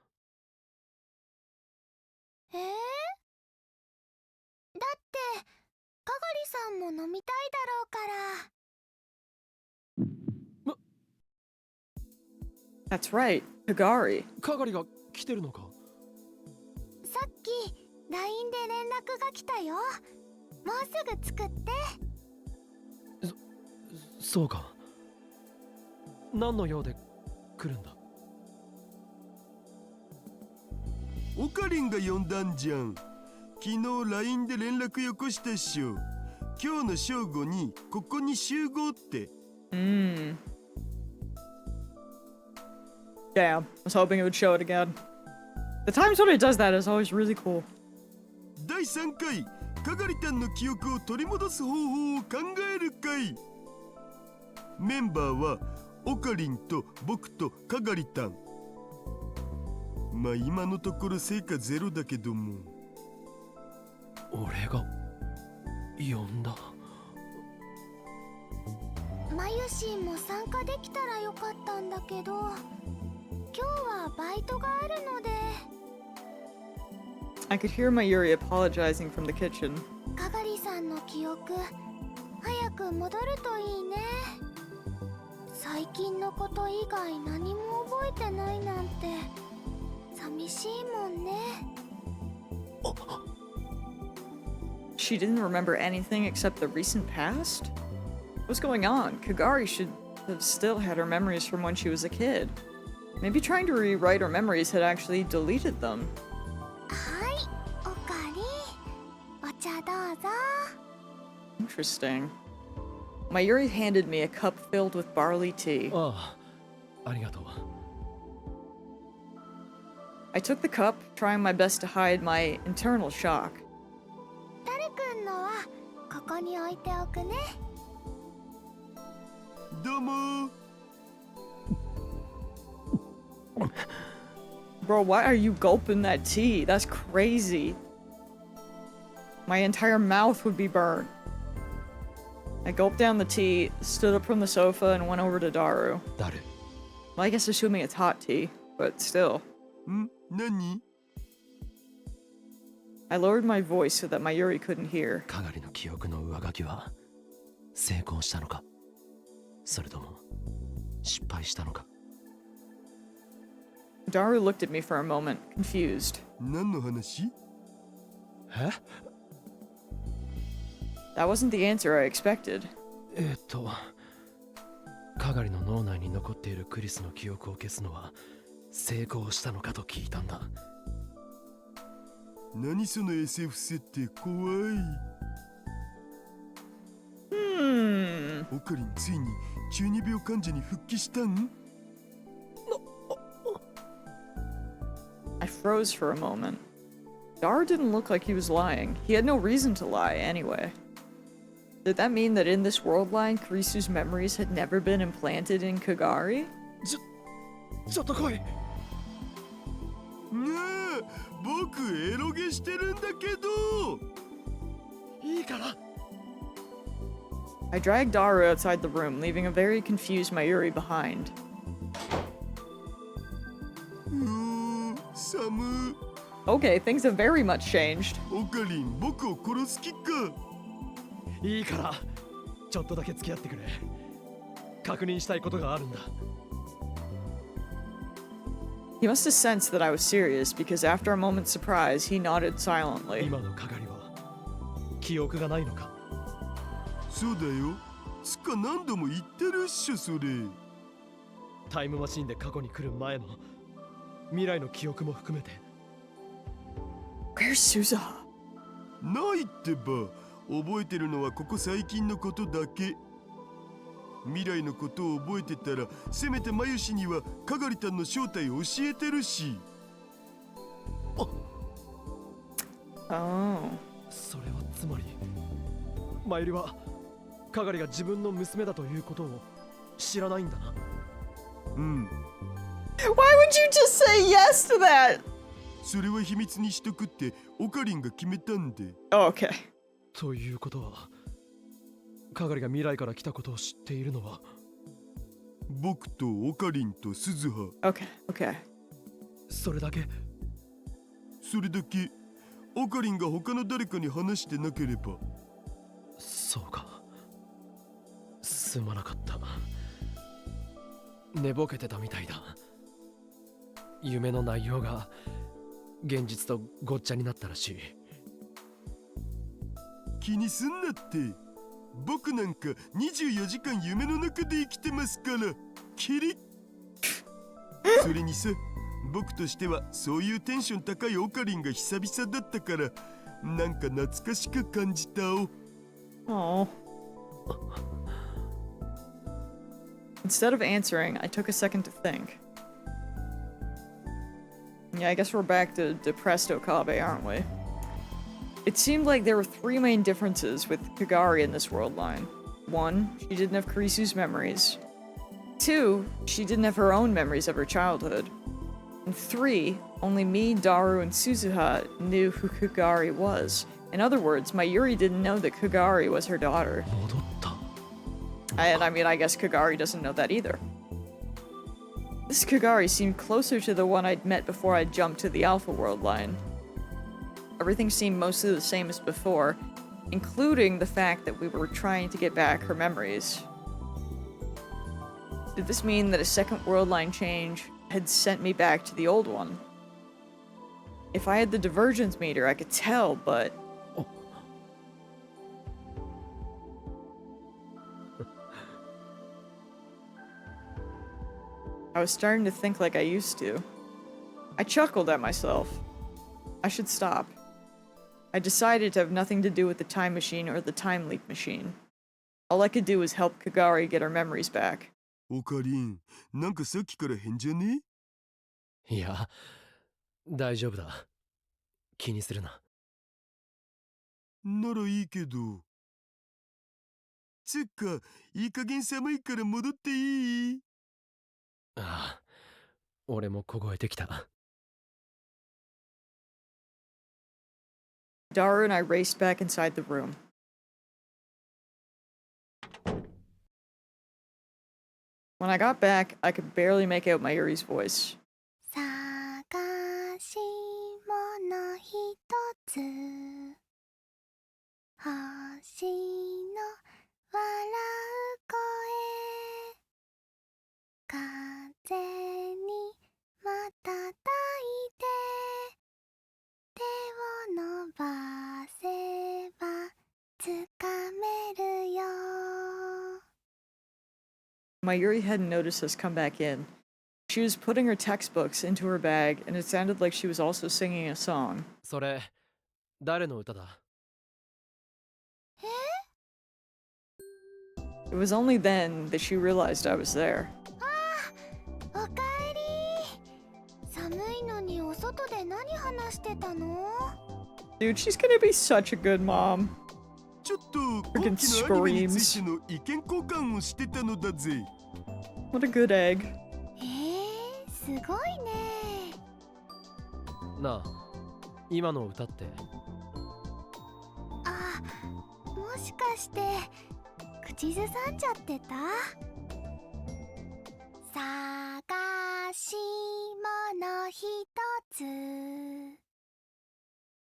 てかがりさんも飲みたいだろうから。 That's right, Kagari. かがりが来てるのか？さっき LINE で連絡が来たよ。もうすぐ作って。そうか。何の用で来るんだ？オカリンが呼んだんじゃん。昨日 LINE で連絡よこしたっしょ。今日の正午にここに集合って。Damn, I was hoping it would show it again. The times when it does that is always really cool. 第3回かがりたんの記憶を取り戻す方法を考える会。メンバーはオカリンと僕とかがりたん。まあ今のところ成果ゼロだけども。俺が呼んだ。まゆしんも参加できたらよかったんだけど、今日はバイトがあるので。 I could hear Mayuri apologizing from the kitchen. かがりさんの記憶早く戻るといいね。最近のこと以外何も覚えてないなんて寂しいもんね。 She didn't remember anything except the recent past? What's going on? Kagari should have still had her memories from when she was a kid. Maybe trying to rewrite her memories had actually deleted them. はい、おかり。お茶どうぞ。 Interesting. Mayuri handed me a cup filled with barley tea. ああ、ありがとう。 I took the cup, trying my best to hide my internal shock. タルくんのはここに置いておくね。どうも。 Bro, why are you gulping that tea? That's crazy. My entire mouth would be burned. I gulped down the tea, stood up from the sofa, and went over to Daru. 誰？ Well, I guess assuming it's hot tea, but still. 何？ I lowered my voice so that Mayuri couldn't hear. かがりの記憶の上書きは成功したのか、それとも失敗したのか。 Daru looked at me for a moment, confused. 何の話？え？ That wasn't the answer I expected. かがりの脳内に残っているクリスの記憶を消すのは成功したのかと聞いたんだ。何その SF 設定怖い。オカリンついに中二病患者に復帰したん？ I froze for a moment. Daru didn't look like he was lying. He had no reason to lie, anyway. Did that mean that in this world line, Kurisu's memories had never been implanted in Kagari? ちょっと来い。ねえ、僕エロゲしてるんだけど。いいから。 I dragged Daru outside the room, leaving a very confused Mayuri behind. 寒。 Okay, things have very much changed. オカリン、僕を殺す気か。いいから、ちょっとだけ付き合ってくれ。確認したいことがあるんだ。 He must have sensed that I was serious because after a moment's surprise, he nodded silently. 今のかがりは記憶がないのか？そうだよ。つか何度も言ってるっしょそれ。タイムマシンで過去に来る前の未来の記憶も含めて。 Where's Suza? ないってば。覚えてるのはここ最近のことだけ。未来のことを覚えてたら、せめてマユシにはかがりたんの正体を教えてるし。Oh. それはつまりマユリはかがりが自分の娘だということを知らないんだな。うん。 Why would you just say yes to that? それは秘密にしとくってオカリンが決めたんで。Oh, okay. ということは、かがりが未来から来たことを知っているのは僕とオカリンと鈴葉。 Okay, okay. それだけ？それだけ。オカリンが他の誰かに話してなければ。そうか。すまなかった。寝ぼけてたみたいだ。夢の内容が現実とごっちゃになったらしい。気にすんなって。僕なんか24時間夢の中で生きてますから。キリッ。それにさ、僕としてはそういうテンション高いオカリンが久々だったから、なんか懐かしく感じたお。 Oh. Instead of answering, I took a second to think. Yeah, I guess we're back to depressed Okabe, aren't we? It seemed like there were three main differences with Kagari in this world line. 1, she didn't have Kurisu's memories. 2, she didn't have her own memories of her childhood. And 3, only me, Daru, and Suzuha knew who Kagari was. In other words, Mayuri didn't know that Kagari was her daughter. 戻った。And I mean, I guess Kagari doesn't know that either. This Kagari seemed closer to the one I'd met before I jumped to the Alpha World line. Everything seemed mostly the same as before, including the fact that we were trying to get back her memories. Did this mean that a second world line change had sent me back to the old one? If I had the divergence meter, I could tell, but... I was starting to think like I used to. I chuckled at myself. I should stop. I decided to have nothing to do with the time machine or the time leap machine. All I could do was help Kagari get her memories back. オカリン、なんかさっきから変じゃね？いや、大丈夫だ。気にするな。ならいいけど。つっか、いい加減寒いから戻っていい？ああ、俺も凍えてきた。Daru and I raced back inside the room. When I got back, I could barely make out Mayuri's voice. 探し物ひとつ星の笑う声風にまたたいて手を伸ばせばつかめるよ Mayuri hadn't noticed us come back in. She was putting her textbooks into her bag, and it sounded like she was also singing a song. それ、誰の歌だ？ It was only then that she realized I was there. おかえり寒いのにお外で何話してたの Dude, she's gonna be such a good mom. ちょっと今期のアニメについての意見交換をしてたのだぜ。What a good egg. すごいねなあ、今の歌って。あ、もしかして口ずさんじゃってた探し物ひとつ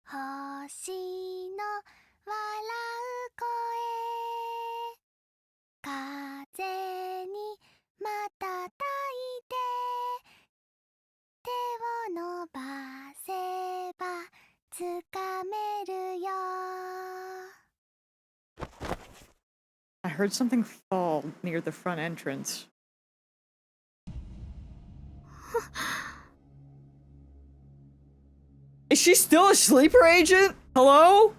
星の笑う声風にまたたいて手を伸ばせばつかめるよ I heard something fall near the front entrance. Is she still a sleeper agent? Hello?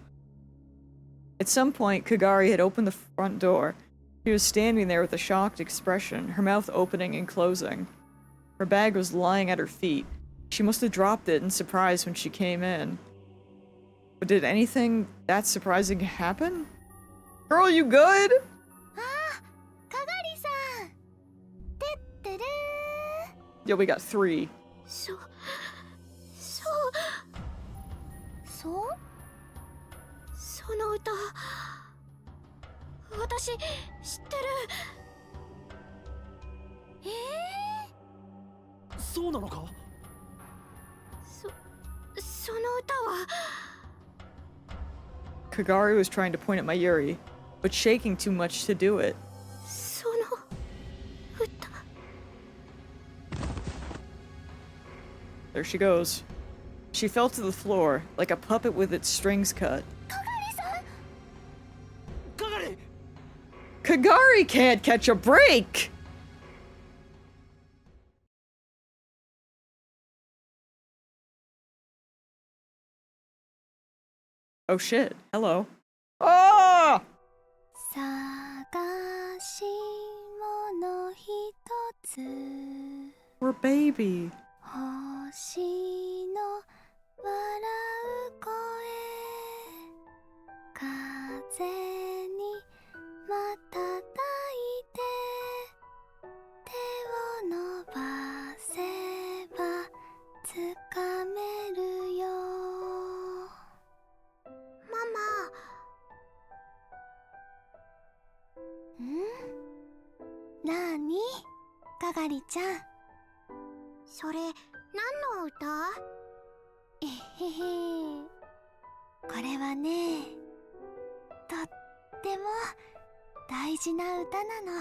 At some point, Kagari had opened the front door. She was standing there with a shocked expression, her mouth opening and closing. Her bag was lying at her feet. She must have dropped it in surprise when she came in. But did anything that surprising happen? Girl, you good? あ、かがりさんてってる Yeah, we got 3. そうその歌私知ってるそうなのか？その歌は Kagari was trying to point at Mayuri, but shaking too much to do it. その歌 There she goes. She fell to the floor, like a puppet with its strings cut. かがりさん Kagari can't catch a break! Oh shit, hello. Ah! 探し物ひとつ We're baby. 星の笑う声風にまたたいて手を伸ばせばつかめるよママんかりちゃん。それ何の歌？えへへ。これはね、とっても大事な歌なの。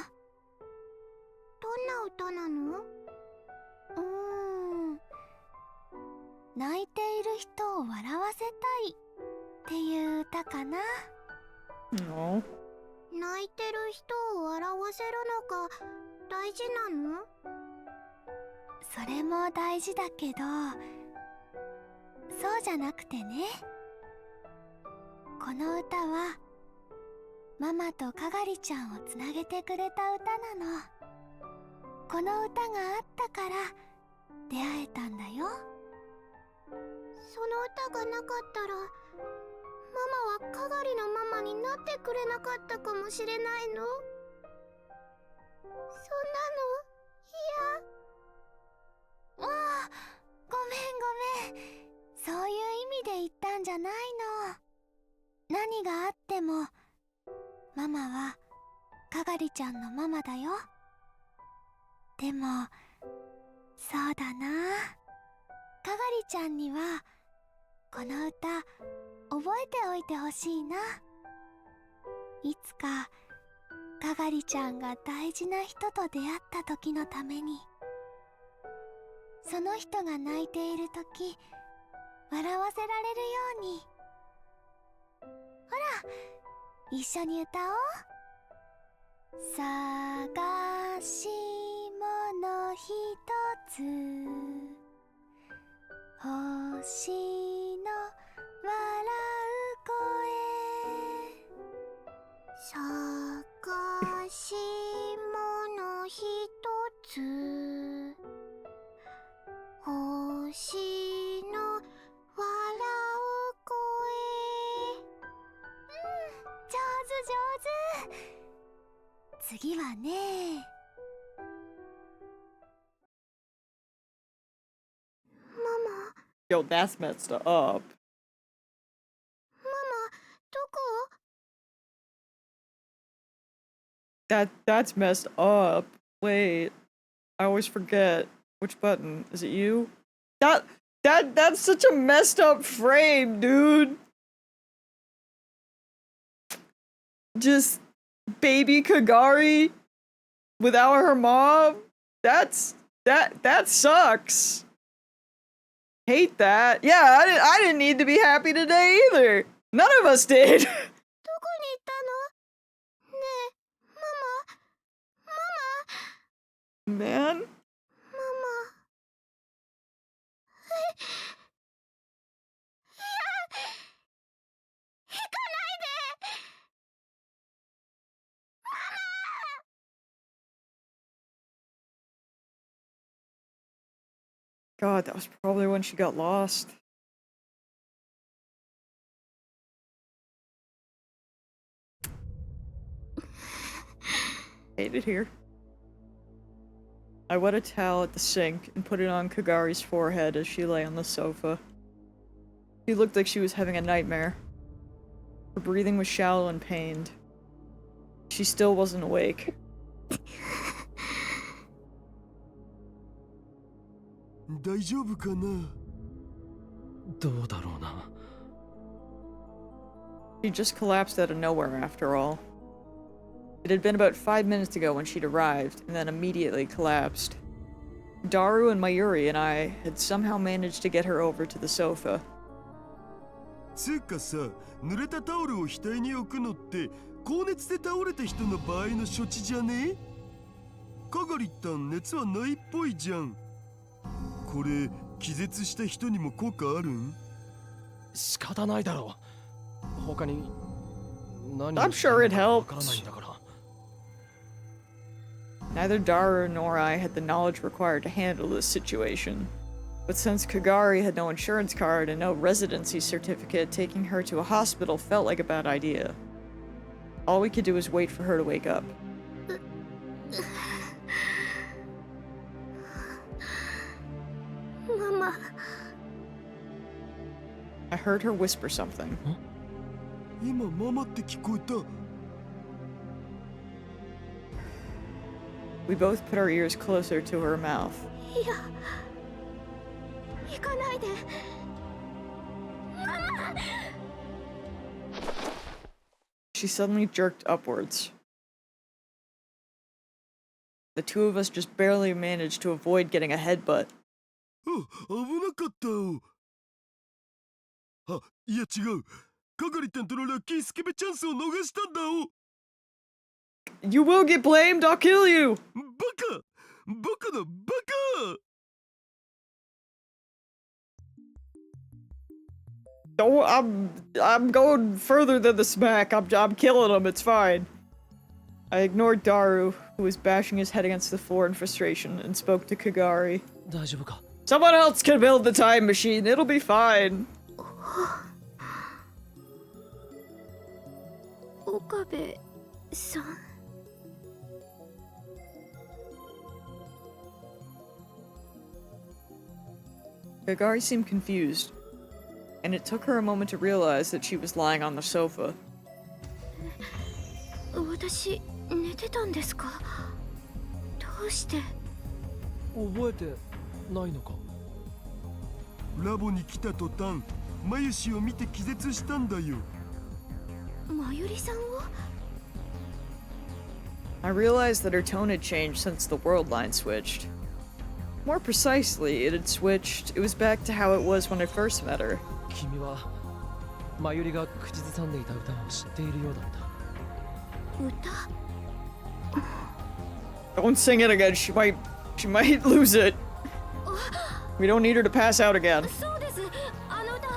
どんな歌なの？泣いている人を笑わせたいっていう歌かな。No. 泣いてる人を笑わせるのが大事なの？それも大事だけど、そうじゃなくてね。この歌はママとかがりちゃんをつなげてくれた歌なの。この歌があったから出会えたんだよ。その歌がなかったらママはかがりのママになってくれなかったかもしれないの。そんなの嫌。ああ、ごめんごめん。そういう意味で言ったんじゃないの。何があってもママはかがりちゃんのママだよ。でもそうだな、かがりちゃんにはこの歌覚えておいてほしいな。いつかかがりちゃんが大事な人と出会った時のために。その人が泣いている時笑わせられるように。ほら、一緒に歌おう。探し物ひとつ、星の笑う声。探し物ひとつ、星の笑う声。上手上手。次はね、ママ。 Yo, that's messed up. ママ、どこ？ That's messed up. Wait, I always forget which button. Is it you? That's such a messed up frame, dude. Just baby Kagari without her mom. That sucks. Hate that. Yeah, I didn't need to be happy today either. None of us did. どこに行ったの？ねえ、ママ、Man. ママ。行かないで。God, that was probably when she got lost. Hate it here. I wet a towel at the sink and put it on Kagari's forehead as she lay on the sofa. She looked like she was having a nightmare. Her breathing was shallow and pained. She still wasn't awake. 大丈夫かな？どうだろうな。 She just collapsed out of nowhere after all. It had been about 5 minutes ago when she'd arrived, and then immediately collapsed. Daru and Mayuri and I had somehow managed to get her over to the sofa. つうかさ、濡れたタオルを額に置くのって高熱で倒れた人の場合の処置じゃね？かがりったん熱はないっぽいじゃん。これ気絶した人にも効果あるん？仕方ないだろう。他に何を I'm sure it わからない helps. んだから。 Neither Daru nor I had the knowledge required to handle this situation. But since Kagari had no insurance card and no residency certificate, taking her to a hospital felt like a bad idea. All we could do was wait for her to wake up. ママ。 I heard her whisper something. 今ママって聞こえた。We both put our ears closer to her mouth. いや行かないでママ She suddenly jerked upwards. The two of us just barely managed to avoid getting a headbutt. あ、危なかった。あ、いや違う。かがりたんとのラッキースケベチャンスを逃したんだお。You will get blamed, I'll kill you! バカバカだバカ Oh, I'm going further than the smack. I'm killing him. It's fine. I ignored Daru, who was bashing his head against the floor in frustration, and spoke to Kagari. 大丈夫か？ Someone else can build the time machine. It'll be fine. 岡部さん Kagari seemed confused, and it took her a moment to realize that she was lying on the sofa. 私寝てたんですかどうして覚えてないのか？ラボに来た途端、マユシを見て気絶したんだよ。まゆりさんを I realized that her tone had changed since the world line switched. More precisely, it had switched. It was back to how it was when I first met her. 君はマユリが口ずさんでいた歌を知っているようだった。歌 Don't sing it again. She might lose it. We don't need her to pass out again. そうですあの歌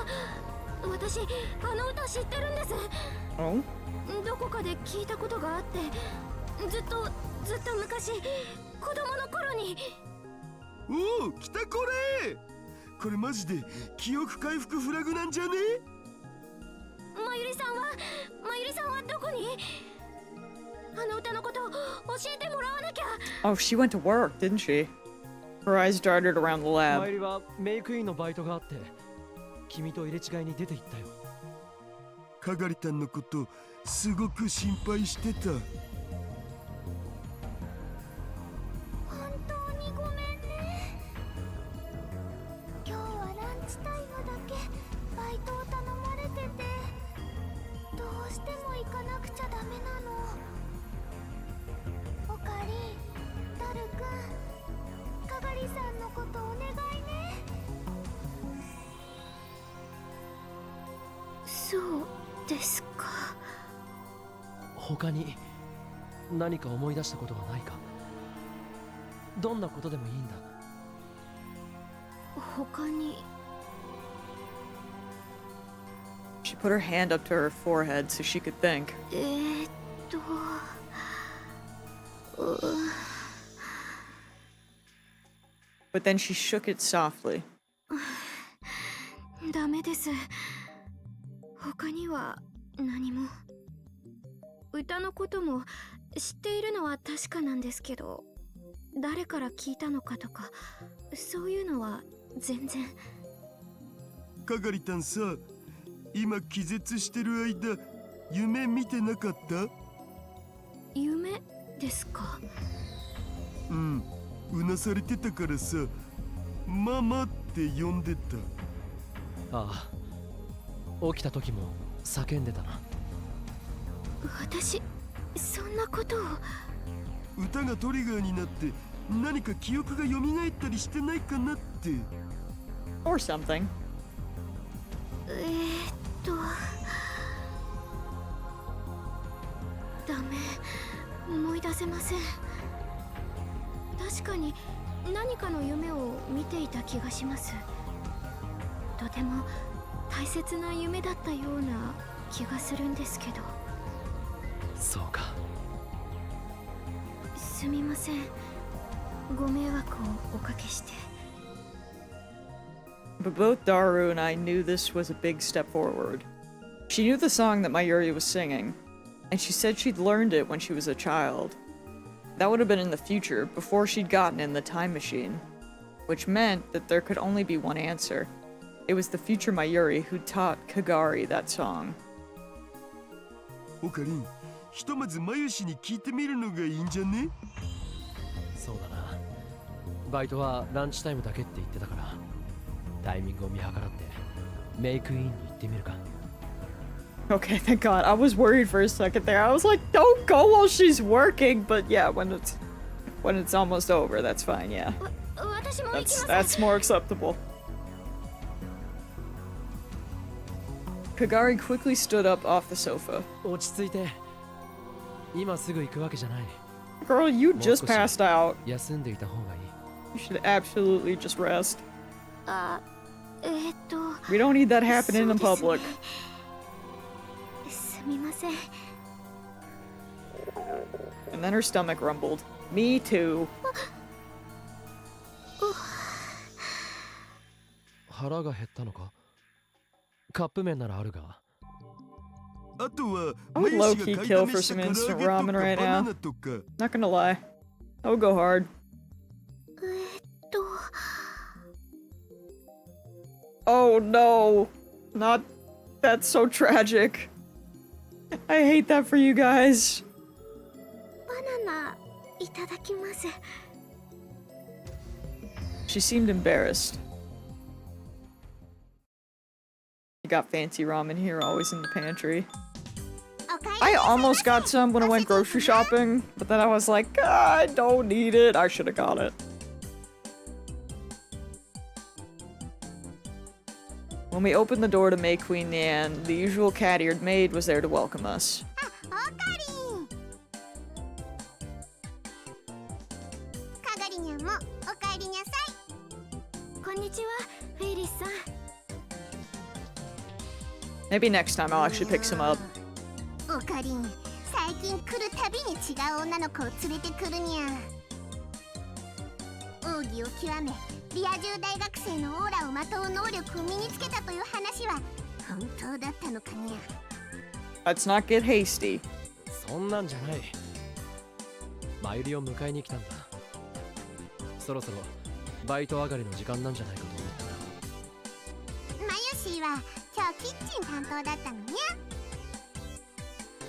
私あの歌知ってるんです Oh? どこかで聞いたことがあってずっと昔子供の頃におお、来たこれこれマジで記憶回復フラグなんじゃね？まゆりさんはどこにあの歌のこと教えてもらわなきゃ Oh, she went to work, didn't she? Her eyes darted around the マ lab. ユリはメイクインのバイトがあって君と入れ違いに出て行ったよ。かがりたんのことすごく心配してた。本当にごめんね今日はランチタイムだけバイトを頼まれててどうしても行かなくちゃダメなのおかりダルくんかがりさんのことお願いねそうですか他に何か思い出したことはないか？どんなことでもいいんだ。他に She put her hand up to her forehead so she could think. う But then she shook it softly. ダメです他には何も歌のことも知っているのは確かなんですけど誰から聞いたのかとかそういうのは全然かがりたんさ、今気絶してる間夢見てなかった？夢ですかうん、うなされてたからさ、ママって呼んでた。ああ、起きた時も叫んでたな。私そんなことを歌がトリガーになって何か記憶が蘇ったりしてないかなって。 Or something. ダメ思い出せません確かに何かの夢を見ていた気がしますとても大切な夢だったような気がするんですけどそうか。すみませんご迷惑をおかけして But both Daru and I knew this was a big step forward. She knew the song that Mayuri was singing, and she said she'd learned it when she was a child. That would have been in the future, before she'd gotten in the time machine. Which meant that there could only be one answer. It was the future Mayuri who taught Kagari that song. おかりん、ひとまずマユシに聞いてみるのがいいんじゃね？そうだな。バイトはランチタイムだけって言ってたから、タイミングを見計らってメイクインに行ってみるか。 Okay, thank God. I was worried for a second there. I was like, don't go while she's working. But yeah, when it's almost over, that's fine. Yeah, 私も行きます。 that's more acceptable. Kagari quickly stood up off the sofa. 落ち着いて。今すぐ行くわけじゃない。 Girl, you just passed out. 休んでいた方がいい。 You should absolutely just rest. あ、We don't need that happening in public. すみません。 And then her stomach rumbled. Me too. 腹が減ったのか。カップ麺ならあるが。あとは I would low-key kill for some instant ramen right now. Not gonna lie. I would go hard. Oh no. Not... That's so tragic. I hate that for you guys. バナナいただきます。 She seemed embarrassed. You got fancy ramen here, always in the pantry. I almost got some when I went grocery shopping, but then I was like, I don't need it. I should have got it. When we opened the door to May Queen Nan, the usual cat-eared maid was there to welcome us. カガリニャンもおかえりなさい。こんにちは、フェイリスさん。 Maybe next time I'll actually pick some up. オカリン、最近来るたびに違う女の子を連れてくるにゃ。奥義を極め、リア充大学生のオーラをまとう能力を身につけたという話は本当だったのかにゃ。 Let's not get hasty. そんなんじゃない。マユリを迎えに来たんだ。そろそろバイト上がりの時間なんじゃないかと思ってな。マユシーは今日キッチン担当だったのにゃ。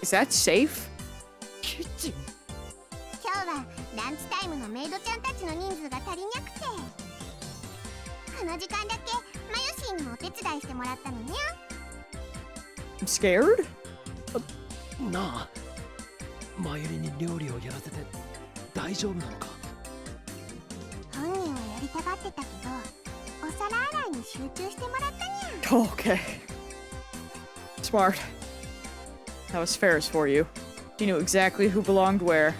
Is that safe? キッチン。今日はランチタイムのメイドちゃんたちの人数が足りなくて、この時間だけマユシーにもお手伝いしてもらったのにゃ。 I'm scared? なあ、マユリに料理をやらせて大丈夫なのか。本人はやりたがってたけど、お皿洗いに集中してもらったにゃ。 Okay. Smart. That was Ferris for you. He knew exactly who belonged where.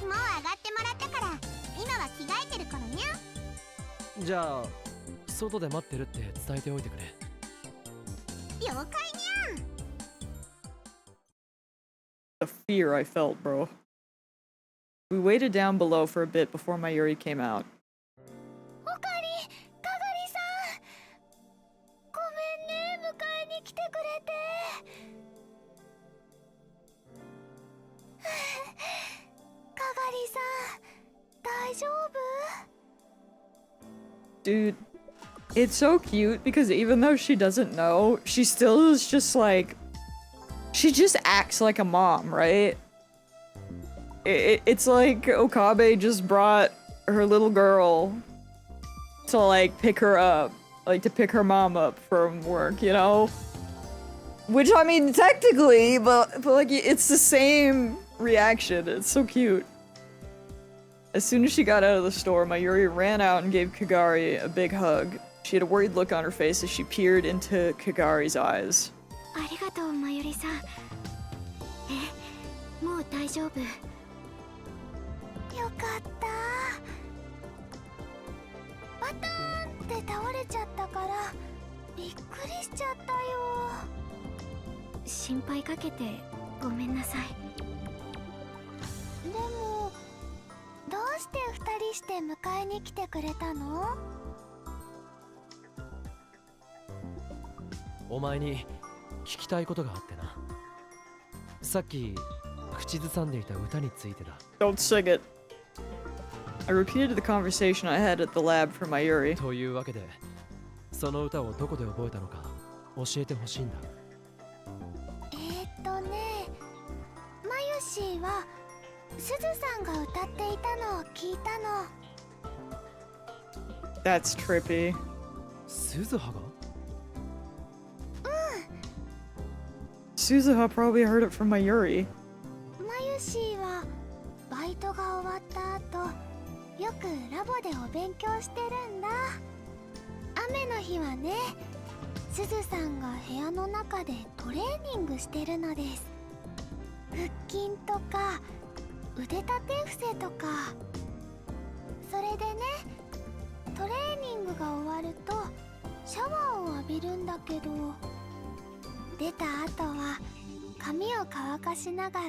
もう上がってもらったから、今は着替えてる頃にゃ。じゃあ外で待ってるって伝えておいてくれ。了解にゃ。 The fear I felt, bro. We waited down below for a bit before Mayuri came out. おかり、かがりさん。ごめんね、迎えに来てくれて。かがりさん、大丈夫？ Dude, it's so cute because even though she doesn't know, she still is just like... She just acts like a mom, right? It's like Okabe just brought her little girl to like pick her up, like to pick her mom up from work, you know? Which I mean, technically, but like it's the same reaction. It's so cute. As soon as she got out of the store, Mayuri ran out and gave Kagari a big hug. She had a worried look on her face as she peered into Kagari's eyes. ありがとう、まゆりさん。もう大丈夫。よかった。バターンって倒れちゃったからびっくりしちゃったよ。心配かけてごめんなさい。でもどうして2人して迎えに来てくれたの？お前に聞きたいことがあってな。さっき口ずさんでいた歌についてだ。 Don't sing it. I repeated the conversation I had at the lab for Mayuri. というわけで、その歌をどこで覚えたのか教えてほしいんだ。まゆしーはすずさんが歌っていたのを聞いたの。 That's trippy. 鈴葉が Suzuha probably heard it from Mayuri. マユシーはバイトが終わった後よくラボでお勉強してるんだ。雨の日はね、すずさんが部屋の中でトレーニングしてるのです。腹筋とか腕立て伏せとか。それでね、トレーニングが終わるとシャワーを浴びるんだけど、出た後は髪を乾かしながら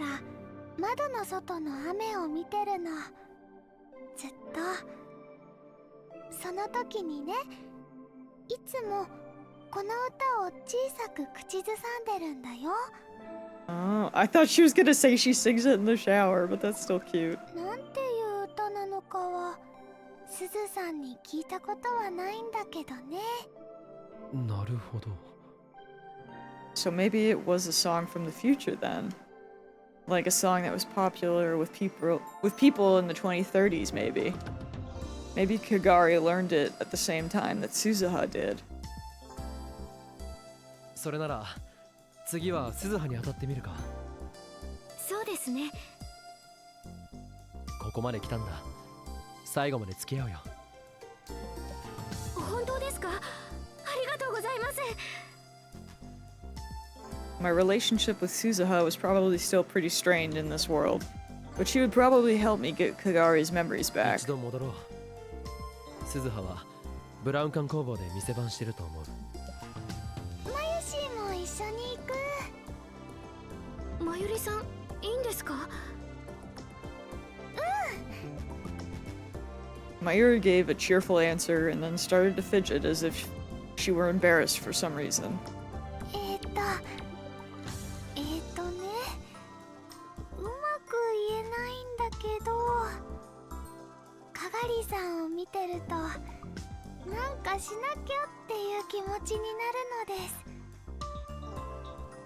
窓の外の雨を見てるの。ずっと。その時にね、いつもこの歌を小さく口ずさんでるんだよ。 Oh, I thought she was gonna say she sings it in the shower, but that's still cute. なんていう歌なのかはすずさんに聞いたことはないんだけどね。なるほど。 So maybe it was a song from the future then. Like a song that was popular with people in the 2030s maybe. Maybe Kagari learned it at the same time that Suzuha did. それなら次は鈴葉に当たってみるか。そうですね。ここまで来たんだ。最後まで付き合うよ。本当ですか？ありがとうございます。 My relationship with Suzuha was probably still pretty strained in this world, but she would probably help me get Kagari's memories back. 一度戻ろう。鈴葉はブラウン管工房で店番してると思う。マユシーも一緒に行く。まゆりさん、いいんですか？ Mayuri gave a cheerful answer and then started to fidget as if she were embarrassed for some reason. ね、うまく言えないんだけど、かがりさんを見てるとなんかしなきゃっていう気持ちになるのです。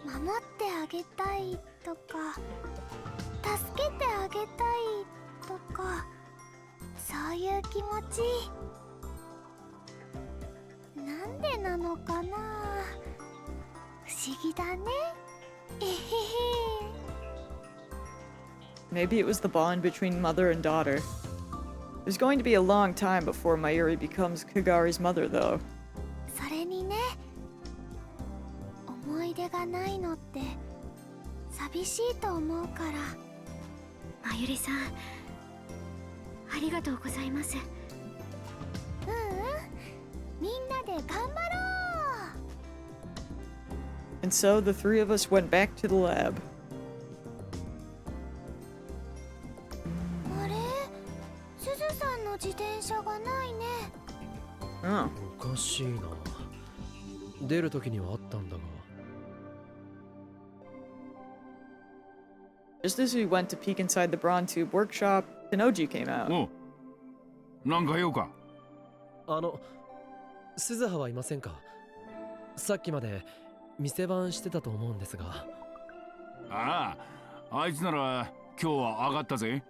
守ってあげたいとか、助けてあげたいとか、そういう気持ち。なんでなのかな、不思議だね。えへへ。 Maybe it was the bond between mother and daughter. There's going to be a long time before Mayuri becomes Kagari's mother, though. それにね、思い出がないのって寂しいと思うから。まゆりさん、ありがとうございます。みんなで頑張ろう。 And so the three of us went back to the lab. あれ、すずさんの自転車がないね。 Oh. おかしいな。出る時にはあったんだが。 Just as we went to peek inside the Brawn Tube workshop, Kanoji came out. おう、なんか用か。鈴葉はいませんか？さっきまで店番してたと思うんですが。ああ、あいつなら今日は上がったぜ。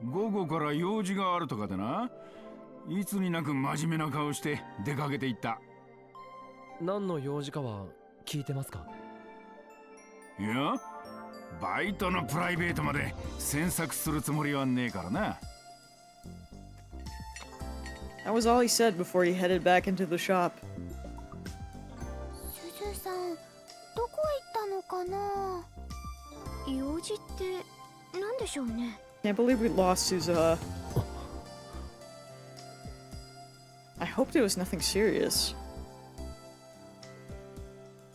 午後から用事があるとかでな。いつになく真面目な顔して出かけていった。何の用事かは聞いてますか？いや、バイトのプライベートまで詮索するつもりはねえからな。That was all he said before he headed back into the shop. すずさん、どこ行ったのかな。用事って何でしょうね。 Can't believe we lost Suzuha. I hoped it was nothing serious.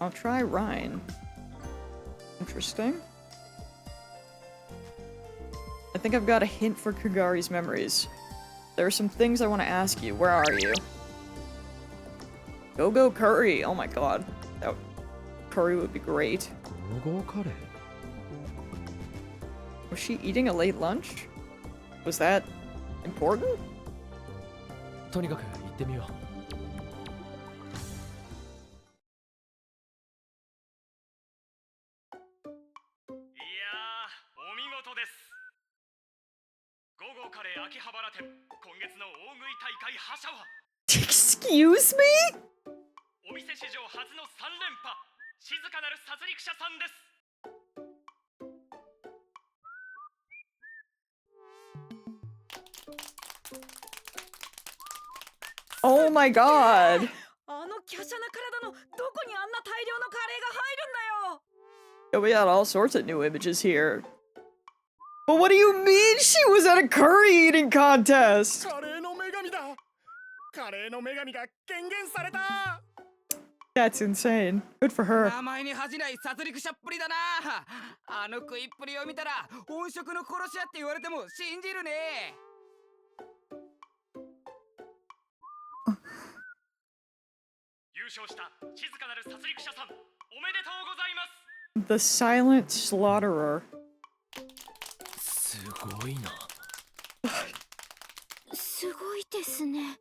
I'll try Rhine. Interesting. I think I've got a hint for Kagari's memories. There are some things I want to ask you. Where are you? Go curry! Oh my god. That curry would be great. ゴーゴーカレー。 Was she eating a late lunch? Was that important? とにかく行ってみよう。いやー、お見事です。店今月の大食い大会覇者は Excuse me? お店史上初の3連覇静かなる殺戮者さんです。 Oh my god. あの華奢な体のどこにあんな大量のカレーが入るんだよ。 Yeah, we got all sorts of new images here. But what do you mean she was at a curry eating contest? カレーの女神だ。カレーの女神が権限された。 That's insane. Good for her. 名前に恥じない殺戮者っぷりだな。あの食いっぷりを見たら本職の殺し屋って言われても信じるね。優勝した静かなる殺戮者さん、おめでとうございます。 The silent slaughterer. すごいな。すごいですね。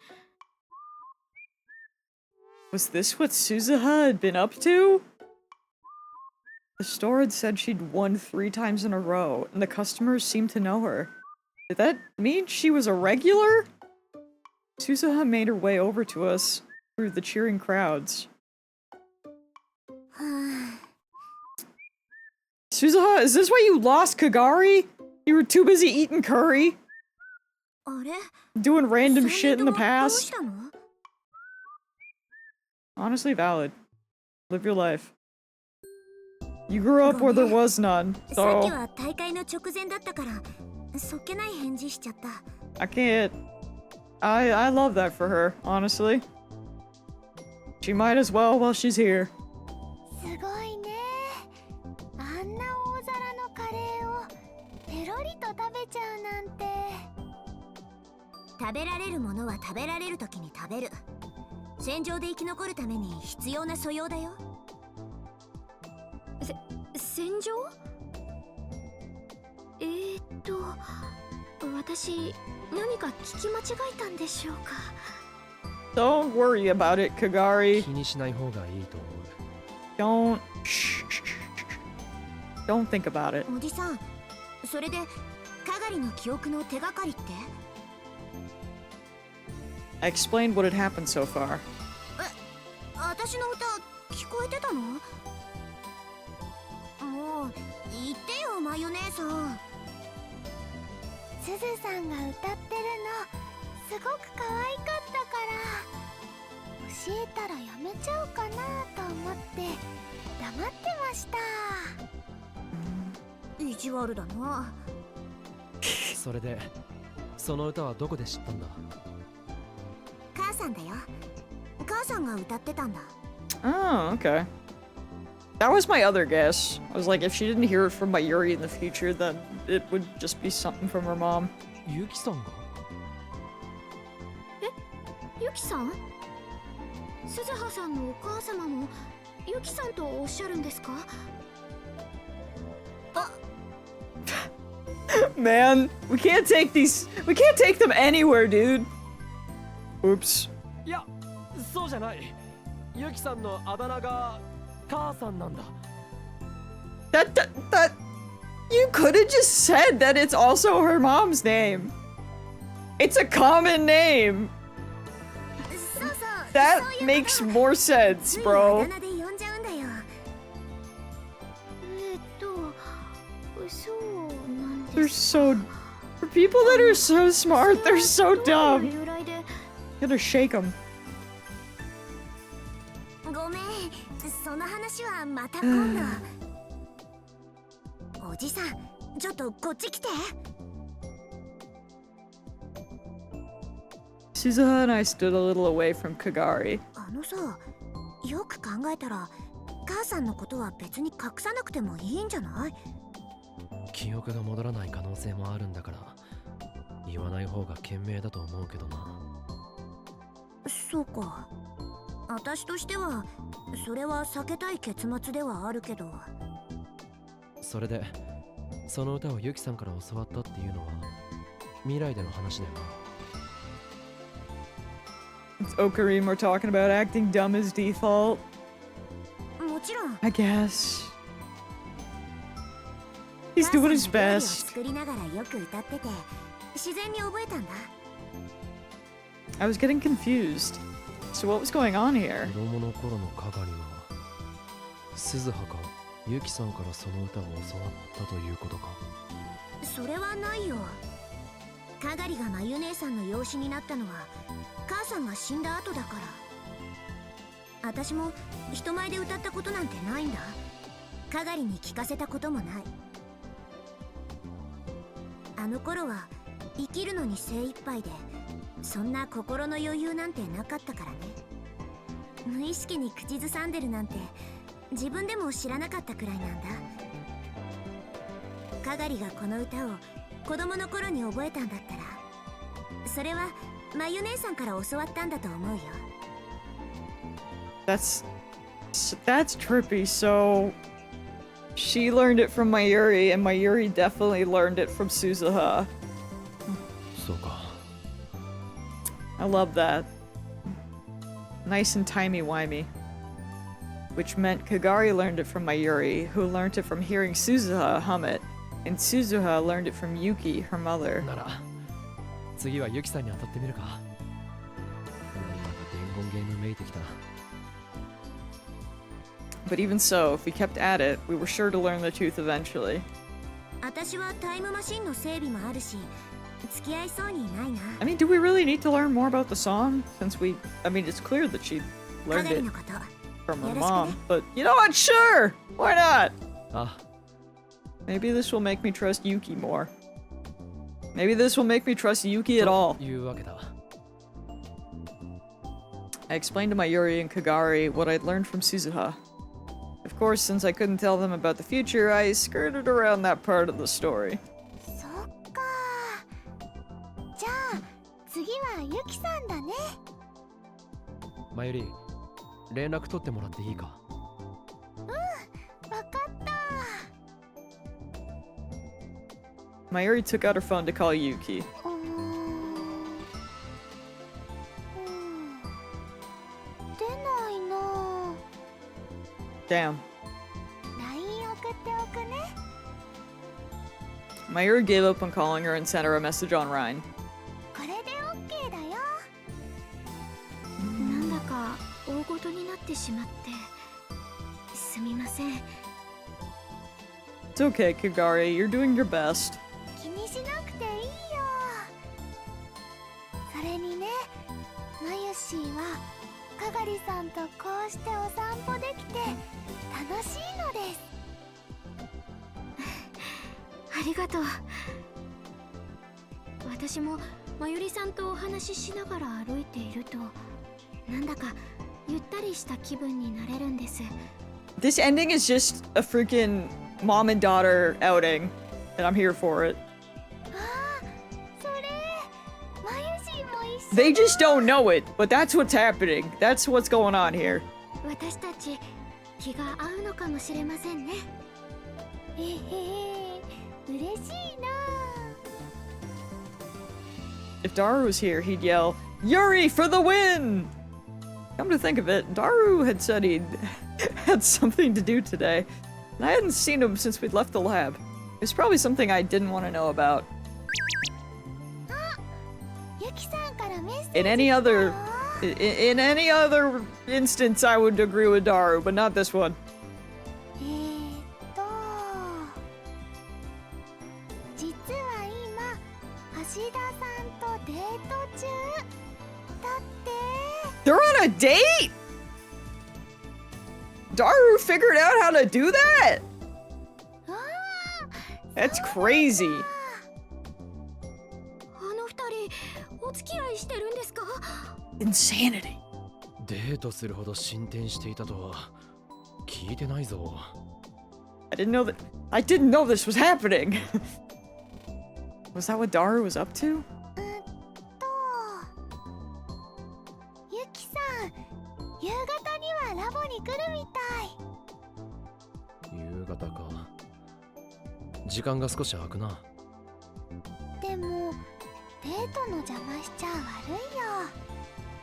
Was this what Suzuha had been up to? The store had said she'd won 3 times in a row, and the customers seemed to know her. Did that mean she was a regular? Suzuha made her way over to us through the cheering crowds. Suzuha, is this why you lost Kagari? You were too busy eating curry? あれ Doing random shit in the どう past? したの？ Honestly valid. Live your life. You grew up where there was none, さっき so は大会の直前だったからそっけない返事しちゃった。 I can't. I love that for her, honestly. She might as well while she's here. すごいね。あんな大皿のカレーをペロリと食べちゃうなんて。食べられるものは食べられる時に食べる。戦場で生き残るために必要な素養だよ。戦場？私何か聞き間違えたんでしょうか。 Don't worry about it, Kagari. 気にしない方がいいと思う。 Don't. Don't think about it. おじさん、それでかがりの記憶の手がかりって？ I explained what had happened so far. 私の歌聞こえてたの？もう言ってよ、マヨネーさん。すずさんが歌ってるのすごく可愛かったから教えたらやめちゃうかなと思って黙ってました。意地悪だな。それでその歌はどこで知ったんだ？母さんだよ。母さんが歌ってたんだ。 Oh, okay. That was my other guess. I was like, if she didn't hear it from my Yuri in the future, then it would just be something from her mom. ゆきさんが？ゆきさん？鈴葉さんのお母様もゆきさんとおっしゃるんですか？ Man, we can't take them anywhere, dude. Oops. いや、そうじゃない。ゆきさんのあだ名が母さんなんだ。 That you could have just said that it's also her mom's name. It's a common name. そうそう。 That makes more sense, ついあ bro. だ名で呼んじゃうんだよ。そうなんで They're す。 so for people that are so smart, they're so どういう dumb. 由来で？ You gotta shake them. ごめん、その話はまた今度。おじさん、ちょっとこっち来て。 Suzuha and I stood a little away from Kagari. あのさ、よく考えたら母さんのことは別に隠さなくてもいいんじゃない？記憶が戻らない可能性もあるんだから言わない方が賢明だと思うけどな。そうか。私としてはそれは避けたい結末ではあるけど。それでその歌をゆきさんから教わったっていうのは未来での話だよな。 It's Okarim we're talking about acting dumb as default. もちろん。 I guess. He's doing his best. 作りながらよく歌ってて自然に覚えたんだ。I was getting confused. So what was going on here? 子供の頃のかがりは鈴葉かユキさんからその歌を教わったということか。それはないよ。かがりがまゆ姉さんの養子になったのは母さんが死んだ後だから。私も人前で歌ったことなんてないんだ。かがりに聞かせたこともない。あの頃は生きるのに精一杯で、そんな心の余裕なんてなかったからね。無意識に口ずさんでるなんて自分でも知らなかったくらいなんだ。かがりがこの歌を子供の頃に覚えたんだったら、それはまゆ姉さんから教わったんだと思うよ。That's trippy. So she learned it from Mayuri, and Mayuri definitely learned it from Suzuha. そうか。I love that. Nice and timey-wimey. Which meant Kagari learned it from Mayuri, who learned it from hearing Suzuha hum it, and Suzuha learned it from Yuki, her mother. なら次はユキさんに当たってみるか。なんだか伝言ゲームめいてきた。But even so, if we kept at it, we were sure to learn the truth eventually. 私はタイムマシンの整備もあるし、付き合いそうにないな。I mean, do we really need to learn more about the song? Since it's clear that she か learned がり it のこと。 from her よろしくね。 mom. But you know what? Sure! Why not? あ、 Maybe this will make me trust Yuki more. Maybe this will make me trust Yuki at all. というわけだ。I explained to Mayuri and Kagari what I'd learned from Suzuha. Of course, since I couldn't tell them about the future, I skirted around that part of the story. そっか。じゃあ次はユキさんだね。まゆり、連絡取ってもらっていいか。わかった。Mayuri took out her phone to call Yuki. 出ないな。 Damn. LINE 送っておくね。Mayuri gave up on calling her and sent her a message on Rhine. これで OK だよ。なんだか大ごとになってしまってすみません。 It's okay, Kagari. You're doing your best. 気にしなくていいよ。それにね、まゆしーはかがりさんとこうしてお散歩できて楽しいのです。ありがとう。私もまゆりさんとお話ししながら歩いていると、なんだかゆったりした気分になれるんです。 This ending is just a freaking mom and daughter outing, and I'm here for it. ああ、それ、まゆしーも一緒。 They just don't know it, but that's what's happening. That's what's going on here. 私たち気が合うのかもしれませんね。へへへ、嬉しいな。 If Daru was here, he'd yell, "Yuri for the win!" Come to think of it, Daru had said he'd had something to do today, and I hadn't seen him since we'd left the lab. It's probably something I didn't want to know about. ゆきさんからメッセージ。 In any other instance, I would agree with Daru, but not this one. 実は今橋田さんとデート中だって。 They're on a date? Daru figured out how to do that? わあ、 That's crazy. あの二人お付き合いしてるんですか？ Insanity. デートするほど進展していたとは聞いてないぞ。I didn't know this was happening. Was that what Daru was up to? ゆきさん、夕方にはラボに来るみたい。夕方か。時間が少し空くな。でもデートの邪魔しちゃ悪いよ。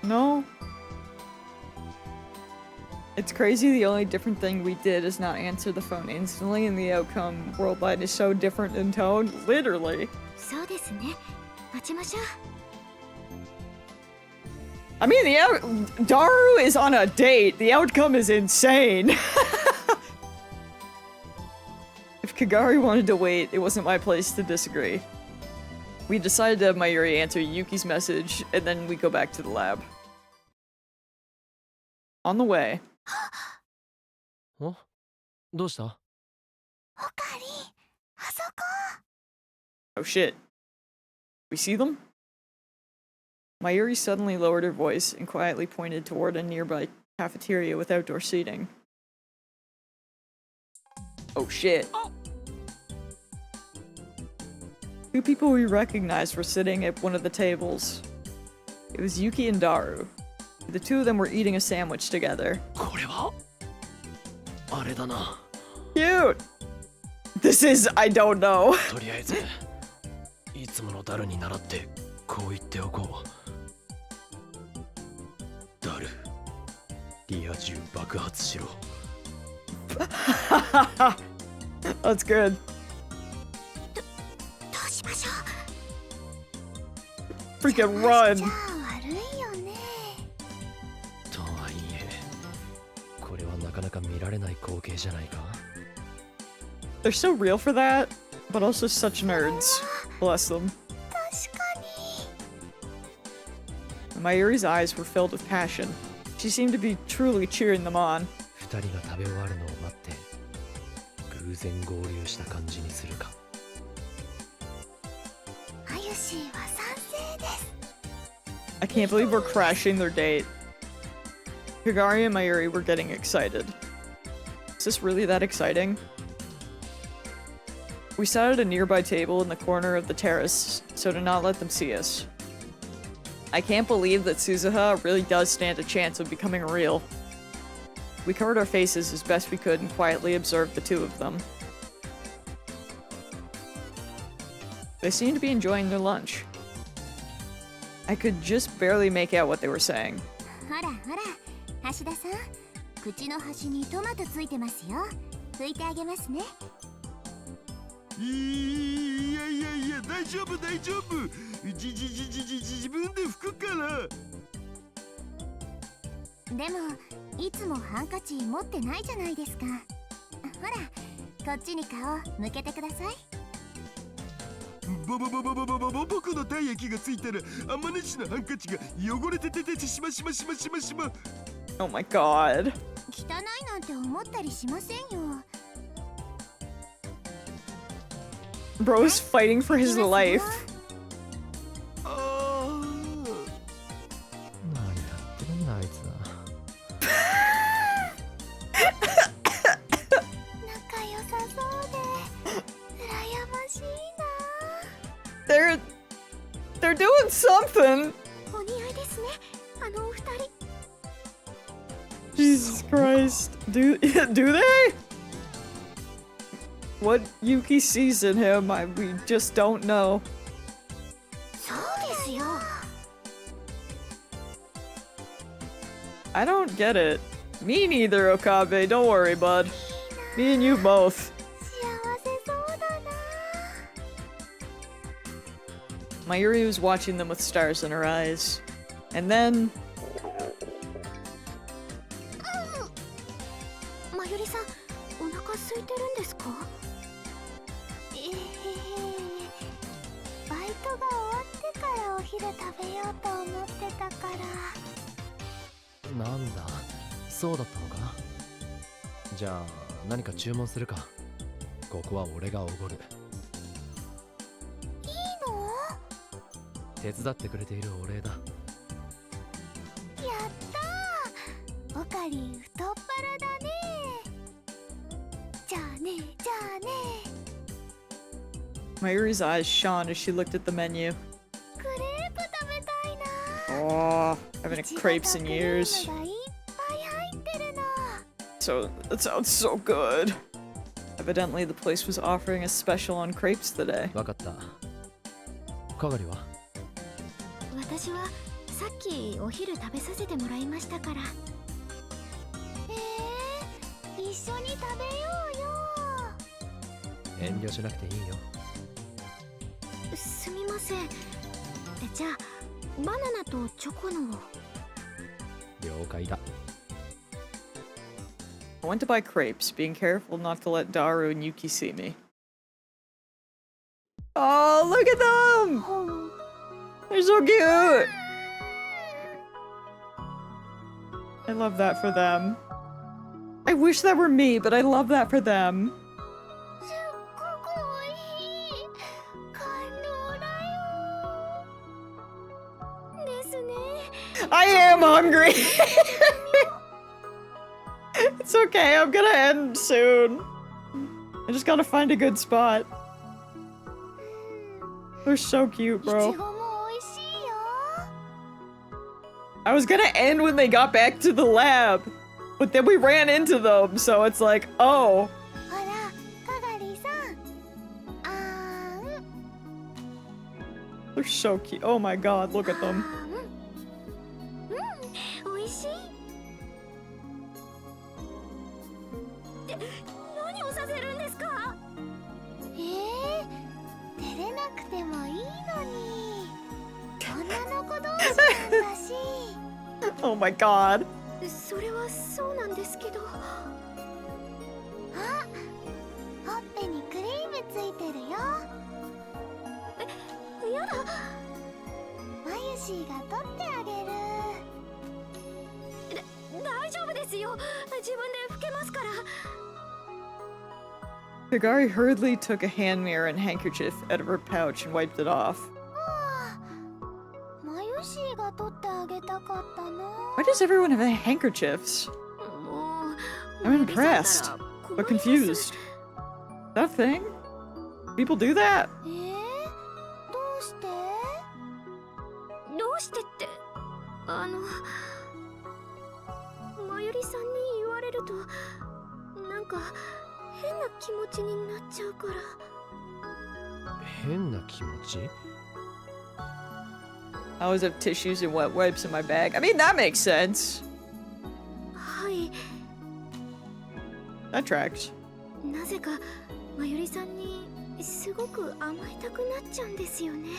No. It's crazy, the only different thing we did is not answer the phone instantly, and the outcome worldwide is so different in tone. Literally. そうですね。待ちましょう。I mean, Daru is on a date. The outcome is insane. If Kagari wanted to wait, it wasn't my place to disagree. We decided to have Mayuri answer Yuki's message, and then we go back to the lab. On the way. お、どうした？おかり、あそこ。 Oh shit. We see them? Mayuri suddenly lowered her voice and quietly pointed toward a nearby cafeteria with outdoor seating. Oh shit. Two people we recognized were sitting at one of the tables. It was Yuki and Daru. The two of them were eating a sandwich together. これはあれだな。 Cute! This is, I don't know. とりあえずいつものダルに習ってこう言っておこう。ダル、リア充爆発しろ。That's good. どうしましょう。 Freaking run! じゃあ悪いよね。とはいえ、これはなかなか見られない光景じゃないか。 They're so real for that, but also such nerds. Bless them. 確かに。 Mayuri's eyes were filled with passion. She seemed to be truly cheering them on. 二人が食べ終わるのを待って偶然合流した感じにするか。あゆしーは賛成です。 I can't believe we're crashing their date. Kagari and Mayuri were getting excited. Is this really that exciting? We sat at a nearby table in the corner of the terrace so to not let them see us. I can't believe that Suzuha really does stand a chance of becoming real. We covered our faces as best we could and quietly observed the two of them. They seemed to be enjoying their lunch. I could just barely make out what they were saying. ほらほら、橋田さん、口の端にトマトついてますよ。拭いてあげますね。いやいやいや、大丈夫大丈夫。自分で拭くから。でもいつもハンカチ持ってないじゃないですか。ほら、こっちに顔向けてください。僕の体液がついたら天音のハンカチが汚れてしま。 Oh my god. 汚いなんて思ったりしませんよ。 Bro's fighting for his life. ああ。何やってるんだあいつは。仲良さそうで羨ましいな。 They're doing something. お似合いですね、あのお二人。 Jesus Christ. Do they? What Yuki sees in him, we just don't know. そうですよ。 I don't get it. Me neither, Okabe. Don't worry, bud. Me and you both. 幸せそうだな。 Mayuri was watching them with stars in her eyes. And then... まゆりさん、お腹空いてるんですか？バイトが終わってからお昼食べようと思ってたから。なんだ、そうだったのか。じゃあ何か注文するか。ここは俺がおごる。いいの？手伝ってくれているお礼だ。やったー、おかり太っ腹だね。じゃあね、じゃあね。 Mayuri's eyes shone as she looked at the menu. クレープ食べたいな。 Oh, I haven't had crepes in い years. ちごとクリームがいっぱい入ってるの。 So, that sounds so good. Evidently, the place was offering a special on crepes today. わかった。かがりは？私はさっきお昼食べさせてもらいましたから。一緒に食べようよ。遠慮しなくていいよ。すみません。じゃあバナナとチョコのを。解だ。 I went to buy crepes, being careful not to let Daru and Yuki see me. Oh, look at them! They're so cute! I love that for them. I wish that were me, but I love that for them. すっごくおいしい。感動だよ。ですね。 I am hungry! It's okay, I'm gonna end soon. I just gotta find a good spot. They're so cute, いち bro. ごもおいしいよ。 I was gonna end when they got back to the lab, but then we ran into them, so it's like, oh. ほら、かがりさん。あーん。 They're so cute. Oh my god, look at them. うん、おいしい。って何をさせるんですか？照れなくてもいいのに。女の子同士なんだし。Oh my god. それはそうなんですけど。あ、ほっぺにクリームついてるよ。やだ。マユシーが取ってあげる。大丈夫ですよ。自分で拭けますから。 Kagari hurriedly took a hand mirror and handkerchief out of her pouch and wiped it off. マユシーが取ってあげたかったな。 Why does everyone have handkerchiefs? もう I'm impressed, but confused. Is that a thing? People do that? どうして？どうしてってまゆりさんに言われるとなんか変な気持ちになっちゃうから。変な気持ち？ I always have tissues and wet wipes in my bag. I mean, that makes sense. はい。 That tracks. なぜかまゆりさんにすごく甘えたくなっちゃうんですよね。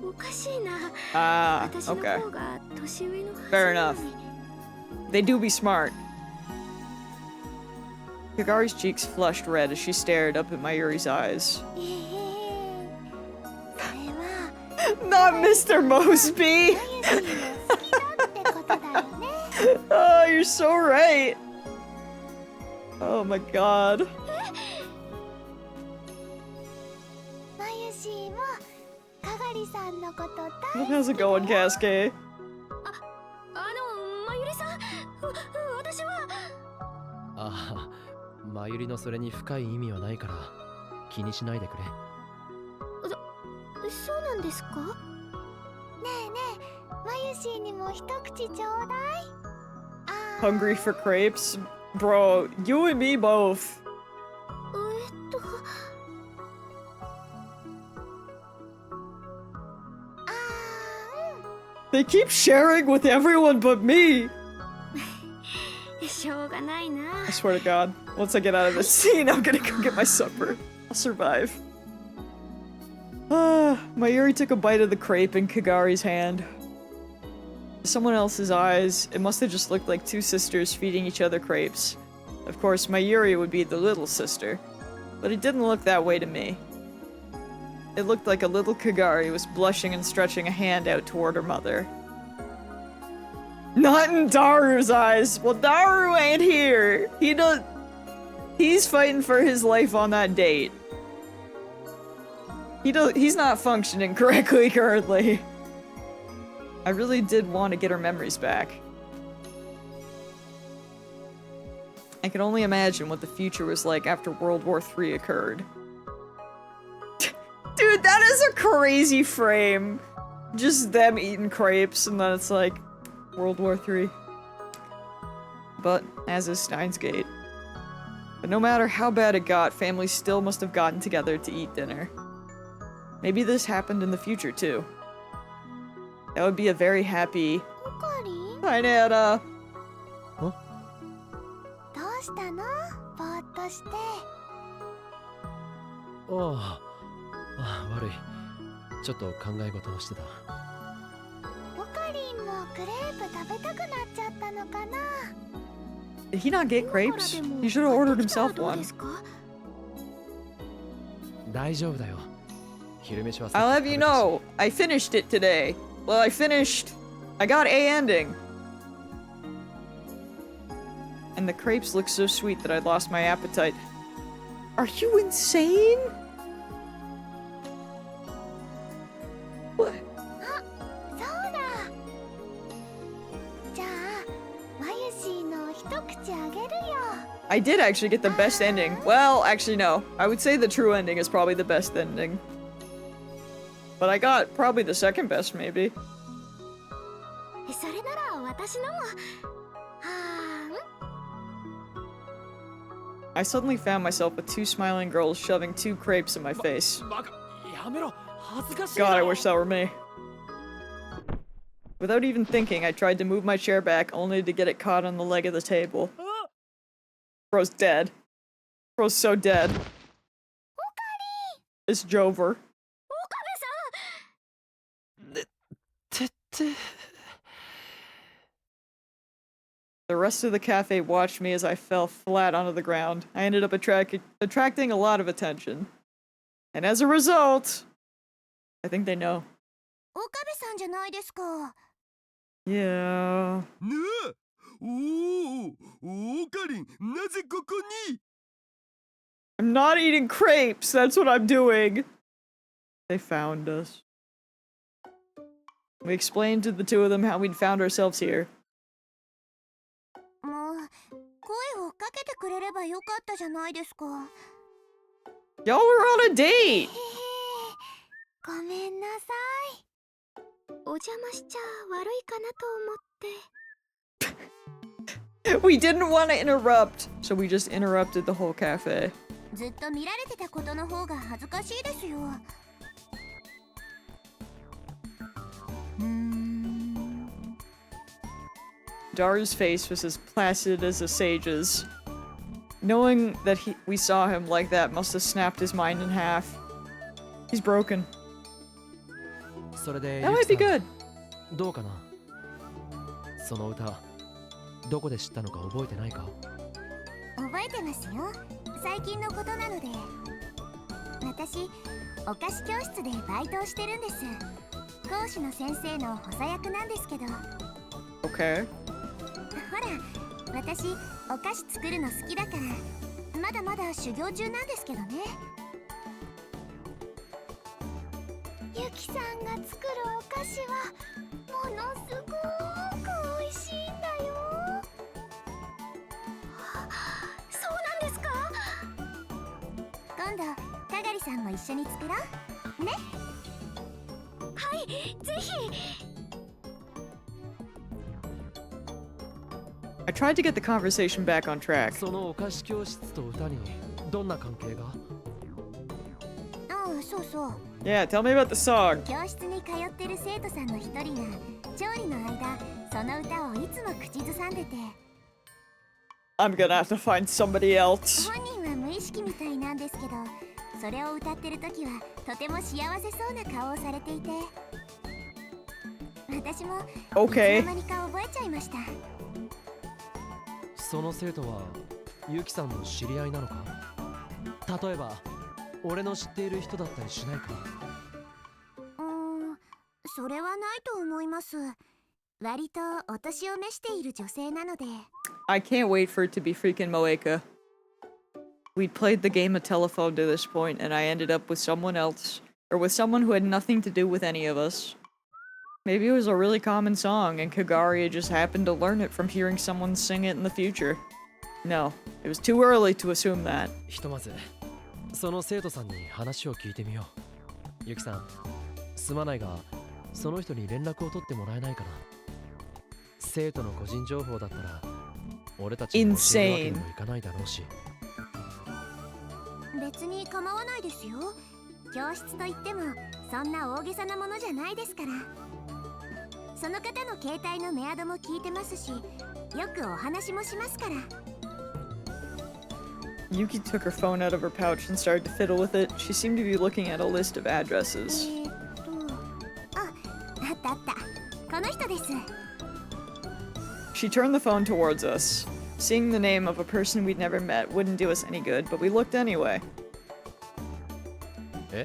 おかしいな。 Ah, 私の okay. 方が年上のはず Fair なの enough. に。 They do be smart. Kagari's cheeks flushed red as she stared up at Mayuri's eyes. それは Not Mr. Mosby! まゆしーも好きだってことだよね。 Oh, you're so right! Oh my god. まゆしーもかがりさんのこと大好き。 How's it going, Cascade? まゆりさん、私は。ああ、まゆりのそれに深い意味はないから気にしないでくれ。そうなんですか？ねえねえ、まゆしーにも一口ちょうだい。Hungry for crepes? Bro, you and me both. うん。 They keep sharing with everyone but me! しょうがないな。 I swear to God, once I get out of this scene, I'm gonna go get my supper. I'll survive. Mayuri took a bite of the crepe in Kagari's hand. To someone else's eyes, it must have just looked like two sisters feeding each other crepes. Of course, Mayuri would be the little sister, but it didn't look that way to me. It looked like a little Kagari was blushing and stretching a hand out toward her mother. Not in Daru's eyes! Well, Daru ain't here! He's fighting for his life on that date. He's not functioning correctly currently. I really did want to get her memories back. I can only imagine what the future was like after World War III occurred. Dude, that is a crazy frame. Just them eating crepes and then it's like World War III. But, as is Steins Gate. But no matter how bad it got, families still must have gotten together to eat dinner. Maybe this happened in the future, too. That would be a very happy... おかりん、 Hi, Nana! どうしたの？ぼーっとして。ああ、悪い。ちょっと考え事をしてた。おかりんもクレープくなっちゃったのかな。 Did he not get crepes? He should have ordered himself どう one. ですか？大丈夫だよ。昼飯は I'll have you know, I finished it today. Well, I got a ending. And the crepes look so sweet that I lost my appetite. Are you insane? What? そうだ。じゃあマユシーの一口あげるよ。 I did actually get the best ending. Well, actually no. I would say the true ending is probably the best ending. But I got probably the second best, maybe. それなら私のも。I suddenly found myself with two smiling girls shoving two crepes in my face. バカやめろ恥ずかしい God, な I wish that were me. Without even thinking, I tried to move my chair back, only to get it caught on the leg of the table. Bro's dead. Bro's so dead. It's Jover. てって The rest of the cafe watched me as I fell flat onto the ground. I ended up attracting a lot of attention. And as a result, I think they know. 岡部さんじゃないですか。 Yeah. なあ、おお、オカリン、なぜここに？ I'm not eating crepes. That's what I'm doing. They found us. We explained to the two of them how we'd found ourselves here. もう声をかけてくれればよかったじゃないですか。 Y'all were on a date. へへ、ごめんなさい。お邪魔しちゃ悪いかなと思って。 We didn't want to interrupt, so we just interrupted the whole cafe. ずっと見られてたことの方が恥ずかしいですよ。Daru's face was as placid as a sage's. Knowing that we saw him like that must have snapped his mind in half. He's broken. それで That might be good. どうかなその歌どこで知ったのか覚えてないか覚えてますよ。最近のことなので。私、お菓子教室でバイトをしてるんです。講師の先生の補佐役なんですけど。 Okay. ほら、私、お菓子作るの好きだから、まだまだ修行中なんですけどね。ゆきさんが作るお菓子は、ものすごく美味しいんだよ。そうなんですか？今度、かがりさんも一緒に作ろうね。はい、ぜひ。 I tried to get the conversation back on track. そのお菓子教室と歌にどんな関係がああ、そうそう。 Yeah, tell me about the song. 教室に通ってる生徒さんの一人が調理の間その歌をいつも口ずさんでて I'm gonna have to find somebody else. 本人は無意識みたいなんですけどそれを歌ってる時はとても幸せそうな顔をされていて私もいつの間にか覚えちゃいました。その生徒はユキさんの知り合いなのか例えば俺の知っている人だったりしないかそれはないと思います。割とお年を召している女性なので I can't wait for it to be freaking Moeka. We'd played the game of telephone to this point, and I ended up with someone else, or with someone who had nothing to do with any of us. Maybe it was a really common song, and Kagaria just happened to learn it from hearing someone sing it in the future. No, it was too early to assume that. ひとまずその生徒さんに話を聞いてみようユキさんすまないがその人に連絡を取ってもらえないかな生徒の個人情報だったら俺たちに教えるわけにもいかないだろうし別に構わないですよ。教室といってもそんな大げさなものじゃないですから。その方の携帯のメアドも聞いてますしよくお話もしますから。 Yuki took her phone out of her pouch and started to fiddle with it. She seemed to be looking at a list of addresses. あったあった。この人です。She turned the phone towards us. Seeing the name of a person we'd never met wouldn't do us any good, but we looked anyway. Eh?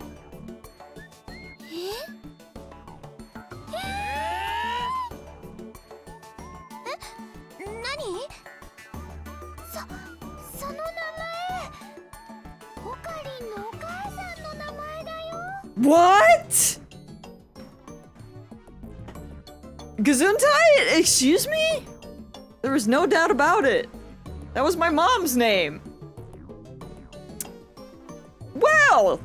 何？その名前オカリンのお母さんの名前だよ。 What? Gesundheit? Excuse me? There was no doubt about it. That was my mom's name. Well,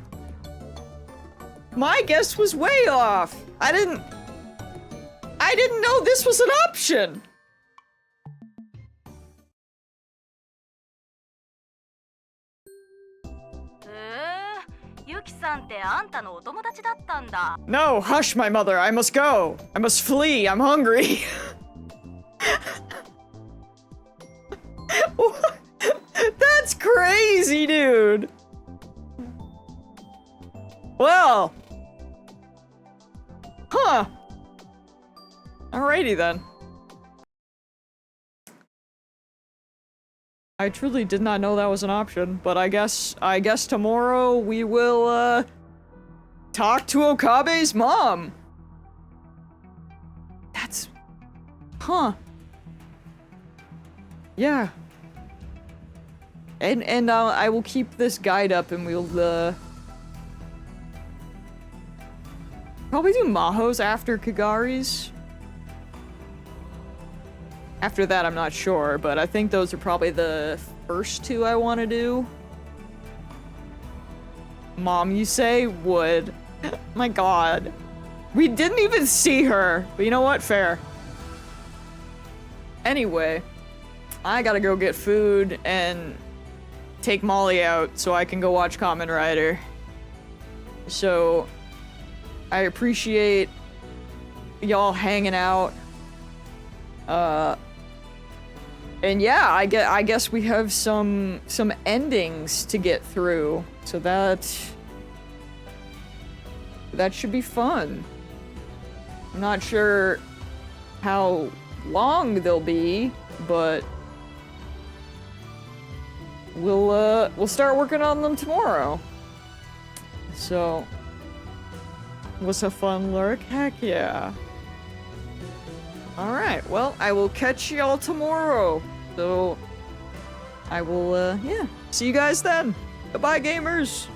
my guess was way off. I didn't know this was an option. ユキさんってあんたのお友達だったんだ。 No, hush, my mother. I must go. I must flee. I'm hungry. That's crazy, dude. Well. Huh. Alrighty then. I truly did not know that was an option, but I guess tomorrow we will, talk to Okabe's mom. That's... Huh. Yeah. And I will keep this guide up and we'll, probably do Maho's after Kagari's. After that, I'm not sure, but I think those are probably the first two I want to do. Mom, you say? Would. My god. We didn't even see her. But you know what? Fair. Anyway, I gotta go get food and take Molly out so I can go watch Kamen Rider. So, I appreciate y'all hanging out. And yeah, I guess we have some endings to get through, so that should be fun. I'm not sure how long they'll be, but we'll start working on them tomorrow. So, was a fun lurk? Heck yeah. Alright, well, I will catch y'all tomorrow. So, I will, yeah. See you guys then. Goodbye, gamers!